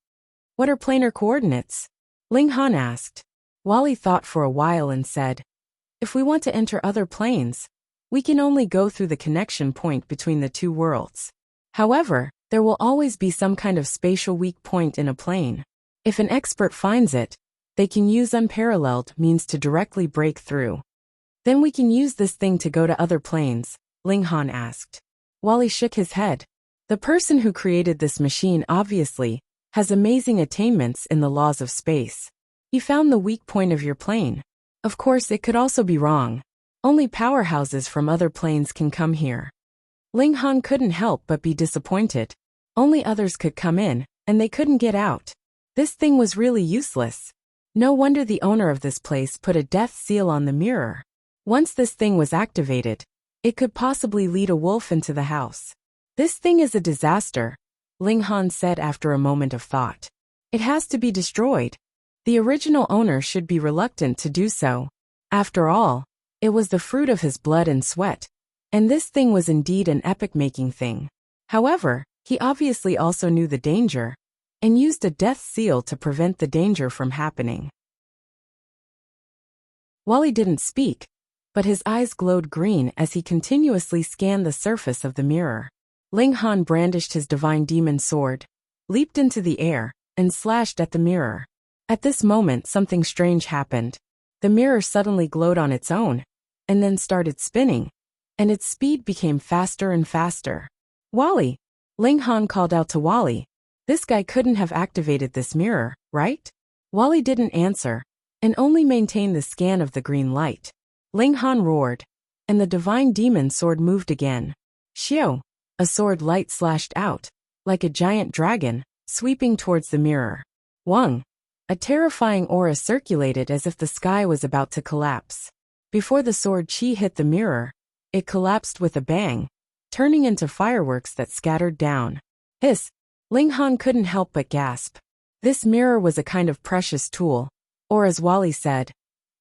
What are planar coordinates? Ling Han asked. Wally thought for a while and said, if we want to enter other planes, we can only go through the connection point between the two worlds. However, there will always be some kind of spatial weak point in a plane. If an expert finds it, they can use unparalleled means to directly break through. Then we can use this thing to go to other planes, Ling Han asked. Wally shook his head. The person who created this machine obviously has amazing attainments in the laws of space. He found the weak point of your plane. Of course, it could also be wrong. Only powerhouses from other planes can come here. Ling Han couldn't help but be disappointed. Only others could come in, and they couldn't get out. This thing was really useless. No wonder the owner of this place put a death seal on the mirror. Once this thing was activated, it could possibly lead a wolf into the house. This thing is a disaster, Ling Han said after a moment of thought. It has to be destroyed. The original owner should be reluctant to do so. After all, it was the fruit of his blood and sweat, and this thing was indeed an epic-making thing. However, he obviously also knew the danger, and used a death seal to prevent the danger from happening. Wally didn't speak, but his eyes glowed green as he continuously scanned the surface of the mirror. Ling Han brandished his divine demon sword, leaped into the air, and slashed at the mirror. At this moment something strange happened. The mirror suddenly glowed on its own, and then started spinning, and its speed became faster and faster. Wally! Ling Han called out to Wally. This guy couldn't have activated this mirror, right? Wally didn't answer, and only maintained the scan of the green light. Ling Han roared, and the divine demon sword moved again. Xiao! A sword light slashed out, like a giant dragon, sweeping towards the mirror. Wang! A terrifying aura circulated as if the sky was about to collapse. Before the sword chi hit the mirror, it collapsed with a bang, turning into fireworks that scattered down. Hiss! Ling Han couldn't help but gasp. This mirror was a kind of precious tool, or as Wally said,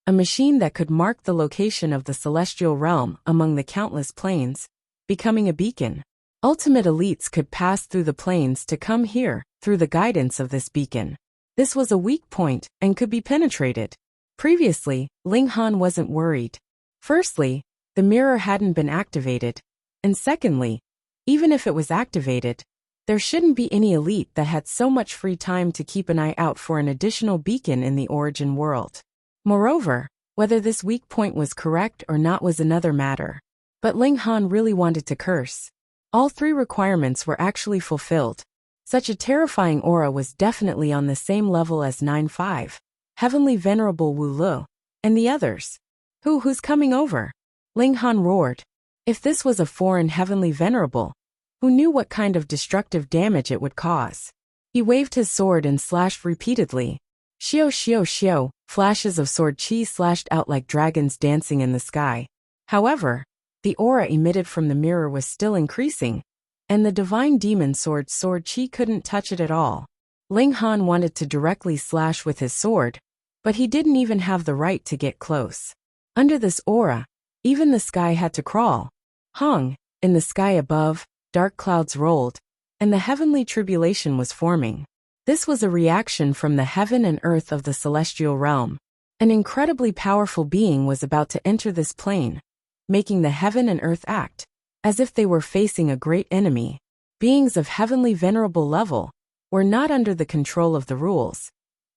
a machine that could mark the location of the celestial realm among the countless planes, becoming a beacon. Ultimate elites could pass through the planes to come here through the guidance of this beacon. This was a weak point and could be penetrated. Previously, Ling Han wasn't worried. Firstly, the mirror hadn't been activated, and secondly, even if it was activated, there shouldn't be any elite that had so much free time to keep an eye out for an additional beacon in the origin world. Moreover, whether this weak point was correct or not was another matter. But Ling Han really wanted to curse. All three requirements were actually fulfilled. Such a terrifying aura was definitely on the same level as 9-5, Heavenly Venerable Wu Lu, and the others. Who's coming over? Ling Han roared. If this was a foreign Heavenly Venerable, who knew what kind of destructive damage it would cause? He waved his sword and slashed repeatedly. Shio shio shio, flashes of sword chi slashed out like dragons dancing in the sky. However, the aura emitted from the mirror was still increasing, and the divine demon sword chi couldn't touch it at all. Ling Han wanted to directly slash with his sword, but he didn't even have the right to get close. Under this aura, even the sky had to crawl. Hong, in the sky above, dark clouds rolled, and the heavenly tribulation was forming. This was a reaction from the heaven and earth of the celestial realm. An incredibly powerful being was about to enter this plane, making the heaven and earth act as if they were facing a great enemy. Beings of heavenly venerable level were not under the control of the rules,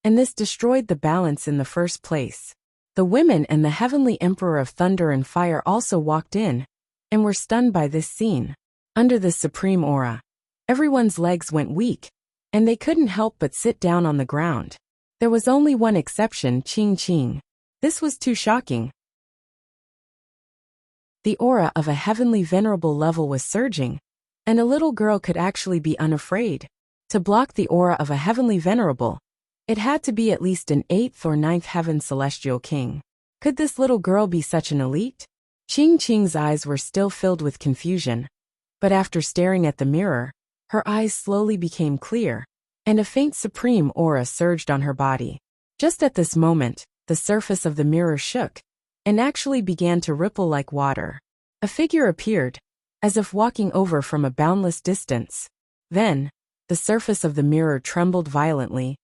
and this destroyed the balance in the first place. The women and the heavenly emperor of thunder and fire also walked in, and were stunned by this scene. Under this supreme aura, everyone's legs went weak, and they couldn't help but sit down on the ground. There was only one exception, Qing Qing. This was too shocking. The aura of a heavenly venerable level was surging, and a little girl could actually be unafraid. To block the aura of a heavenly venerable, it had to be at least an 8th or 9th heaven celestial king. Could this little girl be such an elite? Qing Qing's eyes were still filled with confusion, but after staring at the mirror, her eyes slowly became clear, and a faint supreme aura surged on her body. Just at this moment, the surface of the mirror shook, and actually began to ripple like water. A figure appeared, as if walking over from a boundless distance. Then, the surface of the mirror trembled violently,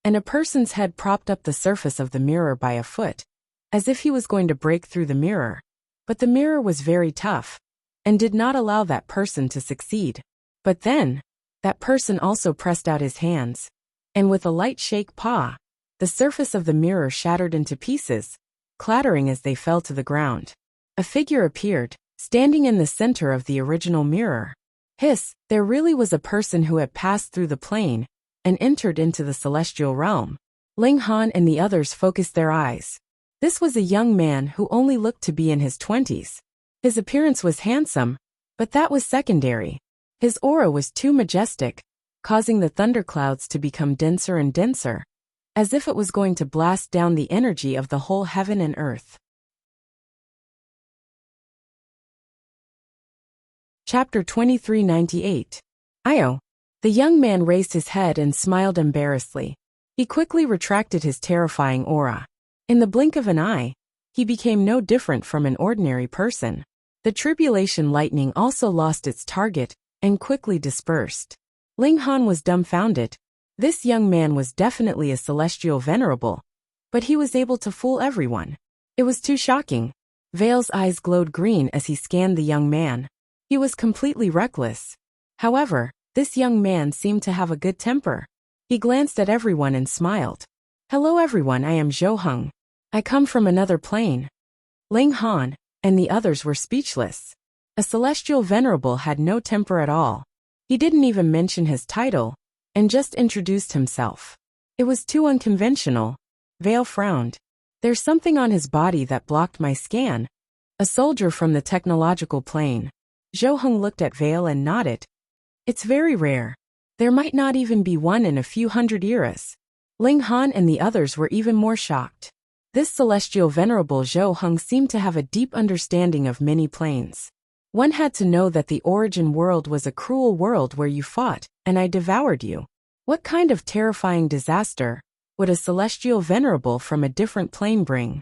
and a person's head propped up the surface of the mirror by a foot, as if he was going to break through the mirror. But the mirror was very tough, and did not allow that person to succeed. But then, that person also pressed out his hands, and with a light shake paw, the surface of the mirror shattered into pieces, clattering as they fell to the ground. A figure appeared, standing in the center of the original mirror. Hiss, there really was a person who had passed through the plane and entered into the celestial realm. Ling Han and the others focused their eyes. This was a young man who only looked to be in his 20s. His appearance was handsome, but that was secondary. His aura was too majestic, causing the thunderclouds to become denser and denser, as if it was going to blast down the energy of the whole heaven and earth. Chapter 2398. Io. The young man raised his head and smiled embarrassedly. He quickly retracted his terrifying aura. In the blink of an eye, he became no different from an ordinary person. The tribulation lightning also lost its target and quickly dispersed. Ling Han was dumbfounded. This young man was definitely a celestial venerable, but he was able to fool everyone. It was too shocking. Vale's eyes glowed green as he scanned the young man. He was completely reckless. However, this young man seemed to have a good temper. He glanced at everyone and smiled. Hello everyone, I am Zhou Heng. I come from another plane. Ling Han and the others were speechless. A celestial venerable had no temper at all. He didn't even mention his title, and just introduced himself. It was too unconventional. Vale frowned. There's something on his body that blocked my scan. A soldier from the technological plane. Zhou Heng looked at Vale and nodded. It's very rare. There might not even be one in a few hundred eras. Ling Han and the others were even more shocked. This celestial venerable Zhou Heng seemed to have a deep understanding of many planes. One had to know that the origin world was a cruel world where you fought, and I devoured you. What kind of terrifying disaster would a celestial venerable from a different plane bring?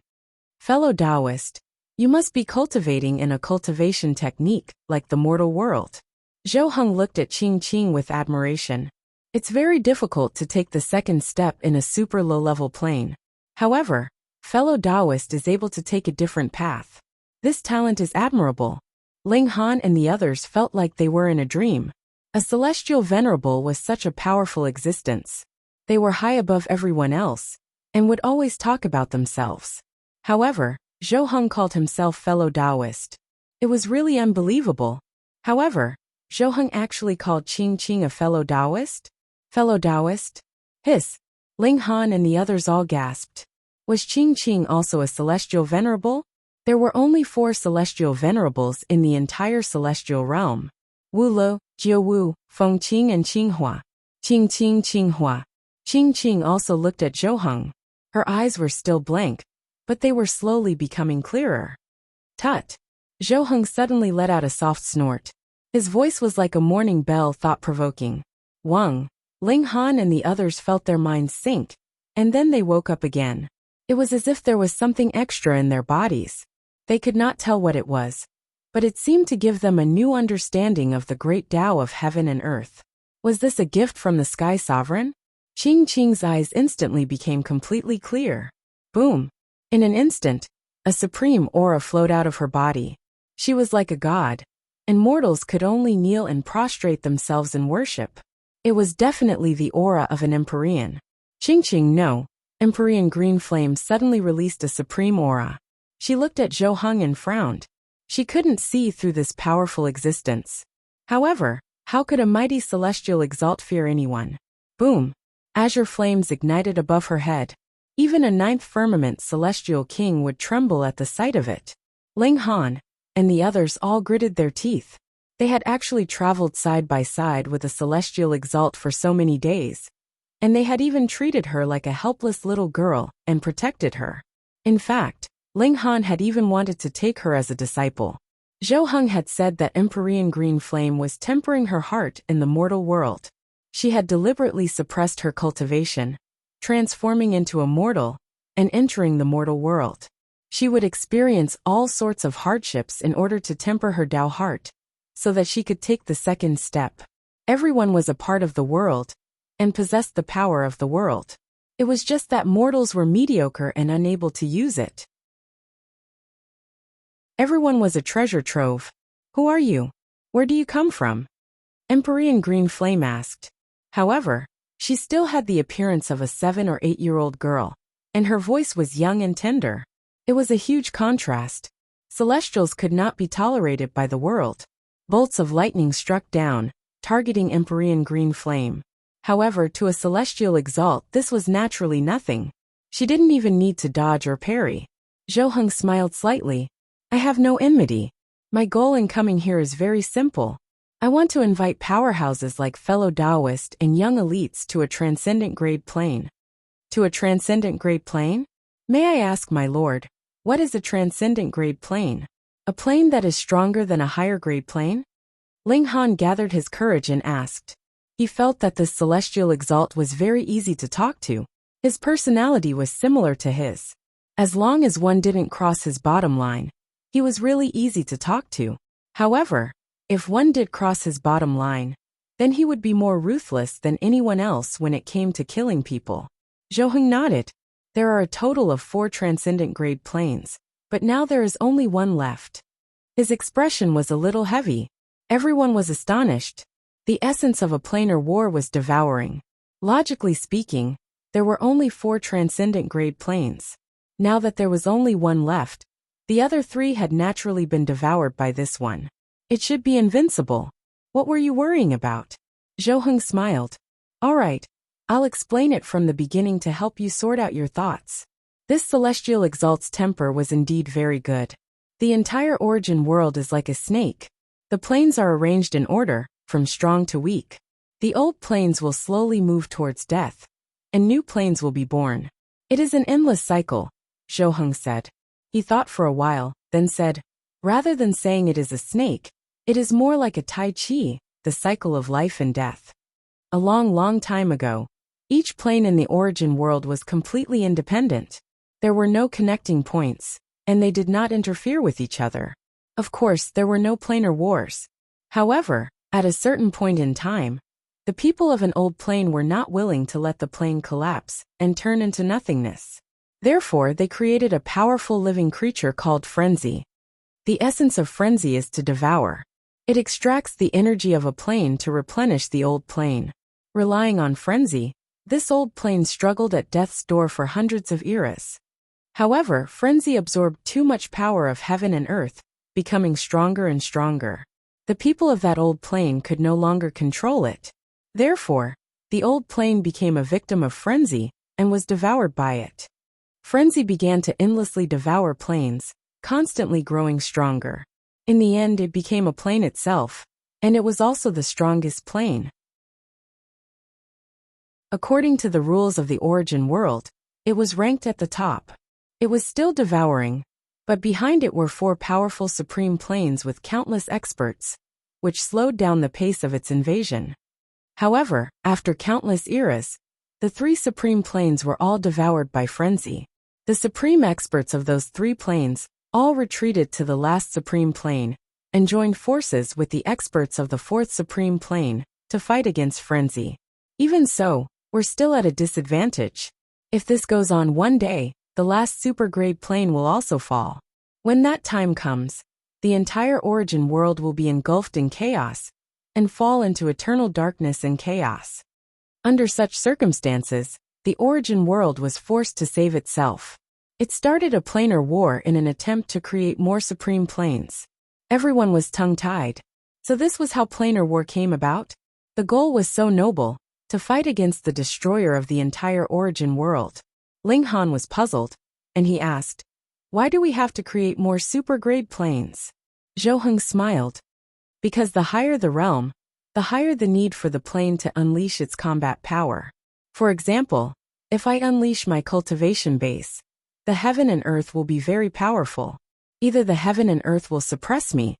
Fellow Taoist, you must be cultivating in a cultivation technique like the mortal world. Zhou Heng looked at Qing Qing with admiration. It's very difficult to take the second step in a super low-level plane. However, fellow Taoist is able to take a different path. This talent is admirable. Ling Han and the others felt like they were in a dream. A celestial venerable was such a powerful existence. They were high above everyone else, and would always talk about themselves. However, Zhou Heng called himself fellow Taoist. It was really unbelievable. However, Zhou Heng actually called Qing Qing a fellow Taoist? Fellow Taoist? Hiss. Ling Han and the others all gasped. Was Qing Qing also a celestial venerable? There were only 4 celestial venerables in the entire celestial realm. Wu Lo, Jiu Wu, Feng Qing and Qinghua. Qing Qing Qinghua. Qing also looked at Zhou. Her eyes were still blank, but they were slowly becoming clearer. Tut! Zhou suddenly let out a soft snort. His voice was like a morning bell, thought-provoking. Wang, Ling Han and the others felt their minds sink, and then they woke up again. It was as if there was something extra in their bodies. They could not tell what it was, but it seemed to give them a new understanding of the great Tao of heaven and earth. Was this a gift from the Sky Sovereign? Qing's eyes instantly became completely clear. Boom! In an instant, a supreme aura flowed out of her body. She was like a god, and mortals could only kneel and prostrate themselves in worship. It was definitely the aura of an Empyrean. Qing, no. Empyrean green flame suddenly released a supreme aura. She looked at Zhou and frowned. She couldn't see through this powerful existence. However, how could a mighty celestial exalt fear anyone? Boom! Azure flames ignited above her head. Even a ninth firmament celestial king would tremble at the sight of it. Ling Han and the others all gritted their teeth. They had actually traveled side by side with a celestial exalt for so many days, and they had even treated her like a helpless little girl and protected her. In fact, Ling Han had even wanted to take her as a disciple. Zhou had said that Empyrean green flame was tempering her heart in the mortal world. She had deliberately suppressed her cultivation, transforming into a mortal and entering the mortal world. She would experience all sorts of hardships in order to temper her Tao heart, so that she could take the second step. Everyone was a part of the world and possessed the power of the world. It was just that mortals were mediocre and unable to use it. Everyone was a treasure trove. Who are you? Where do you come from? Empyrean green flame asked. However, she still had the appearance of a 7 or 8-year-old girl, and her voice was young and tender. It was a huge contrast. Celestials could not be tolerated by the world. Bolts of lightning struck down, targeting Empyrean green flame. However, to a celestial exalt, this was naturally nothing. She didn't even need to dodge or parry. Zhou smiled slightly. I have no enmity. My goal in coming here is very simple. I want to invite powerhouses like fellow Taoist and young elites to a transcendent grade plane. To a transcendent grade plane? May I ask, my lord, what is a transcendent grade plane? A plane that is stronger than a higher grade plane? Ling Han gathered his courage and asked. He felt that this celestial exalt was very easy to talk to. His personality was similar to his. As long as one didn't cross his bottom line, he was really easy to talk to. However, if one did cross his bottom line, then he would be more ruthless than anyone else when it came to killing people. Zhou nodded. There are a total of 4 transcendent grade planes, but now there is only one left. His expression was a little heavy. Everyone was astonished. The essence of a planar war was devouring. Logically speaking, there were only 4 transcendent grade planes. Now that there was only one left, the other 3 had naturally been devoured by this one. It should be invincible. What were you worrying about? Zhou smiled. All right, I'll explain it from the beginning to help you sort out your thoughts. This celestial exalt's temper was indeed very good. The entire origin world is like a snake. The planes are arranged in order, from strong to weak. The old planes will slowly move towards death, and new planes will be born. It is an endless cycle, Zhou said. He thought for a while, then said, rather than saying it is a snake, it is more like a Tai Chi, the cycle of life and death. A long time ago, each plane in the origin world was completely independent. There were no connecting points, and they did not interfere with each other. Of course, there were no planar wars. However, at a certain point in time, the people of an old plane were not willing to let the plane collapse and turn into nothingness. Therefore, they created a powerful living creature called frenzy. The essence of frenzy is to devour. It extracts the energy of a plane to replenish the old plane. Relying on frenzy, this old plane struggled at death's door for hundreds of eras. However, frenzy absorbed too much power of heaven and earth, becoming stronger and stronger. The people of that old plane could no longer control it. Therefore, the old plane became a victim of frenzy and was devoured by it. Frenzy began to endlessly devour planes, constantly growing stronger. In the end, it became a plane itself, and it was also the strongest plane. According to the rules of the origin world, it was ranked at the top. It was still devouring, but behind it were 4 powerful supreme planes with countless experts, which slowed down the pace of its invasion. However, after countless eras, the 3 supreme planes were all devoured by frenzy. The supreme experts of those 3 planes all retreated to the last supreme plane and joined forces with the experts of the 4th supreme plane to fight against frenzy. Even so, we're still at a disadvantage. If this goes on one day, the last supergrade plane will also fall. When that time comes, the entire origin world will be engulfed in chaos and fall into eternal darkness and chaos. Under such circumstances, the origin world was forced to save itself. It started a planar war in an attempt to create more supreme planes. Everyone was tongue-tied. So this was how planar war came about? The goal was so noble, to fight against the destroyer of the entire origin world. Ling Han was puzzled, and he asked, "Why do we have to create more supergrade planes?" Zhou Heng smiled. Because the higher the realm, the higher the need for the plane to unleash its combat power. For example, if I unleash my cultivation base, the heaven and earth will be very powerful. Either the heaven and earth will suppress me,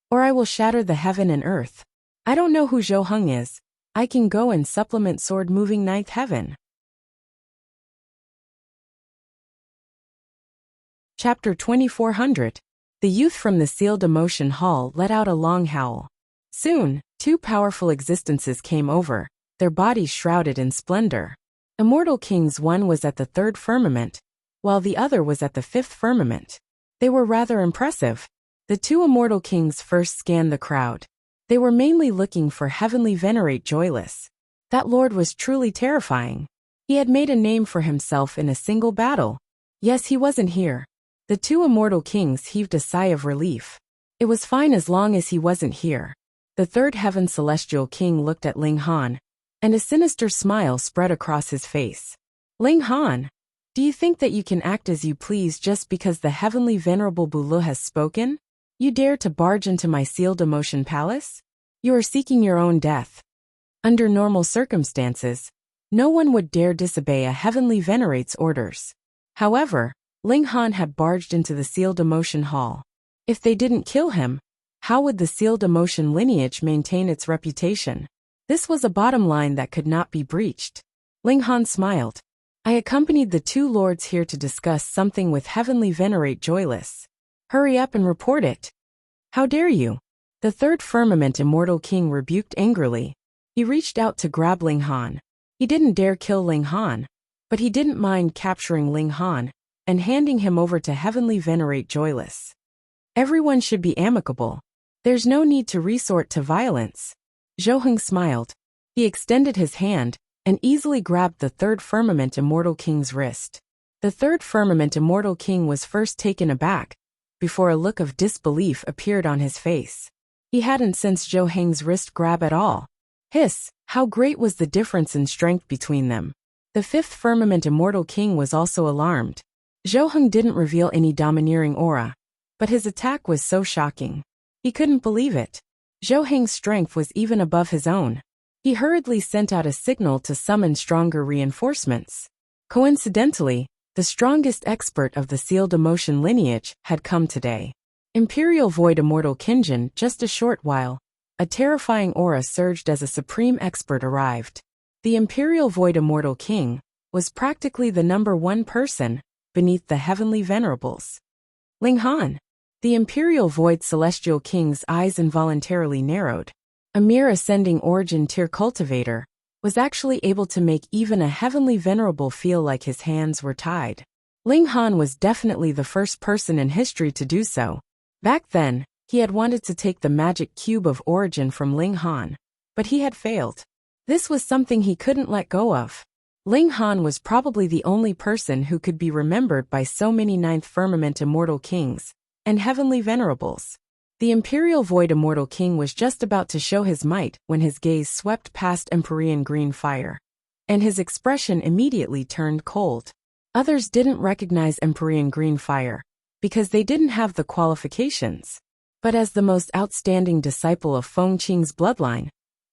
or I will shatter the heaven and earth. I don't know who Zhou Heng is. I can go and supplement sword-moving ninth heaven. Chapter 2400. The youth from the sealed emotion hall let out a long howl. Soon, 2 powerful existences came over, their bodies shrouded in splendor. Immortal kings, one was at the 3rd firmament, while the other was at the 5th firmament. They were rather impressive. The 2 immortal kings first scanned the crowd. They were mainly looking for heavenly venerate Joyless. That lord was truly terrifying. He had made a name for himself in a single battle. Yes, he wasn't here. The 2 immortal kings heaved a sigh of relief. It was fine as long as he wasn't here. The 3rd heaven celestial king looked at Ling Han, and a sinister smile spread across his face. Ling Han, do you think that you can act as you please just because the heavenly venerable Bulu has spoken? You dare to barge into my sealed emotion palace? You are seeking your own death. Under normal circumstances, no one would dare disobey a heavenly venerate's orders. However, Ling Han had barged into the sealed emotion hall. If they didn't kill him, how would the sealed emotion lineage maintain its reputation? This was a bottom line that could not be breached. Ling Han smiled. I accompanied the 2 lords here to discuss something with heavenly venerate Joyless. Hurry up and report it. How dare you? The 3rd firmament immortal king rebuked angrily. He reached out to grab Ling Han. He didn't dare kill Ling Han, but he didn't mind capturing Ling Han and handing him over to heavenly venerate Joyless. Everyone should be amicable. There's no need to resort to violence. Zhou Heng smiled. He extended his hand and easily grabbed the 3rd firmament immortal king's wrist. The 3rd firmament immortal king was first taken aback, before a look of disbelief appeared on his face. He hadn't sensed Zhou Heng's wrist grab at all. Hiss, how great was the difference in strength between them. The 5th firmament immortal king was also alarmed. Zhou Heng didn't reveal any domineering aura, but his attack was so shocking. He couldn't believe it. Zhou Heng's strength was even above his own. He hurriedly sent out a signal to summon stronger reinforcements. Coincidentally, the strongest expert of the sealed emotion lineage had come today. Imperial Void Immortal Kinjin. Just a short while, a terrifying aura surged as a supreme expert arrived. The Imperial Void Immortal King was practically the #1 person beneath the heavenly venerables. Ling Han. The Imperial Void Celestial King's eyes involuntarily narrowed. A mere ascending origin tier cultivator was actually able to make even a heavenly venerable feel like his hands were tied. Ling Han was definitely the first person in history to do so. Back then, he had wanted to take the magic cube of origin from Ling Han, but he had failed. This was something he couldn't let go of. Ling Han was probably the only person who could be remembered by so many 9th firmament immortal kings and heavenly venerables. The Imperial Void Immortal King was just about to show his might when his gaze swept past Empyrean green fire, and his expression immediately turned cold. Others didn't recognize Empyrean green fire because they didn't have the qualifications. But as the most outstanding disciple of Feng Qing's bloodline,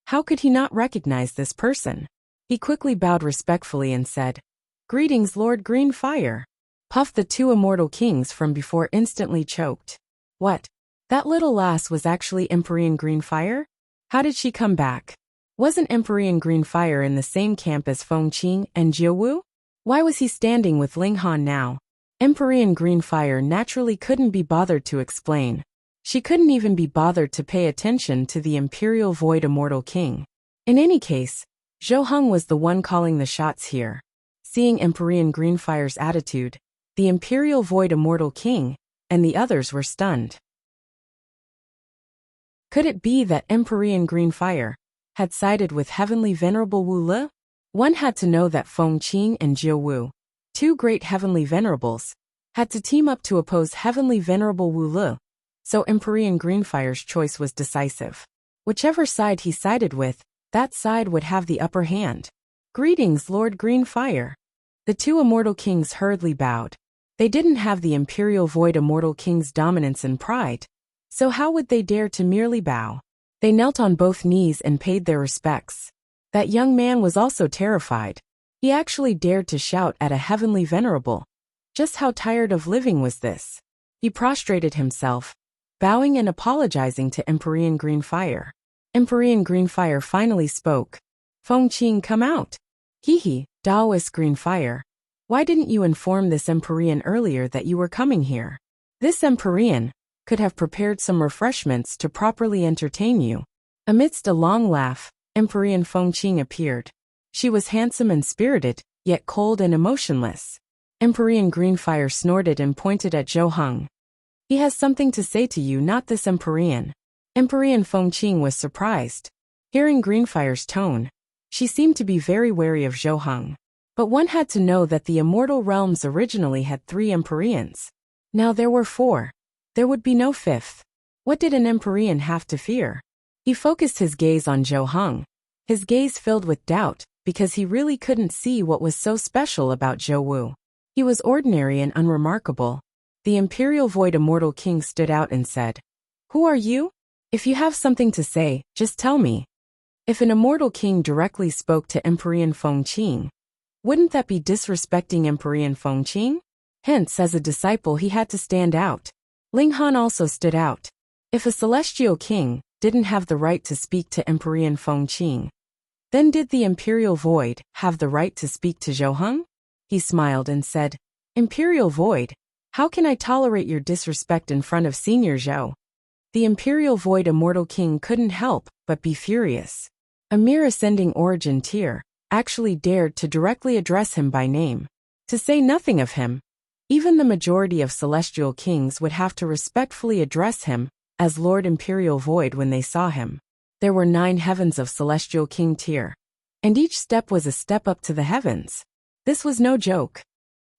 how could he not recognize this person? He quickly bowed respectfully and said, "Greetings, Lord Green Fire." Puff, the two immortal kings from before, instantly choked. What? That little lass was actually Empyrean Green Fire? How did she come back? Wasn't Empyrean Green Fire in the same camp as Feng Qing and Jiawu? Why was he standing with Ling Han now? Empyrean Green Fire naturally couldn't be bothered to explain. She couldn't even be bothered to pay attention to the Imperial Void Immortal King. In any case, Zhou Heng was the one calling the shots here. Seeing Empyrean Green Fire's attitude, the Imperial Void Immortal King and the others were stunned. Could it be that Empyrean Green Fire had sided with Heavenly Venerable Wu Le? One had to know that Feng Qing and Jiu Wu, two great Heavenly Venerables, had to team up to oppose Heavenly Venerable Wu Le, so Empyrean Green Fire's choice was decisive. Whichever side he sided with, that side would have the upper hand. Greetings, Lord Green Fire. The two Immortal Kings hurriedly bowed. They didn't have the Imperial Void Immortal King's dominance and pride, so how would they dare to merely bow? They knelt on both knees and paid their respects. That young man was also terrified. He actually dared to shout at a Heavenly Venerable. Just how tired of living was this? He prostrated himself, bowing and apologizing to Empyrean Green Fire. Empyrean Green Fire finally spoke. "Feng Qing, come out." "Hee, Taoist Green Fire. Why didn't you inform this Empyrean earlier that you were coming here? This Empyrean could have prepared some refreshments to properly entertain you." Amidst a long laugh, Empyrean Feng Qing appeared. She was handsome and spirited, yet cold and emotionless. Empyrean Green Fire snorted and pointed at Zhou Heng. "He has something to say to you, not this Empyrean." Empyrean Feng Qing was surprised. Hearing Greenfire's tone, she seemed to be very wary of Zhou Heng. But one had to know that the Immortal Realms originally had 3 Empyreans. Now there were 4. There would be no 5th. What did an Empyrean have to fear? He focused his gaze on Zhou Heng. His gaze filled with doubt, because he really couldn't see what was so special about Zhou Wu. He was ordinary and unremarkable. The Imperial Void Immortal King stood out and said, "Who are you? If you have something to say, just tell me." If an Immortal King directly spoke to Empyrean Feng Qing, wouldn't that be disrespecting Empyrean Feng Qing? Hence, as a disciple he had to stand out. Ling Han also stood out. If a Celestial King didn't have the right to speak to Empyrean Feng Qing, then did the Imperial Void have the right to speak to Zhou Heng? He smiled and said, "Imperial Void, how can I tolerate your disrespect in front of Senior Zhou?" The Imperial Void Immortal King couldn't help but be furious. A mere ascending origin tier actually dared to directly address him by name. To say nothing of him, even the majority of Celestial Kings would have to respectfully address him as Lord Imperial Void when they saw him. There were 9 heavens of Celestial King tier, and each step was a step up to the heavens. This was no joke.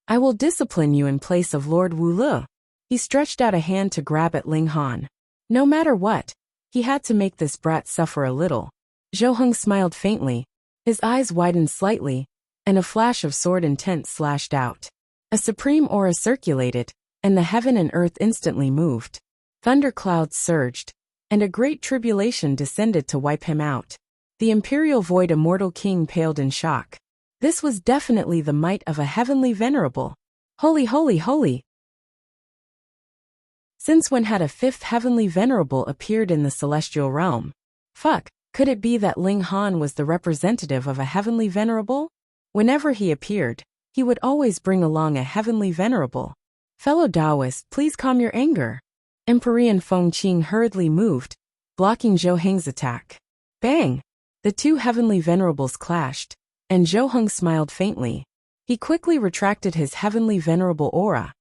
"I will discipline you in place of Lord Wu Le." He stretched out a hand to grab at Ling Han. No matter what, he had to make this brat suffer a little. Zhou Heng smiled faintly. His eyes widened slightly, and a flash of sword intent slashed out. A supreme aura circulated, and the heaven and earth instantly moved. Thunderclouds surged, and a great tribulation descended to wipe him out. The Imperial Void Immortal King paled in shock. This was definitely the might of a Heavenly Venerable. Holy, holy, holy! Since when had a 5th Heavenly Venerable appeared in the Celestial Realm? Fuck, could it be that Ling Han was the representative of a Heavenly Venerable? Whenever he appeared, he would always bring along a Heavenly Venerable. "Fellow Taoist, please calm your anger." Empyrean Feng Qing hurriedly moved, blocking Zhou Heng's attack. Bang! The 2 Heavenly Venerables clashed, and Zhou Heng smiled faintly. He quickly retracted his Heavenly Venerable aura,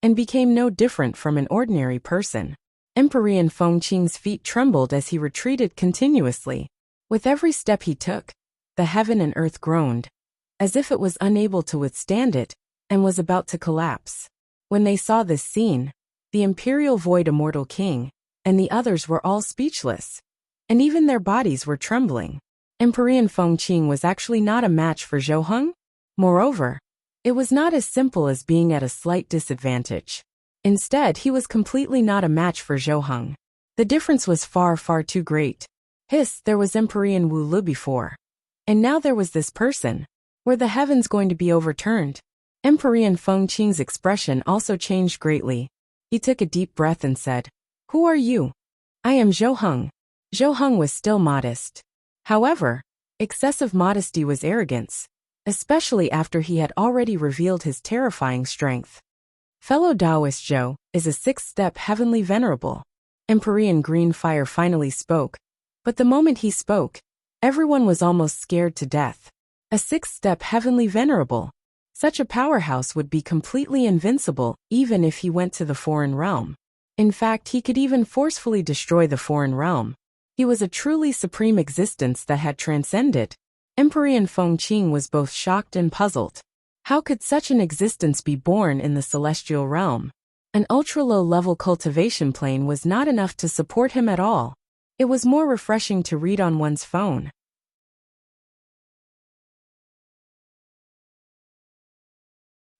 and became no different from an ordinary person. Empyrean Feng Qing's feet trembled as he retreated continuously. With every step he took, the heaven and earth groaned, as if it was unable to withstand it, and was about to collapse. When they saw this scene, the Imperial Void Immortal King and the others were all speechless, and even their bodies were trembling. Empyrean Feng Qing was actually not a match for Zhou Heng. Moreover, it was not as simple as being at a slight disadvantage. Instead, he was completely not a match for Zhou Heng. The difference was far, far too great. There was Empyrean Wu Le before. And now there was this person. Were the heavens going to be overturned? Emperor Feng Qing's expression also changed greatly. He took a deep breath and said, "Who are you?" "I am Zhou Heng." Zhou Heng was still modest. However, excessive modesty was arrogance, especially after he had already revealed his terrifying strength. "Fellow Taoist Zhou is a sixth-step heavenly venerable." Emperor Green Fire finally spoke, but the moment he spoke, everyone was almost scared to death. A sixth-step heavenly venerable. Such a powerhouse would be completely invincible even if he went to the foreign realm. In fact, he could even forcefully destroy the foreign realm. He was a truly supreme existence that had transcended. Emperor Feng Qing was both shocked and puzzled. How could such an existence be born in the celestial realm? An ultra-low-level cultivation plane was not enough to support him at all. It was more refreshing to read on one's phone.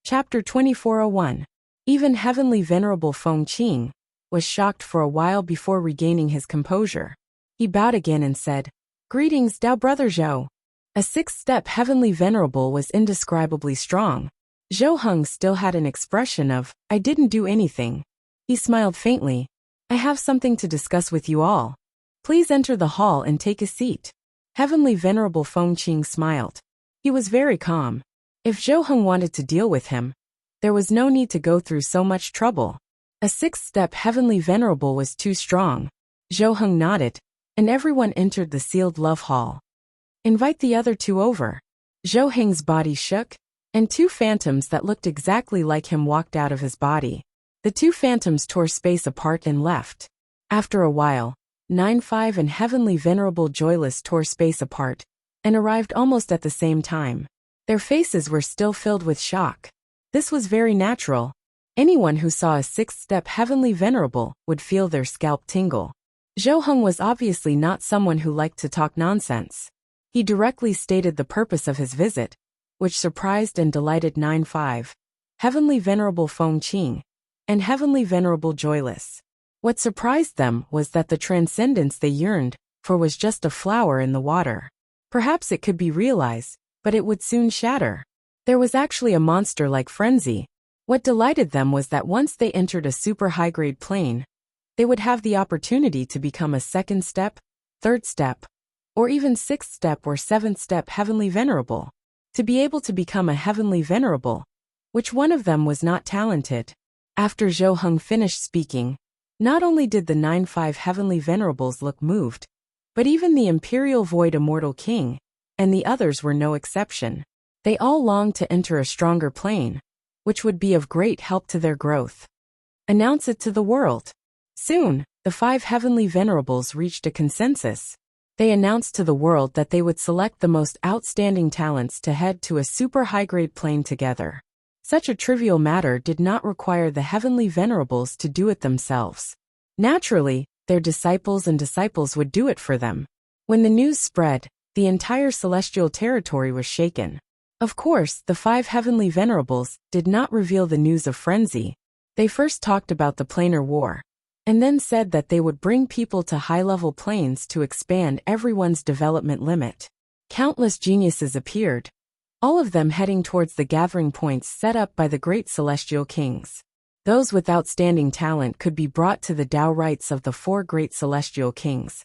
Chapter 2401. Even Heavenly Venerable Feng Qing was shocked for a while before regaining his composure. He bowed again and said, "Greetings, Tao Brother Zhou." A sixth-step Heavenly Venerable was indescribably strong. Zhou Heng still had an expression of, "I didn't do anything." He smiled faintly. "I have something to discuss with you all. Please enter the hall and take a seat." Heavenly Venerable Feng Qing smiled. He was very calm. If Zhou Heng wanted to deal with him, there was no need to go through so much trouble. A sixth-step Heavenly Venerable was too strong. Zhou Heng nodded, and everyone entered the sealed love hall. "Invite the other two over." Zhou Heng's body shook, and two phantoms that looked exactly like him walked out of his body. The two phantoms tore space apart and left. After a while, 9-5 and Heavenly Venerable Joyless tore space apart, and arrived almost at the same time. Their faces were still filled with shock. This was very natural. Anyone who saw a sixth-step Heavenly Venerable would feel their scalp tingle. Zhou Heng was obviously not someone who liked to talk nonsense. He directly stated the purpose of his visit, which surprised and delighted 9-5, Heavenly Venerable Feng Qing, and Heavenly Venerable Joyless. What surprised them was that the transcendence they yearned for was just a flower in the water. Perhaps it could be realized, but it would soon shatter. There was actually a monster-like frenzy. What delighted them was that once they entered a super high-grade plane, they would have the opportunity to become a second step, third step, or even sixth step or seventh step Heavenly Venerable. To be able to become a Heavenly Venerable, which one of them was not talented? After Zhou Heng finished speaking, not only did the 9-5 Heavenly Venerables look moved, but even the Imperial Void Immortal King, and the others were no exception. They all longed to enter a stronger plane, which would be of great help to their growth. Announce it to the world. Soon, the 5 Heavenly Venerables reached a consensus. They announced to the world that they would select the most outstanding talents to head to a super high-grade plane together. Such a trivial matter did not require the Heavenly Venerables to do it themselves. Naturally, their disciples would do it for them. When the news spread, the entire celestial territory was shaken. Of course, the 5 Heavenly Venerables did not reveal the news of frenzy. They first talked about the planar war, and then said that they would bring people to high-level planes to expand everyone's development limit. Countless geniuses appeared, all of them heading towards the gathering points set up by the great celestial kings. Those with outstanding talent could be brought to the Tao rites of the 4 great celestial kings,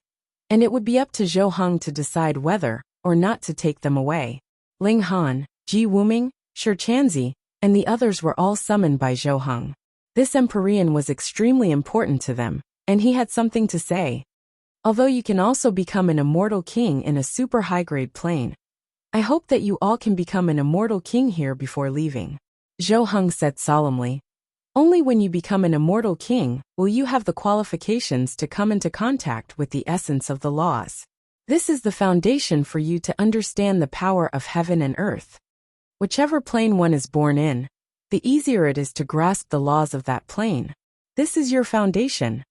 and it would be up to Zhou Heng to decide whether or not to take them away. Ling Han, Ji Wuming, Shi Chanzi, and the others were all summoned by Zhou Heng. This Emperor was extremely important to them, and he had something to say. Although you can also become an immortal king in a super high-grade plane, I hope that you all can become an immortal king here before leaving. Zhou Heng said solemnly. Only when you become an immortal king will you have the qualifications to come into contact with the essence of the laws. This is the foundation for you to understand the power of heaven and earth. Whichever plane one is born in, the easier it is to grasp the laws of that plane. This is your foundation.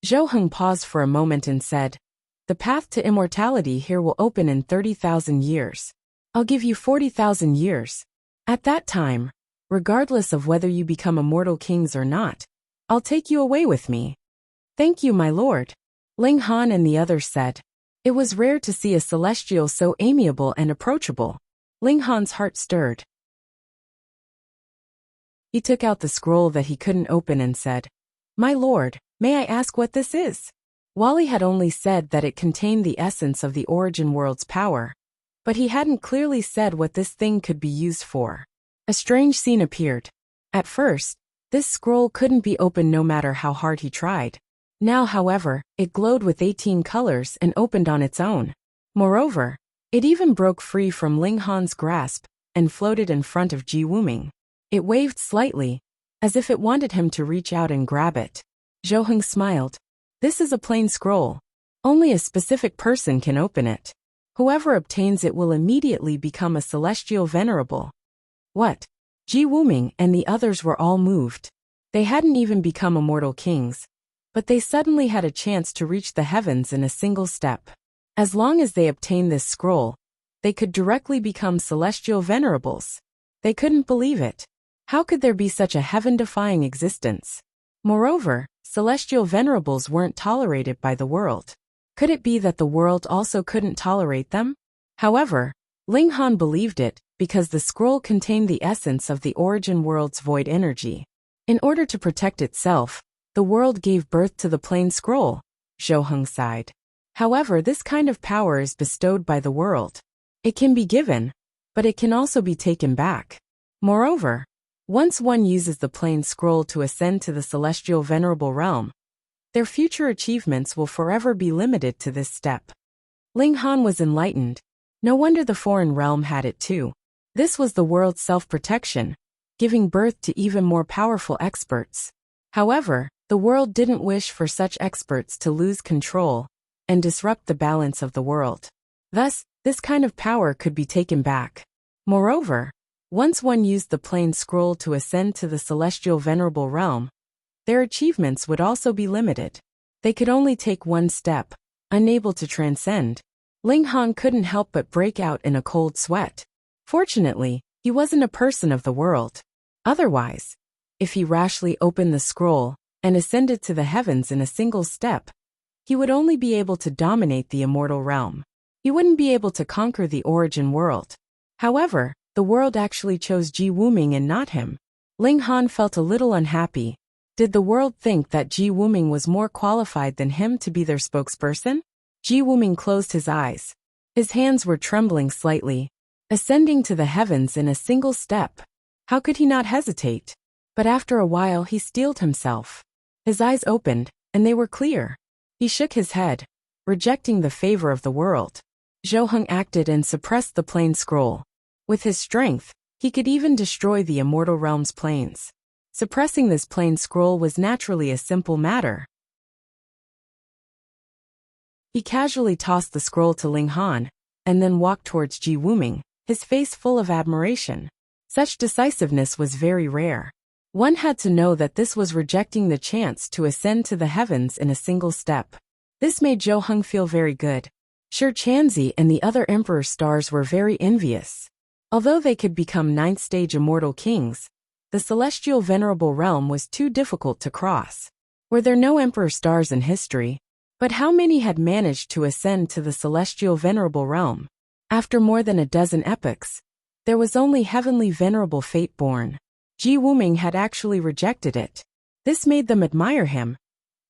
Zhou Heng paused for a moment and said, "The path to immortality here will open in 30,000 years. I'll give you 40,000 years. At that time, regardless of whether you become immortal kings or not, I'll take you away with me." "Thank you, my lord," Ling Han and the others said. It was rare to see a celestial so amiable and approachable. Ling Han's heart stirred. He took out the scroll that he couldn't open and said, "My lord, may I ask what this is?" Wally had only said that it contained the essence of the origin world's power, but he hadn't clearly said what this thing could be used for. A strange scene appeared. At first, this scroll couldn't be opened no matter how hard he tried. Now, however, it glowed with 18 colors and opened on its own. Moreover, it even broke free from Ling Han's grasp and floated in front of Ji Wuming. It waved slightly, as if it wanted him to reach out and grab it. Zhou Heng smiled. "This is a plain scroll. Only a specific person can open it. Whoever obtains it will immediately become a celestial venerable." What? Ji Wuming and the others were all moved. They hadn't even become immortal kings, but they suddenly had a chance to reach the heavens in a single step. As long as they obtained this scroll, they could directly become celestial venerables. They couldn't believe it. How could there be such a heaven-defying existence? Moreover, celestial venerables weren't tolerated by the world. Could it be that the world also couldn't tolerate them? However, Ling Han believed it because the scroll contained the essence of the origin world's void energy. In order to protect itself, the world gave birth to the plain scroll. Zhou Heng sighed. However, this kind of power is bestowed by the world. It can be given, but it can also be taken back. Moreover, once one uses the plain scroll to ascend to the celestial venerable realm, their future achievements will forever be limited to this step. Ling Han was enlightened. No wonder the foreign realm had it too. This was the world's self-protection, giving birth to even more powerful experts. However, the world didn't wish for such experts to lose control and disrupt the balance of the world. Thus, this kind of power could be taken back. Moreover, once one used the plain scroll to ascend to the celestial venerable realm, their achievements would also be limited. They could only take one step, unable to transcend. Ling Han couldn't help but break out in a cold sweat. Fortunately, he wasn't a person of the world. Otherwise, if he rashly opened the scroll and ascended to the heavens in a single step, he would only be able to dominate the immortal realm. He wouldn't be able to conquer the origin world. However, the world actually chose Ji Wuming and not him. Ling Han felt a little unhappy. Did the world think that Ji Wuming was more qualified than him to be their spokesperson? Ji Wuming closed his eyes. His hands were trembling slightly. Ascending to the heavens in a single step. How could he not hesitate? But after a while he steeled himself. His eyes opened, and they were clear. He shook his head, rejecting the favor of the world. Zhou Heng acted and suppressed the plain scroll. With his strength, he could even destroy the immortal realm's planes. Suppressing this plain scroll was naturally a simple matter. He casually tossed the scroll to Ling Han, and then walked towards Ji Wuming, his face full of admiration. Such decisiveness was very rare. One had to know that this was rejecting the chance to ascend to the heavens in a single step. This made Zhou Heng feel very good. Shi Chanzi and the other emperor stars were very envious. Although they could become ninth-stage immortal kings, the celestial venerable realm was too difficult to cross. Were there no emperor stars in history? But how many had managed to ascend to the celestial venerable realm? After more than a dozen epochs, there was only heavenly venerable fate born. Ji Wuming had actually rejected it. This made them admire him,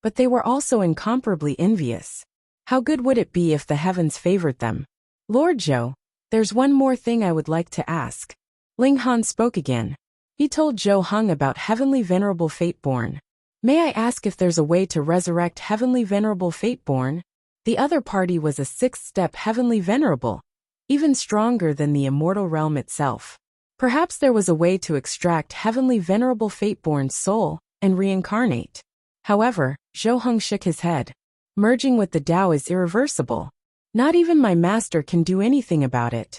but they were also incomparably envious. How good would it be if the heavens favored them? Lord Zhou, there's one more thing I would like to ask. Ling Han spoke again. He told Zhou Heng about heavenly venerable Fateborn. May I ask if there's a way to resurrect heavenly venerable Fateborn? The other party was a sixth-step heavenly venerable, even stronger than the immortal realm itself. Perhaps there was a way to extract heavenly venerable Fateborn's soul and reincarnate. However, Zhou Heng shook his head. Merging with the Tao is irreversible. Not even my master can do anything about it.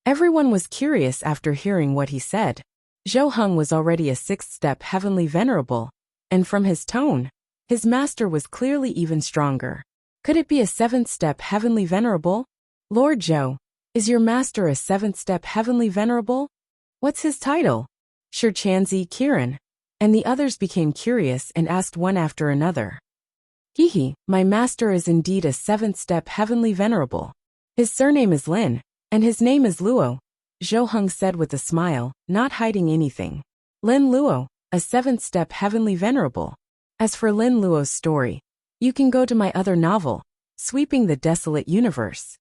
Everyone was curious after hearing what he said. Zhou Heng was already a sixth-step heavenly venerable, and from his tone, his master was clearly even stronger. Could it be a seventh-step heavenly venerable? Lord Zhou, is your master a seventh-step heavenly venerable? What's his title? Shi Chanzi, Kiran, and the others became curious and asked one after another. Hehe, my master is indeed a seventh-step heavenly venerable. His surname is Lin, and his name is Luo, Zhou Heng said with a smile, not hiding anything. Lin Luo, a seventh-step heavenly venerable. As for Lin Luo's story, you can go to my other novel, Sweeping the Desolate Universe.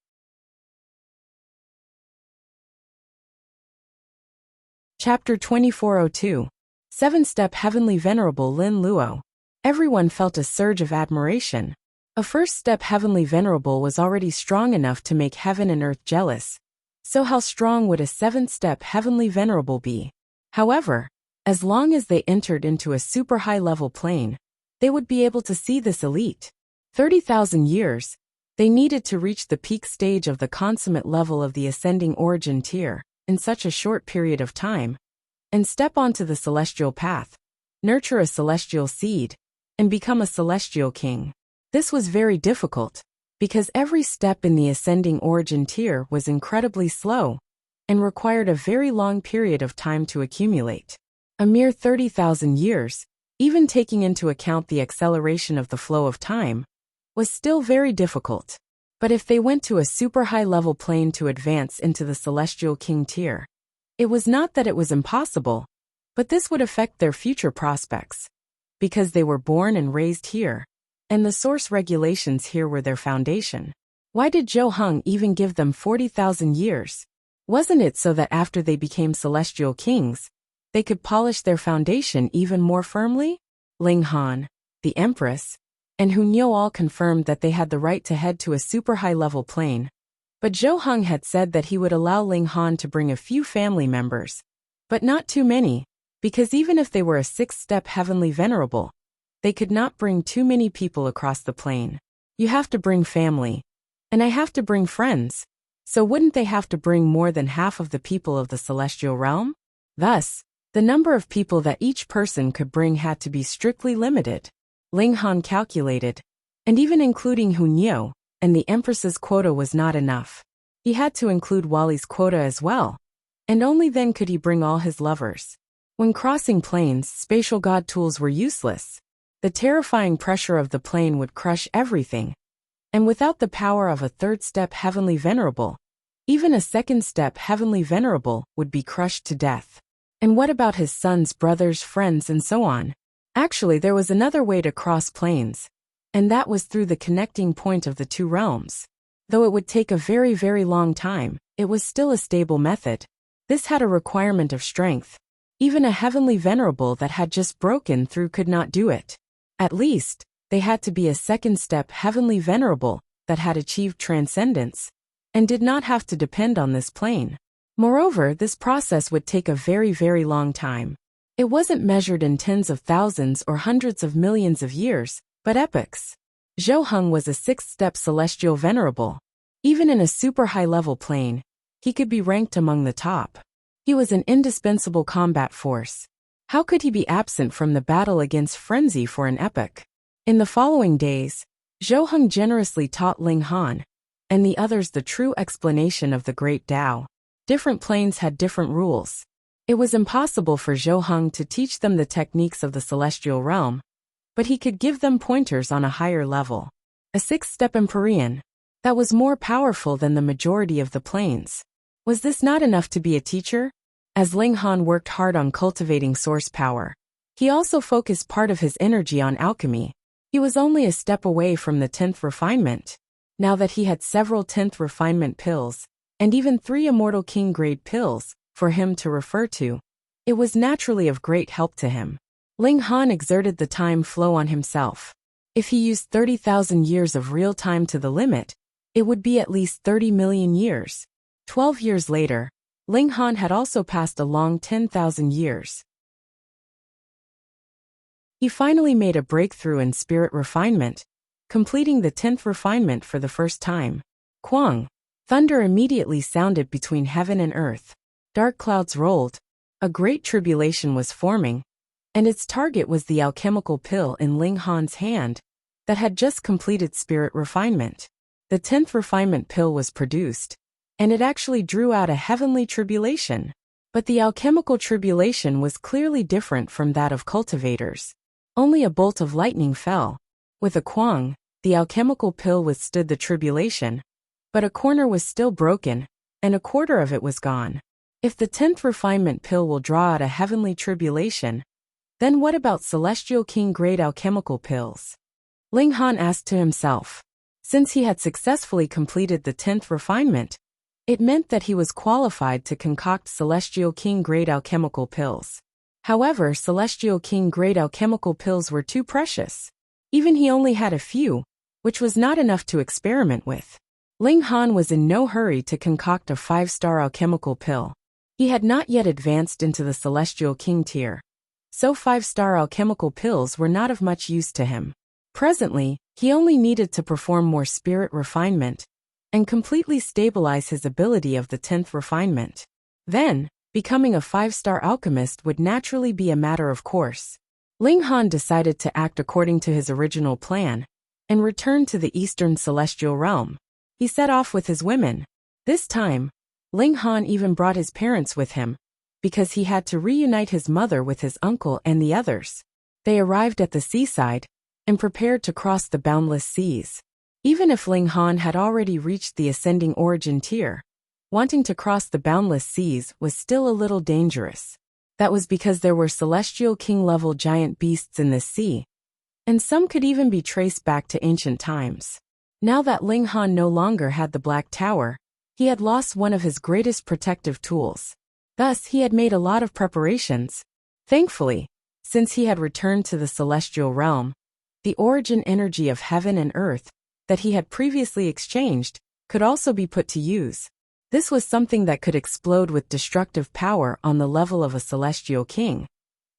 Chapter 2402. Seven-Step Heavenly Venerable Lin Luo. Everyone felt a surge of admiration. A first-step Heavenly Venerable was already strong enough to make heaven and earth jealous. So how strong would a seventh-step Heavenly Venerable be? However, as long as they entered into a super high-level plane, they would be able to see this elite. 30,000 years. They needed to reach the peak stage of the consummate level of the ascending origin tier in such a short period of time, and step onto the celestial path, nurture a celestial seed, and become a celestial king. This was very difficult, because every step in the ascending origin tier was incredibly slow, and required a very long period of time to accumulate. A mere 30,000 years, even taking into account the acceleration of the flow of time, was still very difficult. But if they went to a super high-level plane to advance into the celestial king tier, it was not that it was impossible, but this would affect their future prospects, because they were born and raised here, and the source regulations here were their foundation. Why did Zhou Heng even give them 40,000 years? Wasn't it so that after they became celestial kings, they could polish their foundation even more firmly? Ling Han, the Empress, and Hu Niu all confirmed that they had the right to head to a super high-level plane. But Zhou Heng had said that he would allow Ling Han to bring a few family members, but not too many, because even if they were a sixth-step heavenly venerable, they could not bring too many people across the plane. You have to bring family, and I have to bring friends, so wouldn't they have to bring more than half of the people of the celestial realm? Thus, the number of people that each person could bring had to be strictly limited. Ling Han calculated, and even including Hu Niu, and the Empress's quota was not enough. He had to include Wali's quota as well, and only then could he bring all his lovers. When crossing planes, spatial god tools were useless. The terrifying pressure of the plane would crush everything, and without the power of a third-step heavenly venerable, even a second-step heavenly venerable would be crushed to death. And what about his sons, brothers, friends, and so on? Actually, there was another way to cross planes, and that was through the connecting point of the two realms. Though it would take a very, very long time, it was still a stable method. This had a requirement of strength. Even a heavenly venerable that had just broken through could not do it. At least, they had to be a second-step heavenly venerable that had achieved transcendence, and did not have to depend on this plane. Moreover, this process would take a very, very long time. It wasn't measured in tens of thousands or hundreds of millions of years, but epochs. Zhou Heng was a sixth-step celestial venerable. Even in a super high-level plane, he could be ranked among the top. He was an indispensable combat force. How could he be absent from the battle against Frenzy for an epoch? In the following days, Zhou Heng generously taught Ling Han, and the others the true explanation of the Great Tao. Different planes had different rules. It was impossible for Zhou Heng to teach them the techniques of the celestial realm, but he could give them pointers on a higher level. A sixth-step Empyrean, that was more powerful than the majority of the planes. Was this not enough to be a teacher? As Ling Han worked hard on cultivating source power, he also focused part of his energy on alchemy. He was only a step away from the 10th refinement. Now that he had several 10th refinement pills, and even 3 immortal king-grade pills, for him to refer to, it was naturally of great help to him. Ling Han exerted the time flow on himself. If he used 30,000 years of real time to the limit, it would be at least 30 million years. 12 years later, Ling Han had also passed a long 10,000 years. He finally made a breakthrough in spirit refinement, completing the 10th refinement for the first time. Quang! Thunder immediately sounded between heaven and earth. Dark clouds rolled. A great tribulation was forming, and its target was the alchemical pill in Ling Han's hand that had just completed spirit refinement. The 10th refinement pill was produced, and it actually drew out a heavenly tribulation. But the alchemical tribulation was clearly different from that of cultivators. Only a bolt of lightning fell, With a quang, the alchemical pill withstood the tribulation, but a corner was still broken, and a quarter of it was gone. If the 10th refinement pill will draw out a heavenly tribulation, then what about celestial king-grade alchemical pills? Ling Han asked to himself. Since he had successfully completed the 10th refinement, it meant that he was qualified to concoct celestial king-grade alchemical pills. However, celestial king-grade alchemical pills were too precious. Even he only had a few, which was not enough to experiment with. Ling Han was in no hurry to concoct a 5-star alchemical pill. He had not yet advanced into the celestial king tier, so 5-star alchemical pills were not of much use to him. Presently, he only needed to perform more spirit refinement and completely stabilize his ability of the 10th refinement. Then, becoming a 5-star alchemist would naturally be a matter of course. Ling Han decided to act according to his original plan and return to the Eastern Celestial Realm. He set off with his women. This time, Ling Han even brought his parents with him, because he had to reunite his mother with his uncle and the others. They arrived at the seaside and prepared to cross the boundless seas. Even if Ling Han had already reached the ascending origin tier, wanting to cross the boundless seas was still a little dangerous. That was because there were celestial king-level giant beasts in the sea, and some could even be traced back to ancient times. Now that Ling Han no longer had the Black Tower, he had lost one of his greatest protective tools. Thus, he had made a lot of preparations. Thankfully, since he had returned to the celestial realm, the origin energy of heaven and earth that he had previously exchanged could also be put to use. This was something that could explode with destructive power on the level of a celestial king,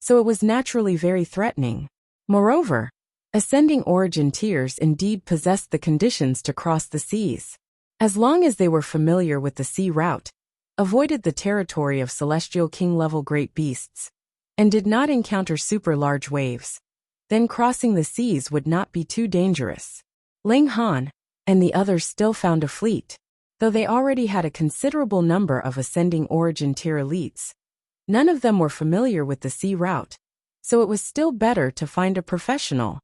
so it was naturally very threatening. Moreover, ascending origin tiers indeed possessed the conditions to cross the seas. As long as they were familiar with the sea route, avoided the territory of celestial king-level great beasts, and did not encounter super large waves, then crossing the seas would not be too dangerous. Ling Han and the others still found a fleet, though they already had a considerable number of ascending origin tier elites. None of them were familiar with the sea route, so it was still better to find a professional.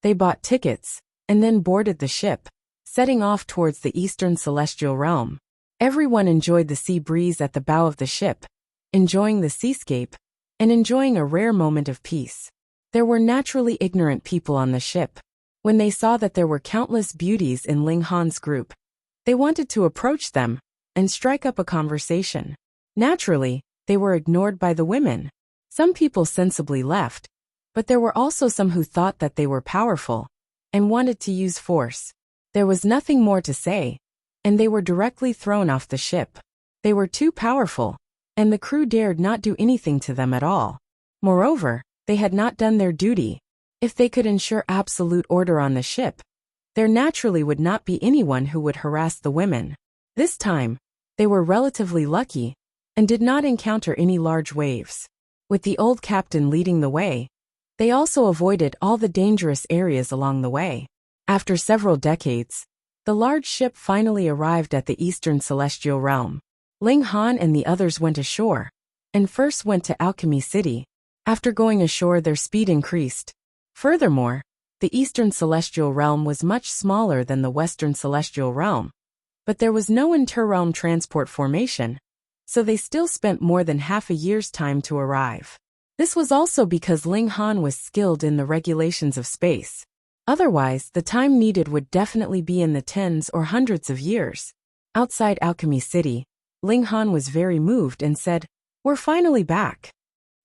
They bought tickets, and then boarded the ship, setting off towards the Eastern Celestial Realm. Everyone enjoyed the sea breeze at the bow of the ship, enjoying the seascape, and enjoying a rare moment of peace. There were naturally ignorant people on the ship. When they saw that there were countless beauties in Ling Han's group, they wanted to approach them and strike up a conversation. Naturally, they were ignored by the women. Some people sensibly left, but there were also some who thought that they were powerful and wanted to use force. There was nothing more to say, and they were directly thrown off the ship. They were too powerful, and the crew dared not do anything to them at all. Moreover, they had not done their duty. If they could ensure absolute order on the ship, there naturally would not be anyone who would harass the women. This time, they were relatively lucky and did not encounter any large waves. With the old captain leading the way, they also avoided all the dangerous areas along the way. After several decades, the large ship finally arrived at the Eastern Celestial Realm. Ling Han and the others went ashore, and first went to Alchemy City. After going ashore, their speed increased. Furthermore, the Eastern Celestial Realm was much smaller than the Western Celestial Realm, but there was no inter-realm transport formation, so they still spent more than half a year's time to arrive. This was also because Ling Han was skilled in the regulations of space. Otherwise, the time needed would definitely be in the tens or hundreds of years. Outside Alchemy City, Ling Han was very moved and said, "We're finally back.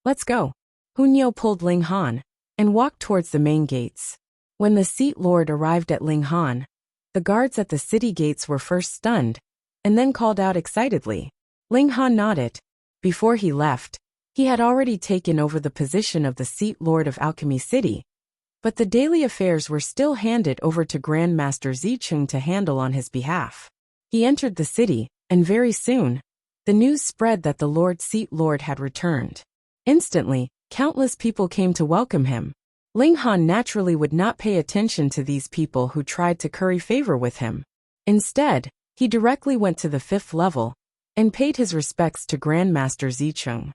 Let's go." Hunyo pulled Ling Han and walked towards the main gates. When the Seat Lord arrived at Ling Han, the guards at the city gates were first stunned, and then called out excitedly. Ling Han nodded. Before he left, he had already taken over the position of the Seat Lord of Alchemy City, but the daily affairs were still handed over to Grandmaster Zicheng to handle on his behalf. He entered the city, and very soon, the news spread that the Lord Seat Lord had returned. Instantly, countless people came to welcome him. Ling Han naturally would not pay attention to these people who tried to curry favor with him. Instead, he directly went to the 5th level and paid his respects to Grandmaster Zicheng.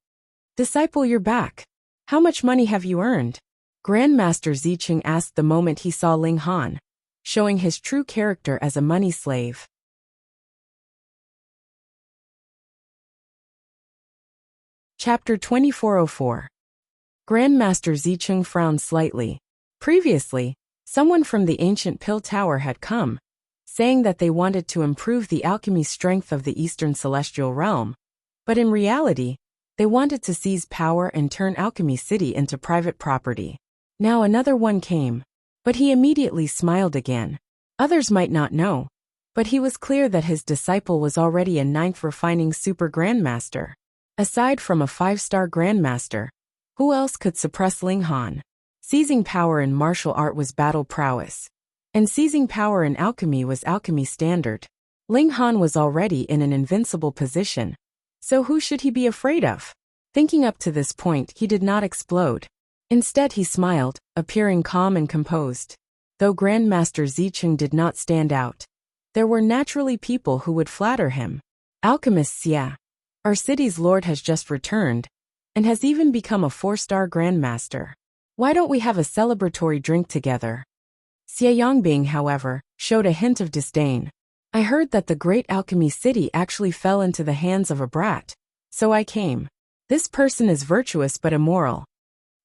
"Disciple, you're back. How much money have you earned? Grandmaster Zicheng asked the moment he saw Ling Han, showing his true character as a money slave. Chapter 2404. Grandmaster Zicheng frowned slightly. Previously, someone from the ancient Pill Tower had come, saying that they wanted to improve the alchemy strength of the Eastern Celestial Realm, but in reality, they wanted to seize power and turn Alchemy City into private property. Now another one came, but he immediately smiled again. Others might not know, but he was clear that his disciple was already a 9th refining super grandmaster. Aside from a 5-star grandmaster, who else could suppress Ling Han? Seizing power in martial art was battle prowess, and seizing power in alchemy was alchemy standard. Ling Han was already in an invincible position, so who should he be afraid of? Thinking up to this point, he did not explode. Instead, he smiled, appearing calm and composed. Though Grandmaster Zicheng did not stand out, there were naturally people who would flatter him. Alchemist Xia, our city's lord, has just returned, and has even become a 4-star grandmaster. Why don't we have a celebratory drink together? Xia Yongbing, however, showed a hint of disdain. I heard that the great alchemy city actually fell into the hands of a brat, so I came. This person is virtuous but immoral.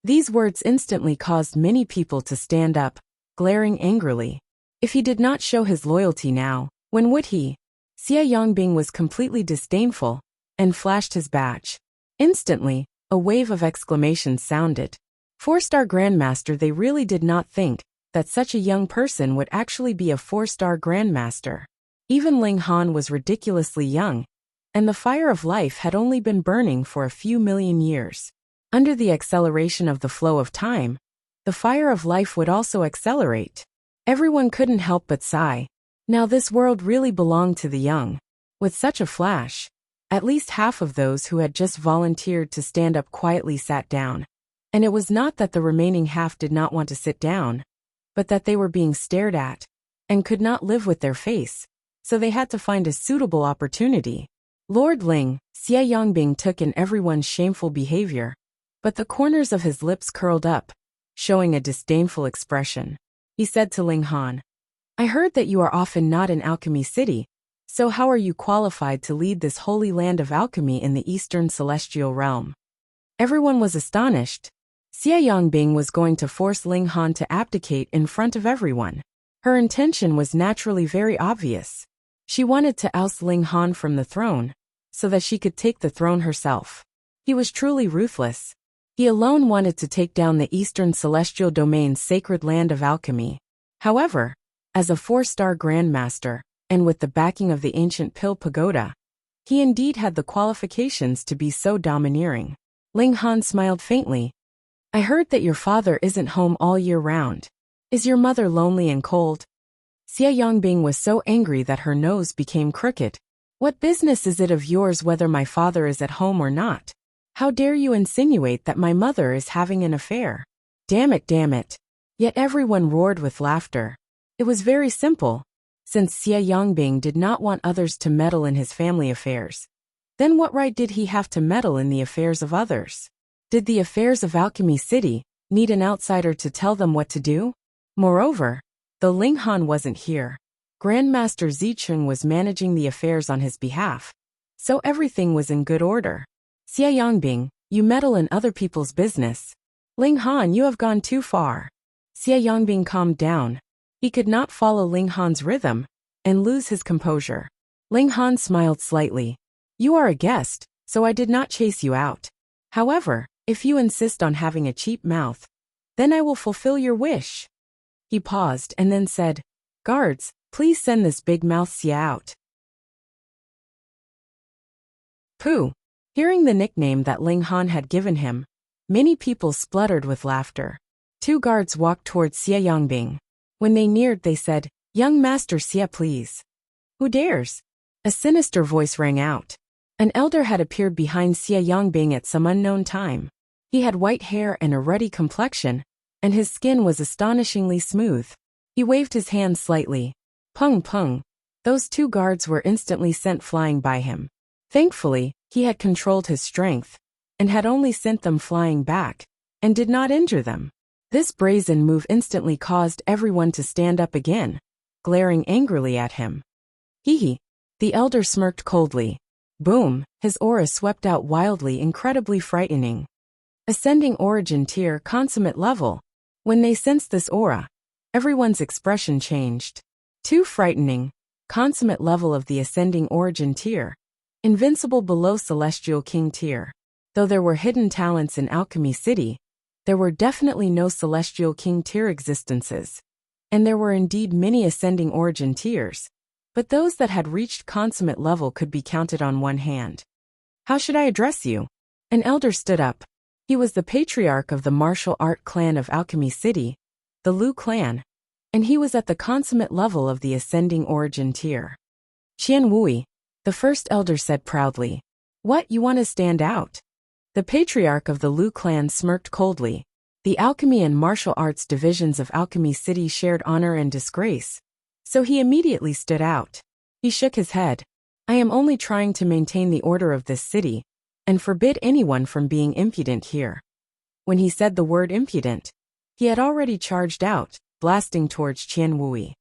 These words instantly caused many people to stand up, glaring angrily. If he did not show his loyalty now, when would he? Xia Yongbing was completely disdainful, and flashed his badge. Instantly, a wave of exclamations sounded. 4-star grandmaster. They really did not think that such a young person would actually be a 4-star grandmaster. Even Ling Han was ridiculously young, and the fire of life had only been burning for a few million years. Under the acceleration of the flow of time, the fire of life would also accelerate. Everyone couldn't help but sigh. Now this world really belonged to the young. With such a flash, at least half of those who had just volunteered to stand up quietly sat down. And it was not that the remaining half did not want to sit down, but that they were being stared at, and could not live with their face, so they had to find a suitable opportunity. Lord Ling, Xia Yongbing took in everyone's shameful behavior, but the corners of his lips curled up, showing a disdainful expression. He said to Ling Han, I heard that you are often not in Alchemy City, so how are you qualified to lead this holy land of alchemy in the Eastern Celestial Realm? Everyone was astonished. Xia Yongbing was going to force Ling Han to abdicate in front of everyone. Her intention was naturally very obvious. She wanted to oust Ling Han from the throne, so that she could take the throne herself. He was truly ruthless. He alone wanted to take down the Eastern Celestial Domain's sacred land of alchemy. However, as a 4-star grandmaster, and with the backing of the ancient Pill Pagoda, he indeed had the qualifications to be so domineering. Ling Han smiled faintly. I heard that your father isn't home all year round. Is your mother lonely and cold? Xia Yongbing was so angry that her nose became crooked. What business is it of yours whether my father is at home or not? How dare you insinuate that my mother is having an affair? Damn it, damn it. Yet everyone roared with laughter. It was very simple. Since Xia Yongbing did not want others to meddle in his family affairs, then what right did he have to meddle in the affairs of others? Did the affairs of Alchemy City need an outsider to tell them what to do? Moreover, though Ling Han wasn't here, Grandmaster Zicheng was managing the affairs on his behalf, so everything was in good order. Xia Yongbing, you meddle in other people's business. Ling Han, you have gone too far. Xia Yongbing calmed down. He could not follow Ling Han's rhythm and lose his composure. Ling Han smiled slightly. You are a guest, so I did not chase you out. However, if you insist on having a cheap mouth, then I will fulfill your wish. He paused and then said, Guards, please send this big mouth Xia out. Pooh. Hearing the nickname that Ling Han had given him, many people spluttered with laughter. 2 guards walked towards Xia Yongbing. When they neared, they said, Young Master Xia, please. Who dares? A sinister voice rang out. An elder had appeared behind Xia Yongbing at some unknown time. He had white hair and a ruddy complexion, and his skin was astonishingly smooth. He waved his hand slightly. Pung pung. Those 2 guards were instantly sent flying by him. Thankfully, he had controlled his strength, and had only sent them flying back, and did not injure them. This brazen move instantly caused everyone to stand up again, glaring angrily at him. Hee. The elder smirked coldly. Boom, his aura swept out wildly, incredibly frightening. Ascending origin tier, consummate level. When they sensed this aura, everyone's expression changed. Too frightening. Consummate level of the ascending origin tier. Invincible below celestial king tier. Though there were hidden talents in Alchemy City, there were definitely no celestial king tier existences. And there were indeed many ascending origin tiers, but those that had reached consummate level could be counted on one hand. How should I address you? An elder stood up. He was the patriarch of the martial art clan of Alchemy City, the Lu clan, and he was at the consummate level of the ascending origin tier. Qian Wui, the first elder said proudly. What, you want to stand out? The patriarch of the Lu clan smirked coldly. The alchemy and martial arts divisions of Alchemy City shared honor and disgrace, so he immediately stood out. He shook his head. I am only trying to maintain the order of this city, and forbid anyone from being impudent here. When he said the word impudent, he had already charged out, blasting towards Qian Wui.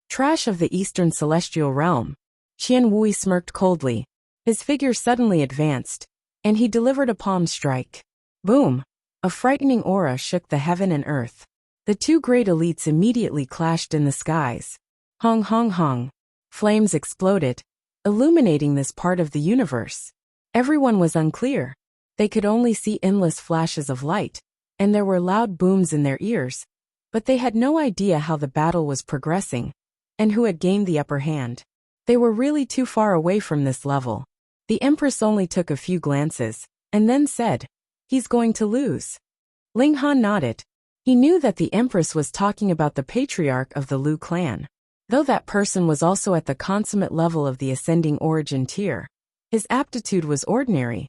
Trash of the Eastern Celestial Realm. Qian Wui smirked coldly. His figure suddenly advanced, and he delivered a palm strike. Boom! A frightening aura shook the heaven and earth. The two great elites immediately clashed in the skies. Hong hong hong. Flames exploded, illuminating this part of the universe. Everyone was unclear. They could only see endless flashes of light, and there were loud booms in their ears, but they had no idea how the battle was progressing, and who had gained the upper hand. They were really too far away from this level. The Empress only took a few glances, and then said, He's going to lose. Ling Han nodded. He knew that the Empress was talking about the patriarch of the Lu clan. Though that person was also at the consummate level of the ascending origin tier, his aptitude was ordinary.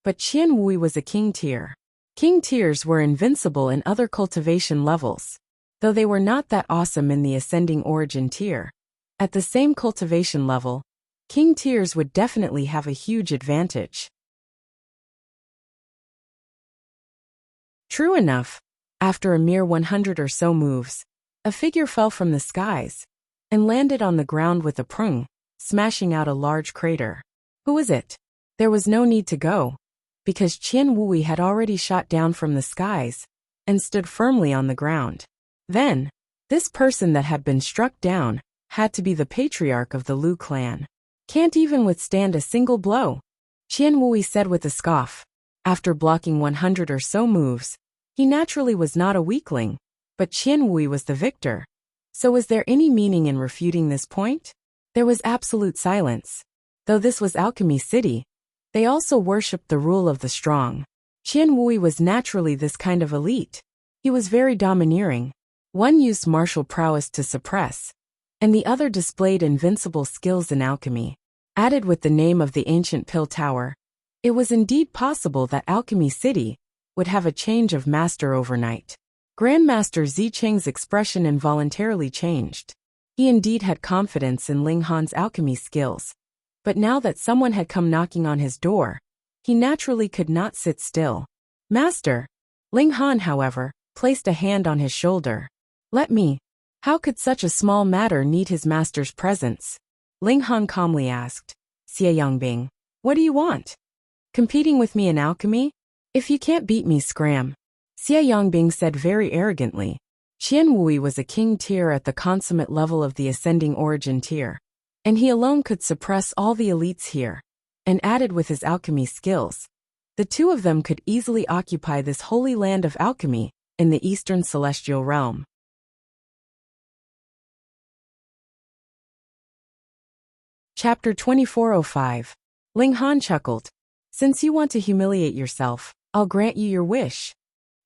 But Qian Wui was a king tier. King tiers were invincible in other cultivation levels. Though they were not that awesome in the ascending origin tier, at the same cultivation level, king tiers would definitely have a huge advantage. True enough, after a mere 100 or so moves, a figure fell from the skies and landed on the ground with a prung, smashing out a large crater. Who was it? There was no need to go, because Qian Wui had already shot down from the skies and stood firmly on the ground. Then, this person that had been struck down had to be the patriarch of the Lu clan. Can't even withstand a single blow, Qian Wui said with a scoff. After blocking 100 or so moves, he naturally was not a weakling, but Qian Wui was the victor. So was there any meaning in refuting this point? There was absolute silence. Though this was Alchemy City, they also worshipped the rule of the strong. Qian Wui was naturally this kind of elite. He was very domineering. One used martial prowess to suppress, and the other displayed invincible skills in alchemy. Added with the name of the ancient Pill Tower, it was indeed possible that Alchemy City would have a change of master overnight. Grandmaster Zicheng's expression involuntarily changed. He indeed had confidence in Ling Han's alchemy skills, but now that someone had come knocking on his door, he naturally could not sit still. Master! Ling Han, however, placed a hand on his shoulder. Let me. How could such a small matter need his master's presence? Ling Han calmly asked. Xie Yongbing, what do you want? Competing with me in alchemy? If you can't beat me, scram. Xie Yongbing said very arrogantly. Qian Wui was a king tier at the consummate level of the ascending origin tier, and he alone could suppress all the elites here. And added with his alchemy skills, the two of them could easily occupy this holy land of alchemy in the Eastern Celestial Realm. Chapter 2405. Ling Han chuckled. Since you want to humiliate yourself, I'll grant you your wish.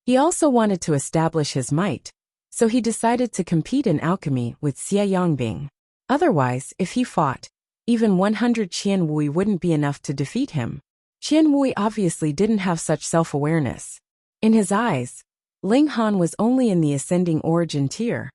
He also wanted to establish his might, so he decided to compete in alchemy with Xie Yongbing. Otherwise, if he fought, even 100 Qian Wui wouldn't be enough to defeat him. Qian Wui obviously didn't have such self-awareness. In his eyes, Ling Han was only in the ascending origin tier,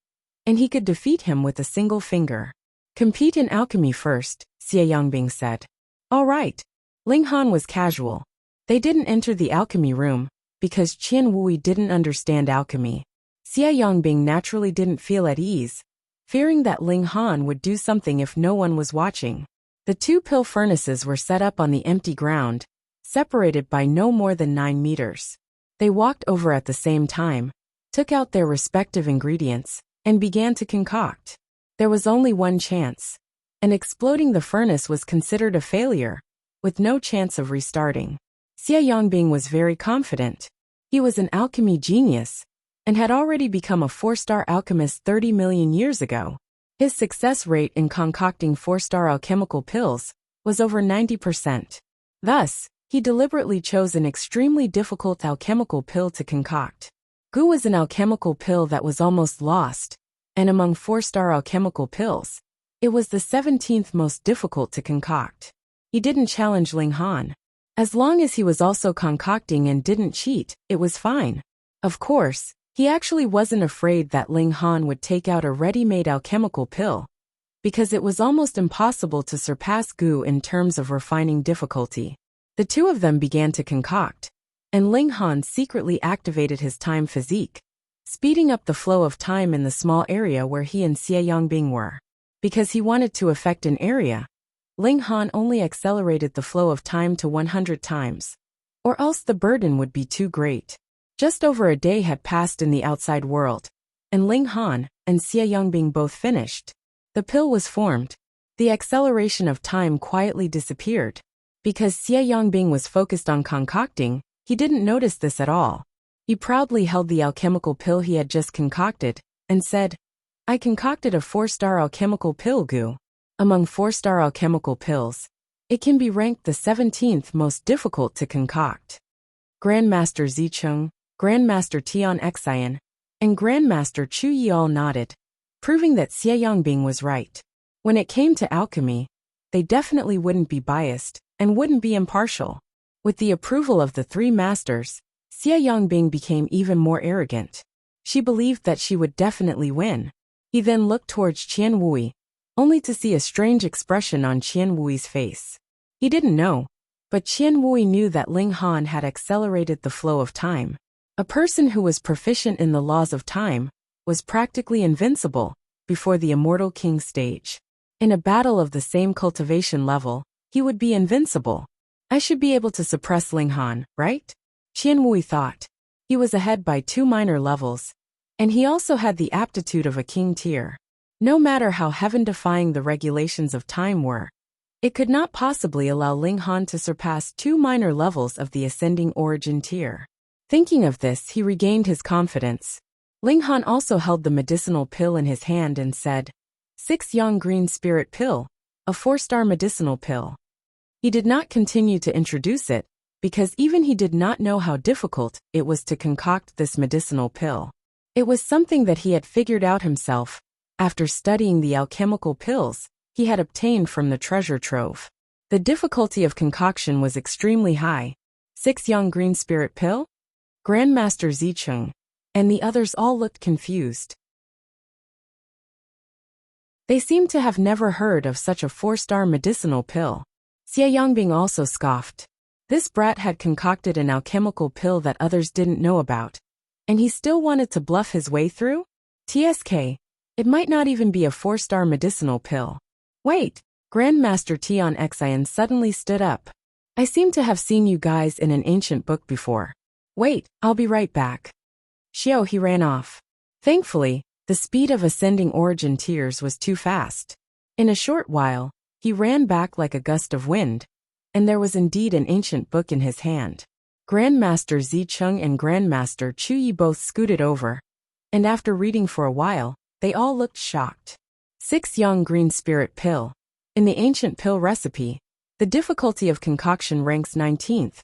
and he could defeat him with a single finger. Compete in alchemy first, Xie Yongbing said. All right. Ling Han was casual. They didn't enter the alchemy room, because Qian Wui didn't understand alchemy. Xie Yongbing naturally didn't feel at ease, fearing that Ling Han would do something if no one was watching. The two pill furnaces were set up on the empty ground, separated by no more than 9 meters. They walked over at the same time, took out their respective ingredients, and began to concoct. There was only one chance, and exploding the furnace was considered a failure, with no chance of restarting. Xie Yongbing was very confident. He was an alchemy genius, and had already become a 4-star alchemist 30 million years ago. His success rate in concocting 4-star alchemical pills was over 90%. Thus, he deliberately chose an extremely difficult alchemical pill to concoct. Gu was an alchemical pill that was almost lost, and among 4-star alchemical pills, it was the 17th most difficult to concoct. He didn't challenge Ling Han. As long as he was also concocting and didn't cheat, it was fine. Of course, he actually wasn't afraid that Ling Han would take out a ready-made alchemical pill, because it was almost impossible to surpass Gu in terms of refining difficulty. The two of them began to concoct, and Ling Han secretly activated his time physique, speeding up the flow of time in the small area where he and Xie Yongbing were. Because he wanted to affect an area, Ling Han only accelerated the flow of time to 100 times, or else the burden would be too great. Just over a day had passed in the outside world, and Ling Han and Xie Yongbing both finished. The pill was formed. The acceleration of time quietly disappeared. Because Xie Yongbing was focused on concocting, he didn't notice this at all. He proudly held the alchemical pill he had just concocted, and said, "I concocted a 4-star alchemical pill, Gu. Among 4-star alchemical pills, it can be ranked the 17th most difficult to concoct." Grandmaster Zicheng, Grandmaster Tian Xian, and Grandmaster Chu Yi all nodded, proving that Xie Yongbing was right. When it came to alchemy, they definitely wouldn't be biased, and wouldn't be impartial. With the approval of the 3 masters, Xie Yongbing became even more arrogant. She believed that she would definitely win. He then looked towards Qian Wui, only to see a strange expression on Qian Wui's face. He didn't know, but Qian Wui knew that Ling Han had accelerated the flow of time. A person who was proficient in the laws of time was practically invincible before the Immortal King stage. In a battle of the same cultivation level, he would be invincible. I should be able to suppress Ling Han, right? Qian Wui thought. He was ahead by 2 minor levels, and he also had the aptitude of a king tier. No matter how heaven-defying the regulations of time were, it could not possibly allow Ling Han to surpass 2 minor levels of the ascending origin tier. Thinking of this, he regained his confidence. Ling Han also held the medicinal pill in his hand and said, 6 Yang Green Spirit Pill, a 4-star medicinal pill. He did not continue to introduce it, because even he did not know how difficult it was to concoct this medicinal pill. It was something that he had figured out himself, after studying the alchemical pills he had obtained from the treasure trove. The difficulty of concoction was extremely high. 6 Yang Green Spirit Pill? Grandmaster Zicheng and the others all looked confused. They seemed to have never heard of such a 4-star medicinal pill. Xie Yongbing also scoffed. This brat had concocted an alchemical pill that others didn't know about, and he still wanted to bluff his way through? TSK, it might not even be a 4-star medicinal pill. Wait, Grandmaster Tian Xian suddenly stood up. I seem to have seen you guys in an ancient book before. Wait, I'll be right back. Xiao, he ran off. Thankfully, the speed of ascending origin tiers was too fast. In a short while, he ran back like a gust of wind, and there was indeed an ancient book in his hand. Grandmaster Zicheng and Grandmaster Chu Yi both scooted over, and after reading for a while, they all looked shocked. 6 Yang Green Spirit Pill. In the ancient pill recipe, the difficulty of concoction ranks 19th.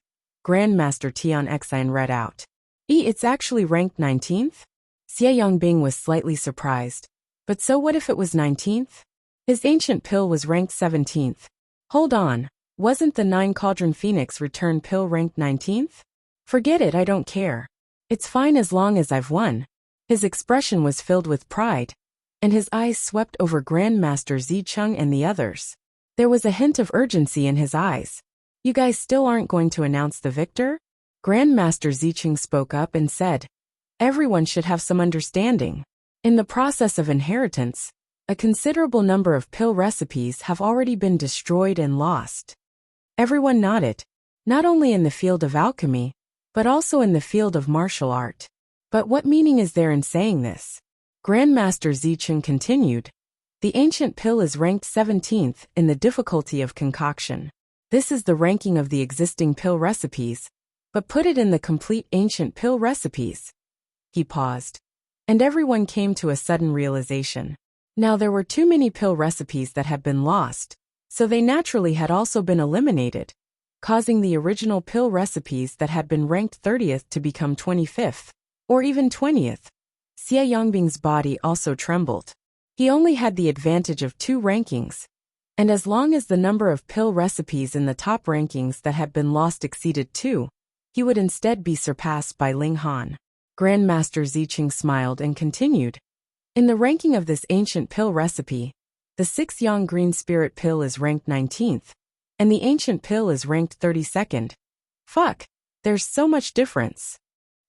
Grandmaster Tian Xian read out. It's actually ranked 19th? Xie Yongbing was slightly surprised. But so what if it was 19th? His ancient pill was ranked 17th. Hold on, wasn't the 9 Cauldron Phoenix return pill ranked 19th? Forget it, I don't care. It's fine as long as I've won. His expression was filled with pride, and his eyes swept over Grandmaster Zicheng and the others. There was a hint of urgency in his eyes. You guys still aren't going to announce the victor? Grandmaster Zicheng spoke up and said, "Everyone should have some understanding. In the process of inheritance, a considerable number of pill recipes have already been destroyed and lost." Everyone nodded, not only in the field of alchemy, but also in the field of martial art. But what meaning is there in saying this? Grandmaster Zicheng continued, "The ancient pill is ranked 17th in the difficulty of concoction. This is the ranking of the existing pill recipes, but put it in the complete ancient pill recipes." He paused, and everyone came to a sudden realization. Now there were too many pill recipes that had been lost, so they naturally had also been eliminated, causing the original pill recipes that had been ranked 30th to become 25th, or even 20th. Xie Yongbing's body also trembled. He only had the advantage of 2 rankings, and as long as the number of pill recipes in the top rankings that had been lost exceeded 2, he would instead be surpassed by Ling Han. Grandmaster Zicheng smiled and continued, "In the ranking of this ancient pill recipe, the 6-yang green spirit pill is ranked 19th, and the ancient pill is ranked 32nd. Fuck, there's so much difference."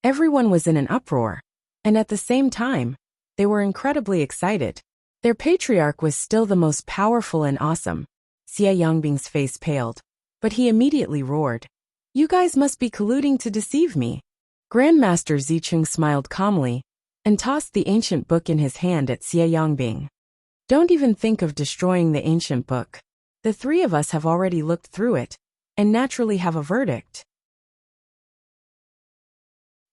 Everyone was in an uproar, and at the same time, they were incredibly excited. Their patriarch was still the most powerful and awesome. Xie Yongbing's face paled, but he immediately roared, "You guys must be colluding to deceive me." Grandmaster Zicheng smiled calmly and tossed the ancient book in his hand at Xie Yongbing. "Don't even think of destroying the ancient book. The 3 of us have already looked through it, and naturally have a verdict."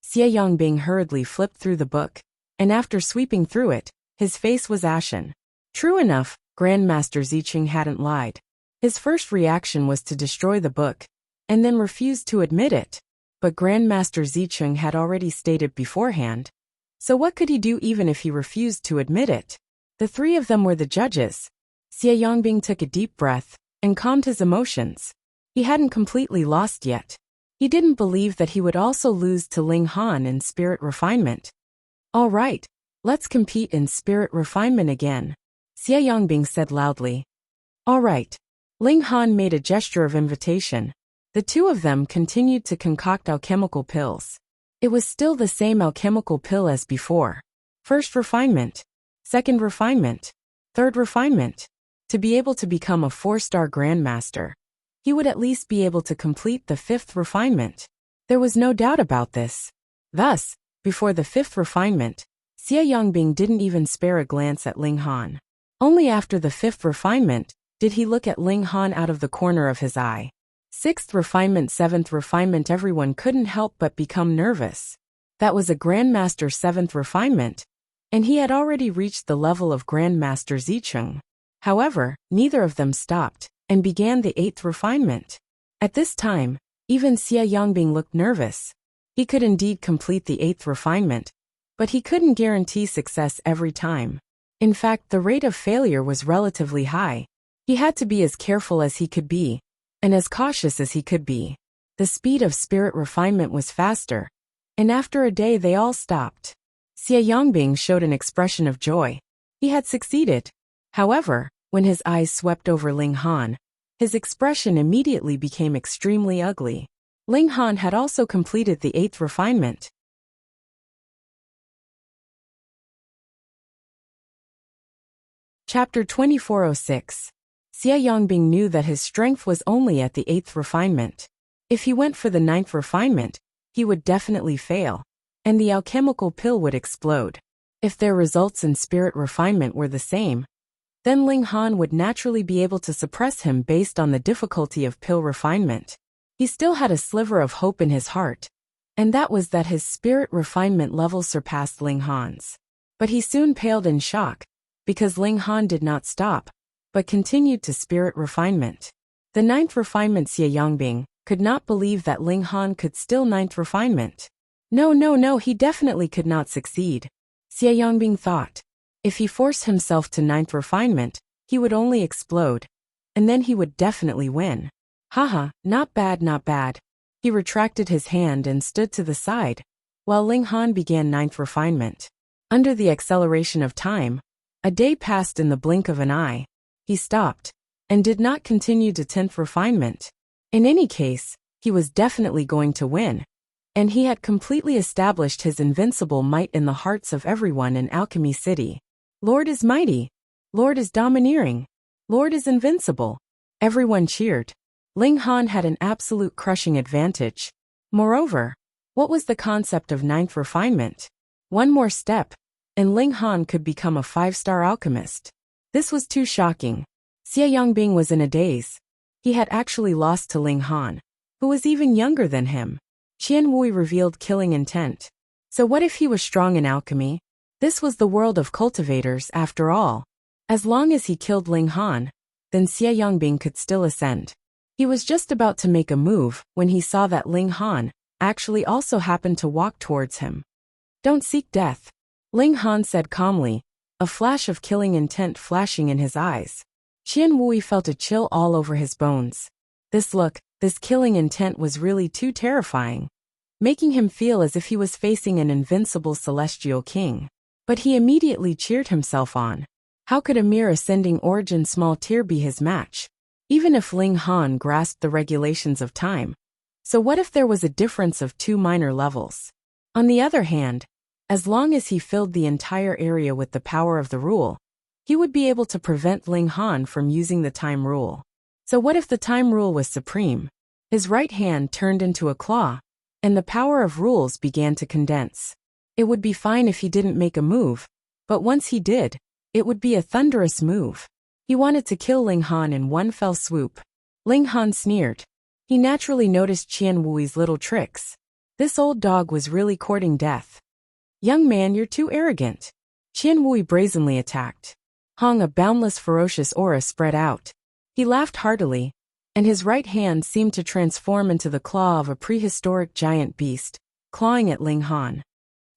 Xie Yongbing hurriedly flipped through the book, and after sweeping through it, his face was ashen. True enough, Grandmaster Zicheng hadn't lied. His first reaction was to destroy the book, and then refuse to admit it. But Grandmaster Zicheng had already stated beforehand. So what could he do even if he refused to admit it? The 3 of them were the judges. Xie Yongbing took a deep breath and calmed his emotions. He hadn't completely lost yet. He didn't believe that he would also lose to Ling Han in spirit refinement. "All right, let's compete in spirit refinement again," Xie Yongbing said loudly. "All right." Ling Han made a gesture of invitation. The 2 of them continued to concoct alchemical pills. It was still the same alchemical pill as before. First refinement, second refinement, third refinement. To be able to become a 4-star grandmaster, he would at least be able to complete the 5th refinement. There was no doubt about this. Thus, before the 5th refinement, Xie Yongbing didn't even spare a glance at Ling Han. Only after the 5th refinement did he look at Ling Han out of the corner of his eye. 6th refinement, 7th refinement, everyone couldn't help but become nervous. That was a Grandmaster 7th refinement, and he had already reached the level of Grandmaster Zicheng. However, neither of them stopped and began the 8th refinement. At this time, even Xie Yongbing looked nervous. He could indeed complete the 8th refinement, but he couldn't guarantee success every time. In fact, the rate of failure was relatively high. He had to be as careful as he could be, and as cautious as he could be. The speed of spirit refinement was faster, and after a day they all stopped. Xie Yongbing showed an expression of joy. He had succeeded. However, when his eyes swept over Ling Han, his expression immediately became extremely ugly. Ling Han had also completed the 8th refinement. Chapter 2406. Xie Yongbing knew that his strength was only at the 8th refinement. If he went for the 9th refinement, he would definitely fail, and the alchemical pill would explode. If their results in spirit refinement were the same, then Ling Han would naturally be able to suppress him based on the difficulty of pill refinement. He still had a sliver of hope in his heart, and that was that his spirit refinement level surpassed Ling Han's. But he soon paled in shock, because Ling Han did not stop, but continued to spirit refinement. The 9th refinement, Xie Yongbing could not believe that Ling Han could still 9th refinement. No, he definitely could not succeed. Xie Yongbing thought. If he forced himself to 9th refinement, he would only explode, and then he would definitely win. Haha, not bad. He retracted his hand and stood to the side, while Ling Han began 9th refinement. Under the acceleration of time, a day passed in the blink of an eye. He stopped, and did not continue to 10th refinement. In any case, he was definitely going to win, and he had completely established his invincible might in the hearts of everyone in Alchemy City. Lord is mighty. Lord is domineering. Lord is invincible. Everyone cheered. Ling Han had an absolute crushing advantage. Moreover, what was the concept of ninth refinement? One more step, and Ling Han could become a 5-star alchemist. This was too shocking. Xie Yongbing was in a daze. He had actually lost to Ling Han, who was even younger than him. Qian Wui revealed killing intent. So what if he was strong in alchemy? This was the world of cultivators after all. As long as he killed Ling Han, then Xie Yongbing could still ascend. He was just about to make a move when he saw that Ling Han actually also happened to walk towards him. Don't seek death, Ling Han said calmly, a flash of killing intent flashing in his eyes. Qian Wui felt a chill all over his bones. This look, this killing intent was really too terrifying, making him feel as if he was facing an invincible celestial king. But he immediately cheered himself on. How could a mere ascending origin small tier be his match? Even if Ling Han grasped the regulations of time. So what if there was a difference of 2 minor levels? On the other hand, as long as he filled the entire area with the power of the rule, he would be able to prevent Ling Han from using the time rule. So what if the time rule was supreme? His right hand turned into a claw, and the power of rules began to condense. It would be fine if he didn't make a move, but once he did, it would be a thunderous move. He wanted to kill Ling Han in one fell swoop. Ling Han sneered. He naturally noticed Qian Wui's little tricks. This old dog was really courting death. Young man, you're too arrogant. Qian Wui brazenly attacked. Hong, a boundless ferocious aura spread out. He laughed heartily, and his right hand seemed to transform into the claw of a prehistoric giant beast, clawing at Ling Han.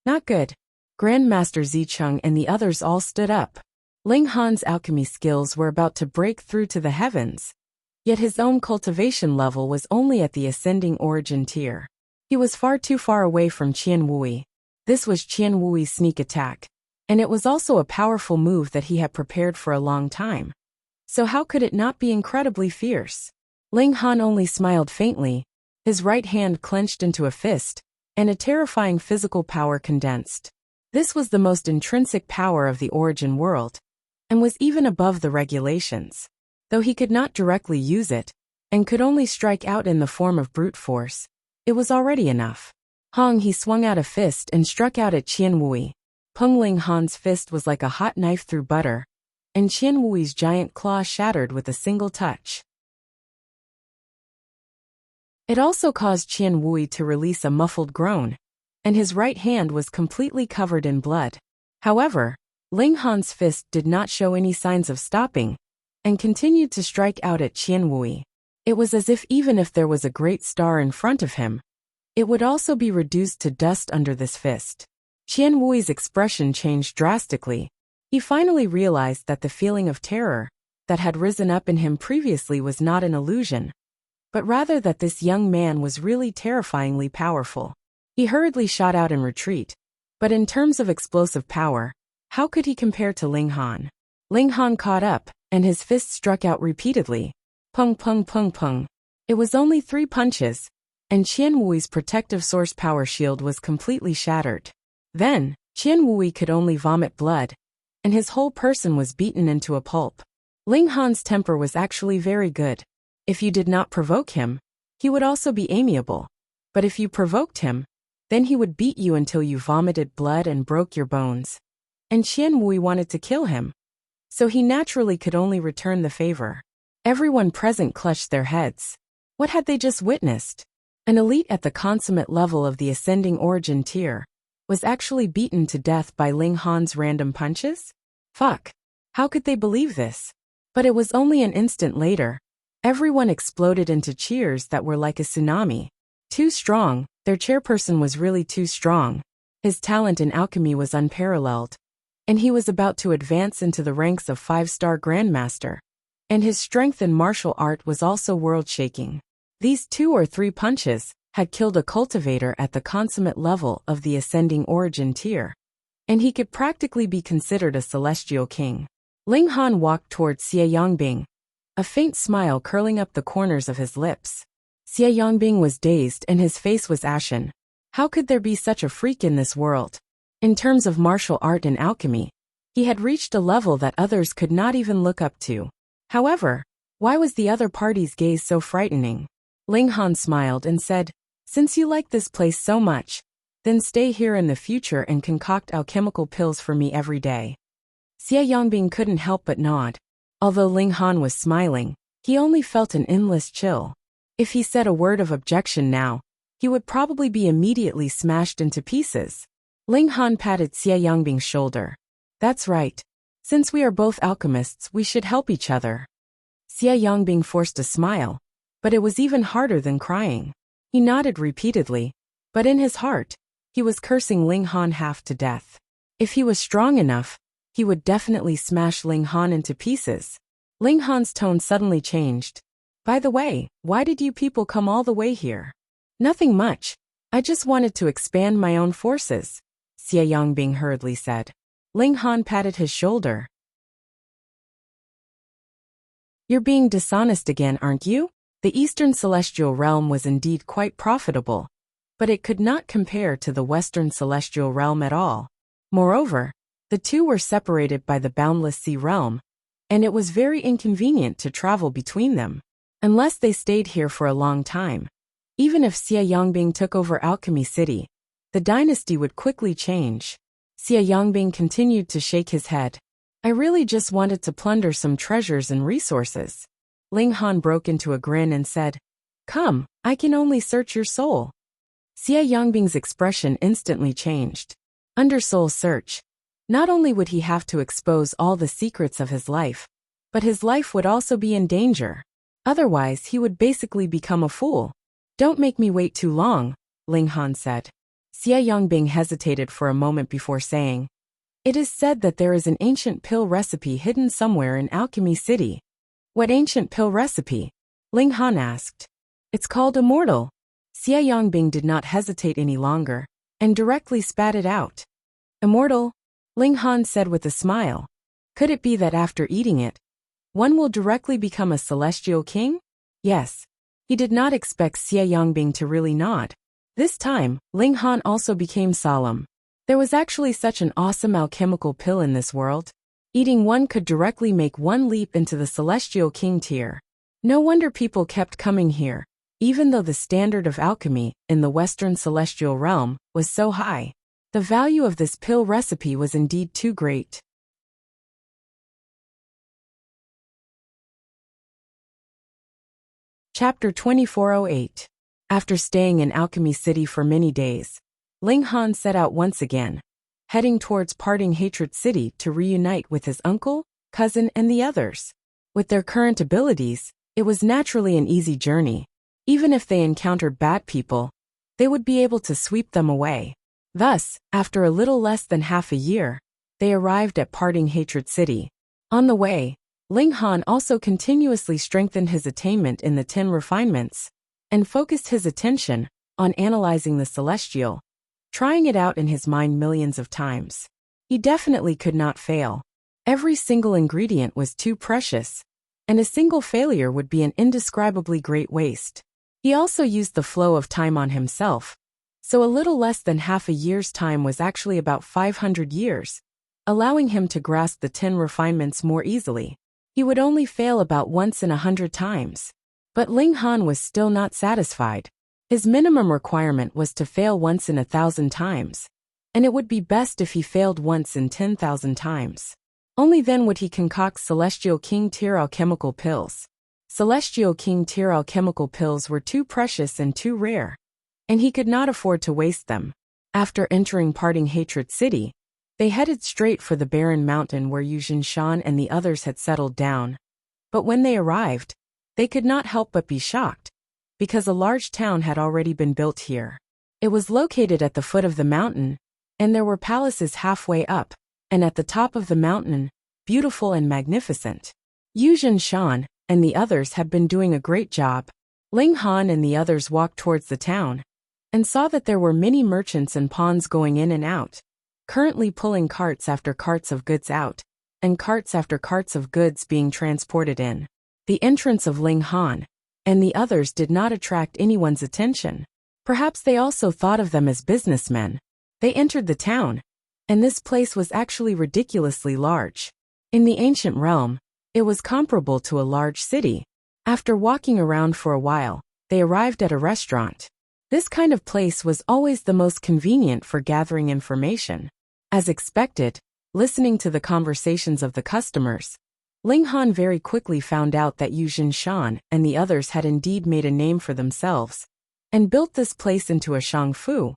Not good. Grandmaster Zicheng and the others all stood up. Ling Han's alchemy skills were about to break through to the heavens, yet his own cultivation level was only at the ascending origin tier. He was too far away from Qian Wui. This was Qian Wui's sneak attack, and it was also a powerful move that he had prepared for a long time. So how could it not be incredibly fierce? Ling Han only smiled faintly, his right hand clenched into a fist, and a terrifying physical power condensed. This was the most intrinsic power of the origin world, and was even above the regulations. Though he could not directly use it, and could only strike out in the form of brute force, it was already enough. Hong, he swung out a fist and struck out at Qian Wui. Peng Ling Han's fist was like a hot knife through butter, and Qian Wui's giant claw shattered with a single touch. It also caused Qian Wui to release a muffled groan, and his right hand was completely covered in blood. However, Ling Han's fist did not show any signs of stopping, and continued to strike out at Qian Wui. It was as if even if there was a great star in front of him, it would also be reduced to dust under this fist. Qian Wui's expression changed drastically. He finally realized that the feeling of terror that had risen up in him previously was not an illusion, but rather that this young man was really terrifyingly powerful. He hurriedly shot out in retreat, but in terms of explosive power, how could he compare to Ling Han? Ling Han caught up, and his fist struck out repeatedly. Pung pung pung pung. It was only 3 punches, and Qian Wui's protective source power shield was completely shattered. Then, Qian Wui could only vomit blood, and his whole person was beaten into a pulp. Ling Han's temper was actually very good. If you did not provoke him, he would also be amiable. But if you provoked him, then he would beat you until you vomited blood and broke your bones. And Qian Wui wanted to kill him, so he naturally could only return the favor. Everyone present clutched their heads. What had they just witnessed? An elite at the consummate level of the ascending origin tier was actually beaten to death by Ling Han's random punches? Fuck. How could they believe this? But it was only an instant later. Everyone exploded into cheers that were like a tsunami. Too strong, their chairperson was really too strong. His talent in alchemy was unparalleled, and he was about to advance into the ranks of 5-star Grandmaster. And his strength in martial art was also world-shaking. These 2 or 3 punches had killed a cultivator at the consummate level of the ascending origin tier, and he could practically be considered a celestial king. Ling Han walked towards Xie Yongbing, a faint smile curling up the corners of his lips. Xie Yongbing was dazed and his face was ashen. How could there be such a freak in this world? In terms of martial art and alchemy, he had reached a level that others could not even look up to. However, why was the other party's gaze so frightening? Ling Han smiled and said, "Since you like this place so much, then stay here in the future and concoct alchemical pills for me every day." Xie Yongbing couldn't help but nod. Although Ling Han was smiling, he only felt an endless chill. If he said a word of objection now, he would probably be immediately smashed into pieces. Ling Han patted Xie Yongbing's shoulder. "That's right. Since we are both alchemists, we should help each other." Xie Yongbing forced a smile, but it was even harder than crying. He nodded repeatedly, but in his heart, he was cursing Ling Han half to death. If he was strong enough, he would definitely smash Ling Han into pieces. Ling Han's tone suddenly changed. "By the way, why did you people come all the way here?" "Nothing much. I just wanted to expand my own forces," Xie Yongbing hurriedly said. Ling Han patted his shoulder. "You're being dishonest again, aren't you?" The Eastern Celestial Realm was indeed quite profitable, but it could not compare to the Western Celestial Realm at all. Moreover, the two were separated by the boundless sea realm, and it was very inconvenient to travel between them. Unless they stayed here for a long time, even if Xie Yongbing took over Alchemy City, the dynasty would quickly change. Xie Yongbing continued to shake his head. "I really just wanted to plunder some treasures and resources." Ling Han broke into a grin and said, "Come, I can only search your soul." Xie Yongbing's expression instantly changed. Under soul search, not only would he have to expose all the secrets of his life, but his life would also be in danger. Otherwise, he would basically become a fool. "Don't make me wait too long," Ling Han said. Xie Yongbing hesitated for a moment before saying, "It is said that there is an ancient pill recipe hidden somewhere in Alchemy City." "What ancient pill recipe?" Ling Han asked. "It's called Immortal." Xie Yongbing did not hesitate any longer, and directly spat it out. "Immortal?" Ling Han said with a smile. "Could it be that after eating it, one will directly become a celestial king?" Yes. He did not expect Xie Yongbing to really nod. This time, Ling Han also became solemn. There was actually such an awesome alchemical pill in this world. Eating one could directly make one leap into the celestial king tier. No wonder people kept coming here, even though the standard of alchemy in the Western Celestial Realm was so high. The value of this pill recipe was indeed too great. Chapter 2408. After staying in Alchemy City for many days, Ling Han set out once again, heading towards Parting Hatred City to reunite with his uncle, cousin, and the others. With their current abilities, it was naturally an easy journey. Even if they encountered bad people, they would be able to sweep them away. Thus, after a little less than half a year, they arrived at Parting Hatred City. On the way, Ling Han also continuously strengthened his attainment in the 10 refinements, and focused his attention on analyzing the celestial, trying it out in his mind millions of times. He definitely could not fail. Every single ingredient was too precious, and a single failure would be an indescribably great waste. He also used the flow of time on himself, so a little less than half a year's time was actually about 500 years, allowing him to grasp the 10 refinements more easily. He would only fail about once in 100 times. But Ling Han was still not satisfied. His minimum requirement was to fail once in 1,000 times, and it would be best if he failed once in 10,000 times. Only then would he concoct Celestial King tier alchemical pills. Celestial King tier alchemical pills were too precious and too rare, and he could not afford to waste them. After entering Parting Hatred City, they headed straight for the barren mountain where Yu Jinshan and the others had settled down. But when they arrived, they could not help but be shocked, because a large town had already been built here. It was located at the foot of the mountain, and there were palaces halfway up, and at the top of the mountain, beautiful and magnificent. Yu Jinshan and the others had been doing a great job. Ling Han and the others walked towards the town, and saw that there were many merchants and pawns going in and out, currently pulling carts after carts of goods out, and carts after carts of goods being transported in. The entrance of Ling Han and the others did not attract anyone's attention. Perhaps they also thought of them as businessmen. They entered the town, and this place was actually ridiculously large. In the ancient realm, it was comparable to a large city. After walking around for a while, they arrived at a restaurant. This kind of place was always the most convenient for gathering information. As expected, listening to the conversations of the customers, Ling Han very quickly found out that Yu Jinshan and the others had indeed made a name for themselves and built this place into a shangfu,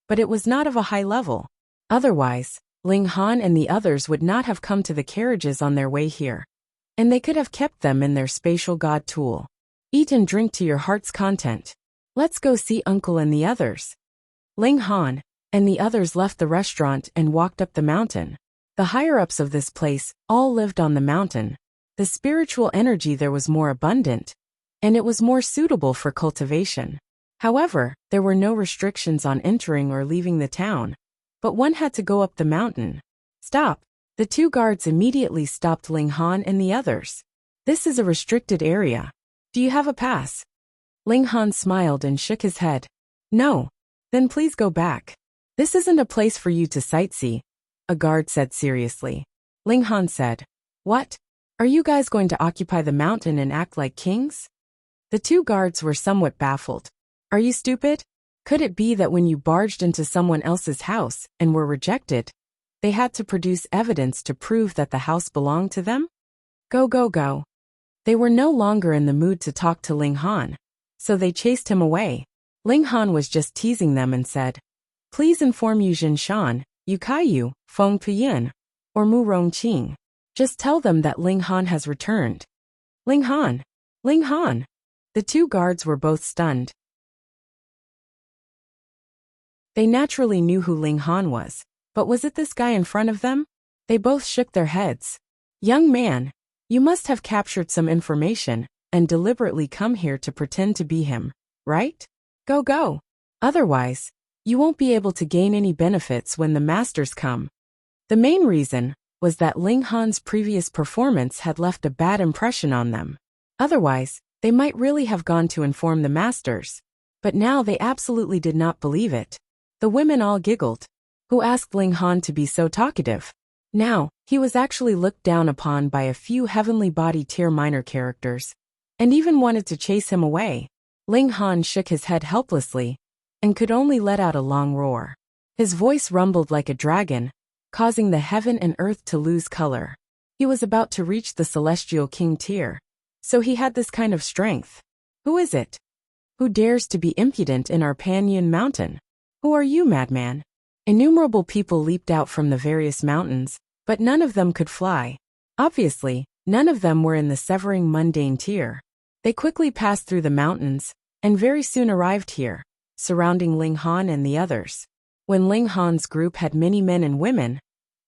but it was not of a high level. Otherwise, Ling Han and the others would not have come to the carriages on their way here, and they could have kept them in their spatial god tool. Eat and drink to your heart's content. Let's go see Uncle and the others. Ling Han and the others left the restaurant and walked up the mountain. The higher-ups of this place all lived on the mountain. The spiritual energy there was more abundant, and it was more suitable for cultivation. However, there were no restrictions on entering or leaving the town, but one had to go up the mountain. Stop! The two guards immediately stopped Ling Han and the others. This is a restricted area. Do you have a pass? Ling Han smiled and shook his head. No. Then please go back. This isn't a place for you to sightsee, a guard said seriously. Ling Han said, What? Are you guys going to occupy the mountain and act like kings? The two guards were somewhat baffled. Are you stupid? Could it be that when you barged into someone else's house and were rejected, they had to produce evidence to prove that the house belonged to them? Go, go, go. They were no longer in the mood to talk to Ling Han, so they chased him away. Ling Han was just teasing them and said, Please inform Yu Jinshan, Yu Kaiyu, Feng Puyin, or Mu Rongqing. Just tell them that Ling Han has returned. Ling Han! Ling Han! The two guards were both stunned. They naturally knew who Ling Han was, but was it this guy in front of them? They both shook their heads. Young man, you must have captured some information and deliberately come here to pretend to be him, right? Go, go. Otherwise, you won't be able to gain any benefits when the masters come. The main reason was that Ling Han's previous performance had left a bad impression on them. Otherwise, they might really have gone to inform the masters. But now they absolutely did not believe it. The women all giggled. Who asked Ling Han to be so talkative? Now, he was actually looked down upon by a few heavenly body tier minor characters, and even wanted to chase him away. Ling Han shook his head helplessly, and could only let out a long roar. His voice rumbled like a dragon, causing the heaven and earth to lose color. He was about to reach the celestial king tier, so he had this kind of strength. Who is it? Who dares to be impudent in our Panyin mountain? Who are you, madman? Innumerable people leaped out from the various mountains, but none of them could fly. Obviously, none of them were in the severing mundane tier. They quickly passed through the mountains, and very soon arrived here, surrounding Ling Han and the others. When Ling Han's group had many men and women,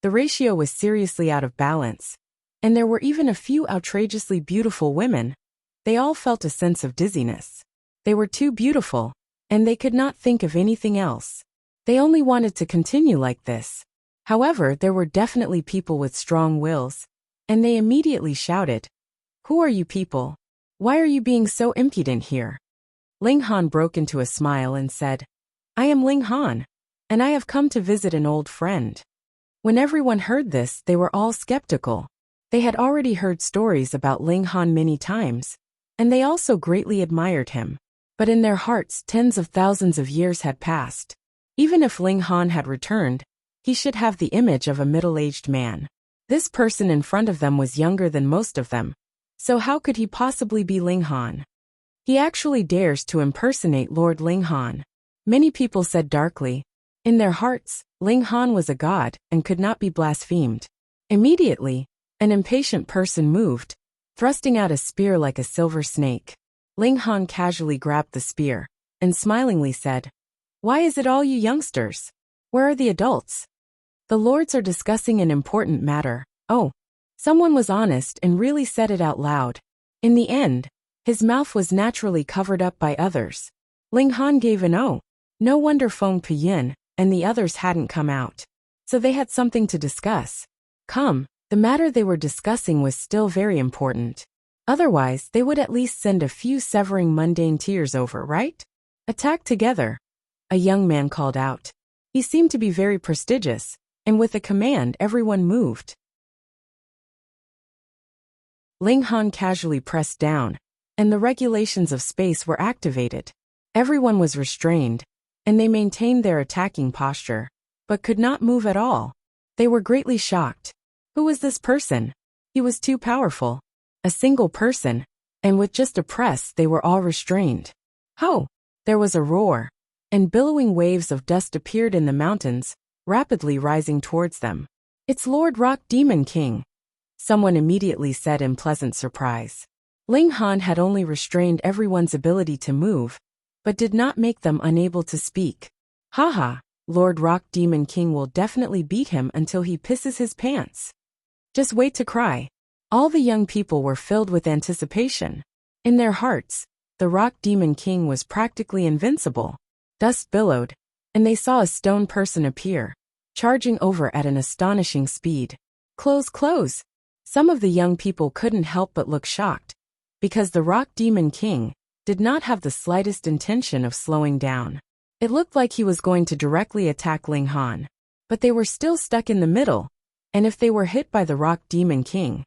the ratio was seriously out of balance, and there were even a few outrageously beautiful women. They all felt a sense of dizziness. They were too beautiful, and they could not think of anything else. They only wanted to continue like this. However, there were definitely people with strong wills, and they immediately shouted, Who are you people? Why are you being so impudent here? Ling Han broke into a smile and said, I am Ling Han, and I have come to visit an old friend. When everyone heard this, they were all skeptical. They had already heard stories about Ling Han many times, and they also greatly admired him. But in their hearts, tens of thousands of years had passed. Even if Ling Han had returned, he should have the image of a middle-aged man. This person in front of them was younger than most of them, so how could he possibly be Ling Han? He actually dares to impersonate Lord Ling Han. Many people said darkly. In their hearts, Ling Han was a god and could not be blasphemed. Immediately, an impatient person moved, thrusting out a spear like a silver snake. Ling Han casually grabbed the spear and smilingly said, Why is it all you youngsters? Where are the adults? The lords are discussing an important matter. Oh, someone was honest and really said it out loud. In the end, his mouth was naturally covered up by others. Ling Han gave an oh. No wonder Feng Puyin and the others hadn't come out. So they had something to discuss. Come, the matter they were discussing was still very important. Otherwise, they would at least send a few severing mundane tears over, right? Attack together. a young man called out. He seemed to be very prestigious, and with a command everyone moved. Ling Han casually pressed down, and the regulations of space were activated. Everyone was restrained, and they maintained their attacking posture, but could not move at all. They were greatly shocked. Who was this person? He was too powerful. A single person, and with just a press they were all restrained. Ho! There was a roar, and billowing waves of dust appeared in the mountains, rapidly rising towards them. It's Lord Rock Demon King, someone immediately said in pleasant surprise. Ling Han had only restrained everyone's ability to move, but did not make them unable to speak. Haha, Lord Rock Demon King will definitely beat him until he pisses his pants. Just wait to cry. All the young people were filled with anticipation. In their hearts, the Rock Demon King was practically invincible. Dust billowed, and they saw a stone person appear, charging over at an astonishing speed. Close. Some of the young people couldn't help but look shocked, because the Rock Demon King did not have the slightest intention of slowing down. It looked like he was going to directly attack Ling Han, but they were still stuck in the middle, and if they were hit by the Rock Demon King,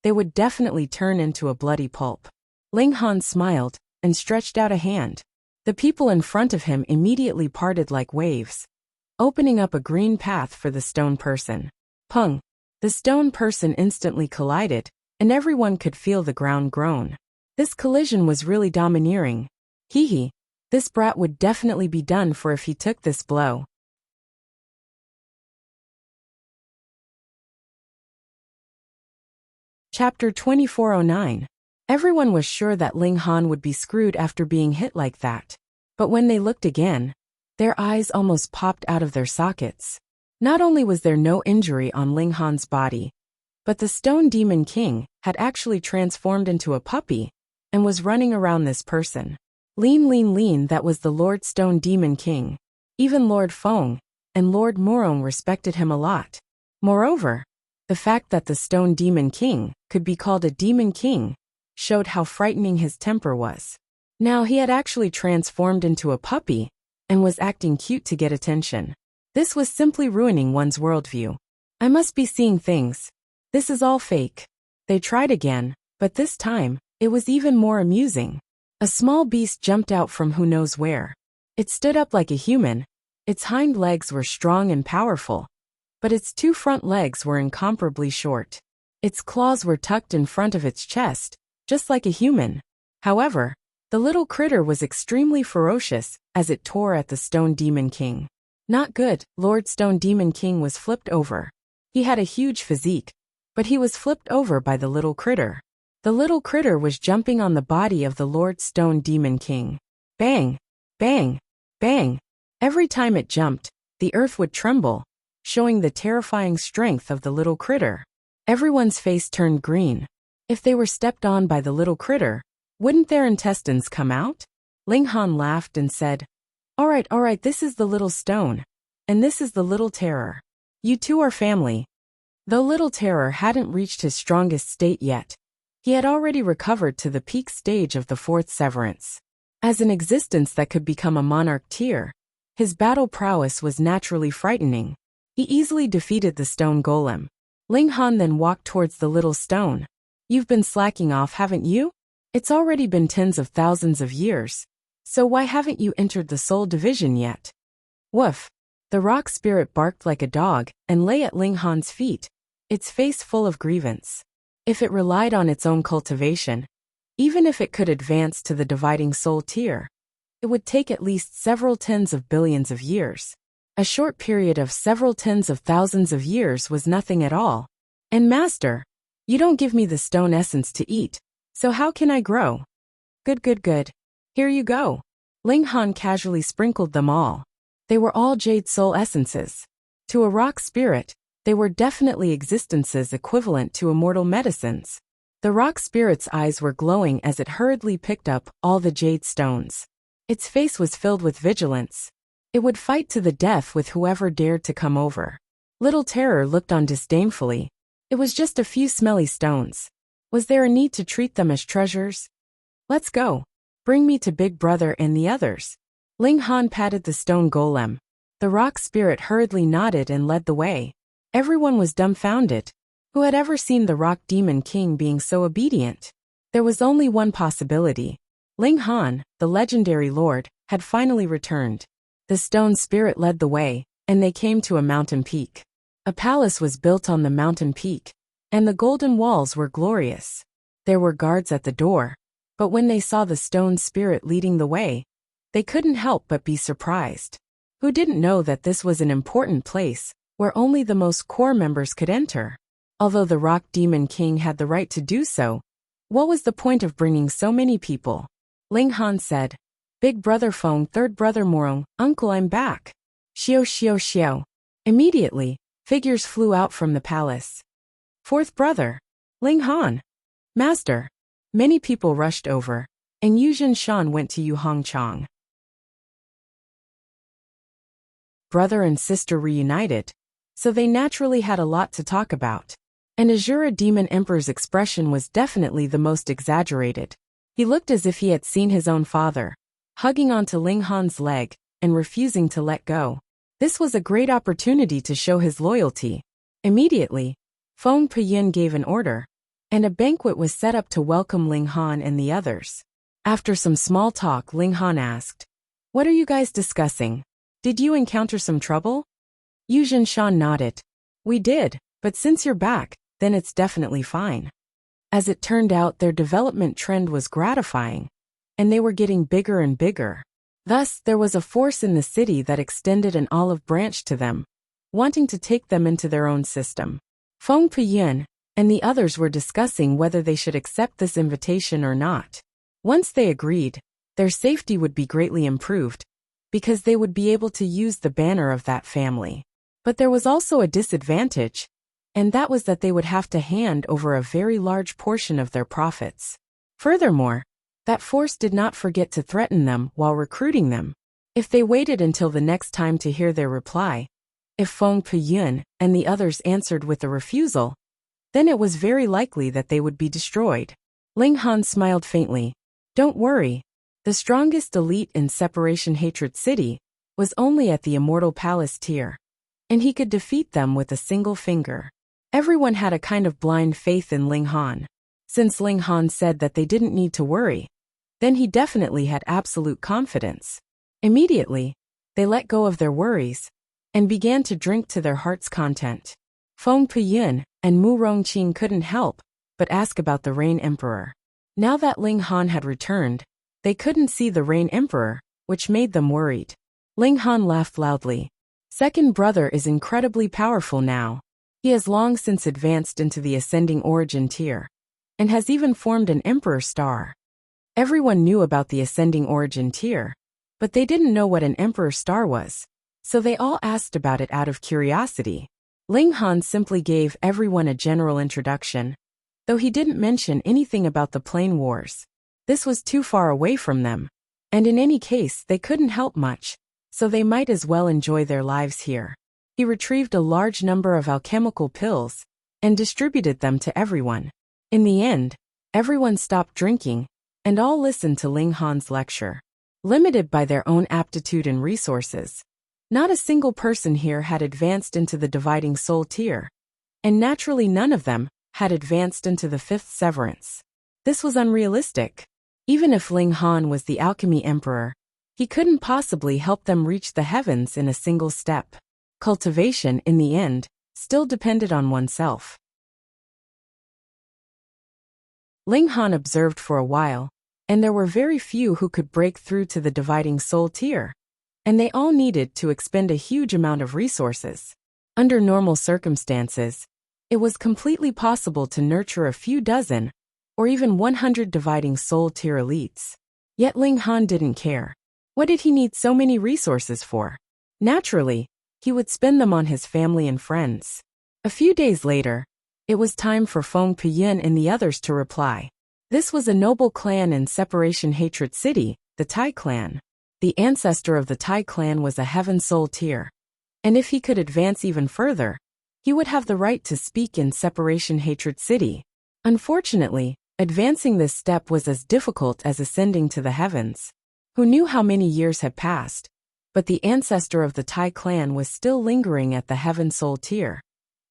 they would definitely turn into a bloody pulp. Ling Han smiled and stretched out a hand. The people in front of him immediately parted like waves, opening up a green path for the stone person. Pung! The stone person instantly collided, and everyone could feel the ground groan. This collision was really domineering. Hee, this brat would definitely be done for if he took this blow. Chapter 2409. Everyone was sure that Ling Han would be screwed after being hit like that. But when they looked again, their eyes almost popped out of their sockets. Not only was there no injury on Ling Han's body, but the Stone Demon King had actually transformed into a puppy and was running around this person. Lean, that was the Lord Stone Demon King. Even Lord Feng and Lord Morong respected him a lot. Moreover, the fact that the Stone Demon King could be called a Demon King showed how frightening his temper was. Now he had actually transformed into a puppy and was acting cute to get attention. This was simply ruining one's worldview. I must be seeing things. This is all fake. They tried again, but this time, it was even more amusing. A small beast jumped out from who knows where. It stood up like a human. Its hind legs were strong and powerful, but its two front legs were incomparably short. Its claws were tucked in front of its chest, just like a human. However, the little critter was extremely ferocious as it tore at the Stone Demon King. Not good. Lord Stone Demon King was flipped over. He had a huge physique, but he was flipped over by the little critter. The little critter was jumping on the body of the Lord Stone Demon King. Bang! Bang! Bang! Every time it jumped, the earth would tremble, showing the terrifying strength of the little critter. Everyone's face turned green. If they were stepped on by the little critter, wouldn't their intestines come out? Ling Han laughed and said, All right, this is the little stone, and this is the little terror. You two are family. Though little terror hadn't reached his strongest state yet, he had already recovered to the peak stage of the fourth severance. As an existence that could become a monarch tier, his battle prowess was naturally frightening. He easily defeated the stone golem. Ling Han then walked towards the little stone. You've been slacking off, haven't you? It's already been tens of thousands of years. So why haven't you entered the soul division yet? Woof! The rock spirit barked like a dog and lay at Ling Han's feet, its face full of grievance. If it relied on its own cultivation, even if it could advance to the dividing soul tier, it would take at least several tens of billions of years. A short period of several tens of thousands of years was nothing at all. And master, you don't give me the stone essence to eat, so how can I grow? Good. Here you go. Ling Han casually sprinkled them all. They were all jade soul essences. To a rock spirit, they were definitely existences equivalent to immortal medicines. The rock spirit's eyes were glowing as it hurriedly picked up all the jade stones. Its face was filled with vigilance. It would fight to the death with whoever dared to come over. Little Terror looked on disdainfully. It was just a few smelly stones. Was there a need to treat them as treasures? Let's go. Bring me to Big Brother and the others. Ling Han patted the stone golem. The rock spirit hurriedly nodded and led the way. Everyone was dumbfounded. Who had ever seen the rock demon king being so obedient? There was only one possibility. Ling Han, the legendary lord, had finally returned. The stone spirit led the way, and they came to a mountain peak. A palace was built on the mountain peak, and the golden walls were glorious. There were guards at the door, but when they saw the stone spirit leading the way, they couldn't help but be surprised. Who didn't know that this was an important place, where only the most core members could enter? Although the rock demon king had the right to do so, what was the point of bringing so many people? Ling Han said, "Big brother Feng, third brother Morong, uncle, I'm back." Xiao xiao xiao. Immediately, figures flew out from the palace. Fourth brother, Ling Han. Master. Many people rushed over, and Yuzhen Shan went to Yu Hongchang. Brother and sister reunited, so they naturally had a lot to talk about. And Azura Demon Emperor's expression was definitely the most exaggerated. He looked as if he had seen his own father, hugging onto Ling Han's leg and refusing to let go. This was a great opportunity to show his loyalty. Immediately, Feng Puyin gave an order, and a banquet was set up to welcome Ling Han and the others. After some small talk, Ling Han asked, "What are you guys discussing? Did you encounter some trouble?" Yuzhen Shan nodded. "We did, but since you're back, then it's definitely fine." As it turned out, their development trend was gratifying, and they were getting bigger and bigger. Thus, there was a force in the city that extended an olive branch to them, wanting to take them into their own system. Feng Puyin and the others were discussing whether they should accept this invitation or not. Once they agreed, their safety would be greatly improved, because they would be able to use the banner of that family. But there was also a disadvantage, and that was that they would have to hand over a very large portion of their profits. Furthermore, that force did not forget to threaten them while recruiting them. If they waited until the next time to hear their reply, if Feng Puyin and the others answered with a refusal, then it was very likely that they would be destroyed. Ling Han smiled faintly. "Don't worry. The strongest elite in Separation Hatred City was only at the Immortal Palace tier, and he could defeat them with a single finger." Everyone had a kind of blind faith in Ling Han. Since Ling Han said that they didn't need to worry, then he definitely had absolute confidence. Immediately, they let go of their worries and began to drink to their heart's content. Feng Puyin and Mu Rongqing couldn't help but ask about the Rain Emperor. Now that Ling Han had returned, they couldn't see the Rain Emperor, which made them worried. Ling Han laughed loudly. "Second brother is incredibly powerful now. He has long since advanced into the ascending origin tier, and has even formed an Emperor Star." Everyone knew about the ascending origin tier, but they didn't know what an Emperor Star was, so they all asked about it out of curiosity. Ling Han simply gave everyone a general introduction, though he didn't mention anything about the Plain Wars. This was too far away from them, and in any case they couldn't help much, so they might as well enjoy their lives here. He retrieved a large number of alchemical pills and distributed them to everyone. In the end, everyone stopped drinking, and all listened to Ling Han's lecture. Limited by their own aptitude and resources, not a single person here had advanced into the Dividing Soul tier, and naturally none of them had advanced into the fifth severance. This was unrealistic. Even if Ling Han was the Alchemy Emperor, he couldn't possibly help them reach the heavens in a single step. Cultivation, in the end, still depended on oneself. Ling Han observed for a while, and there were very few who could break through to the Dividing Soul tier, and they all needed to expend a huge amount of resources. Under normal circumstances, it was completely possible to nurture a few dozen, or even 100 Dividing Soul tier elites. Yet Ling Han didn't care. What did he need so many resources for? Naturally, he would spend them on his family and friends. A few days later, it was time for Feng Puyin and the others to reply. This was a noble clan in Separation Hatred City, the Tai clan. The ancestor of the Tai clan was a Heaven Soul tier, and if he could advance even further, he would have the right to speak in Separation Hatred City. Unfortunately, advancing this step was as difficult as ascending to the heavens. Who knew how many years had passed? But the ancestor of the Tai clan was still lingering at the Heaven Soul tier.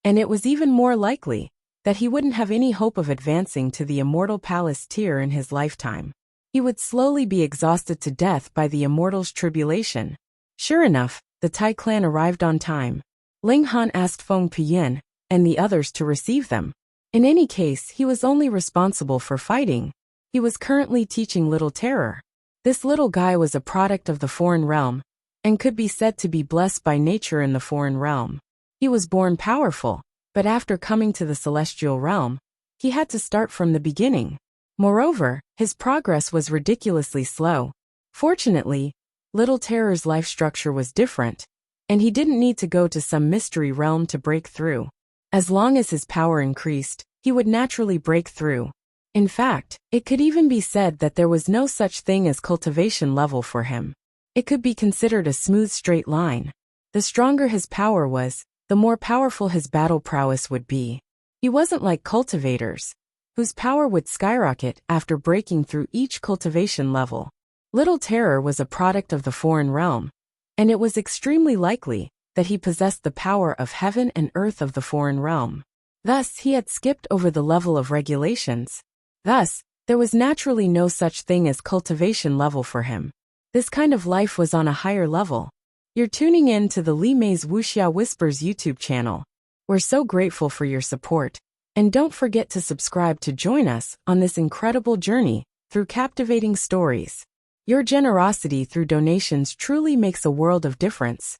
And it was even more likely that he wouldn't have any hope of advancing to the Immortal Palace tier in his lifetime. He would slowly be exhausted to death by the Immortal's tribulation. Sure enough, the Tai clan arrived on time. Ling Han asked Feng Puyin and the others to receive them. In any case, he was only responsible for fighting. He was currently teaching Little Terror. This little guy was a product of the foreign realm, and could be said to be blessed by nature in the foreign realm. He was born powerful, but after coming to the celestial realm, he had to start from the beginning. Moreover, his progress was ridiculously slow. Fortunately, Little Terror's life structure was different, and he didn't need to go to some mystery realm to break through. As long as his power increased, he would naturally break through. In fact, it could even be said that there was no such thing as cultivation level for him. It could be considered a smooth straight line. The stronger his power was, the more powerful his battle prowess would be. He wasn't like cultivators, whose power would skyrocket after breaking through each cultivation level. Little Terror was a product of the foreign realm, and it was extremely likely that he possessed the power of heaven and earth of the foreign realm. Thus, he had skipped over the level of regulations. Thus, there was naturally no such thing as cultivation level for him. This kind of life was on a higher level. You're tuning in to the Li Mei's Wuxia Whispers YouTube channel. We're so grateful for your support. And don't forget to subscribe to join us on this incredible journey through captivating stories. Your generosity through donations truly makes a world of difference,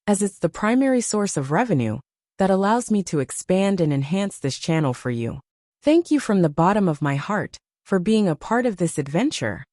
as it's the primary source of revenue that allows me to expand and enhance this channel for you. Thank you from the bottom of my heart for being a part of this adventure.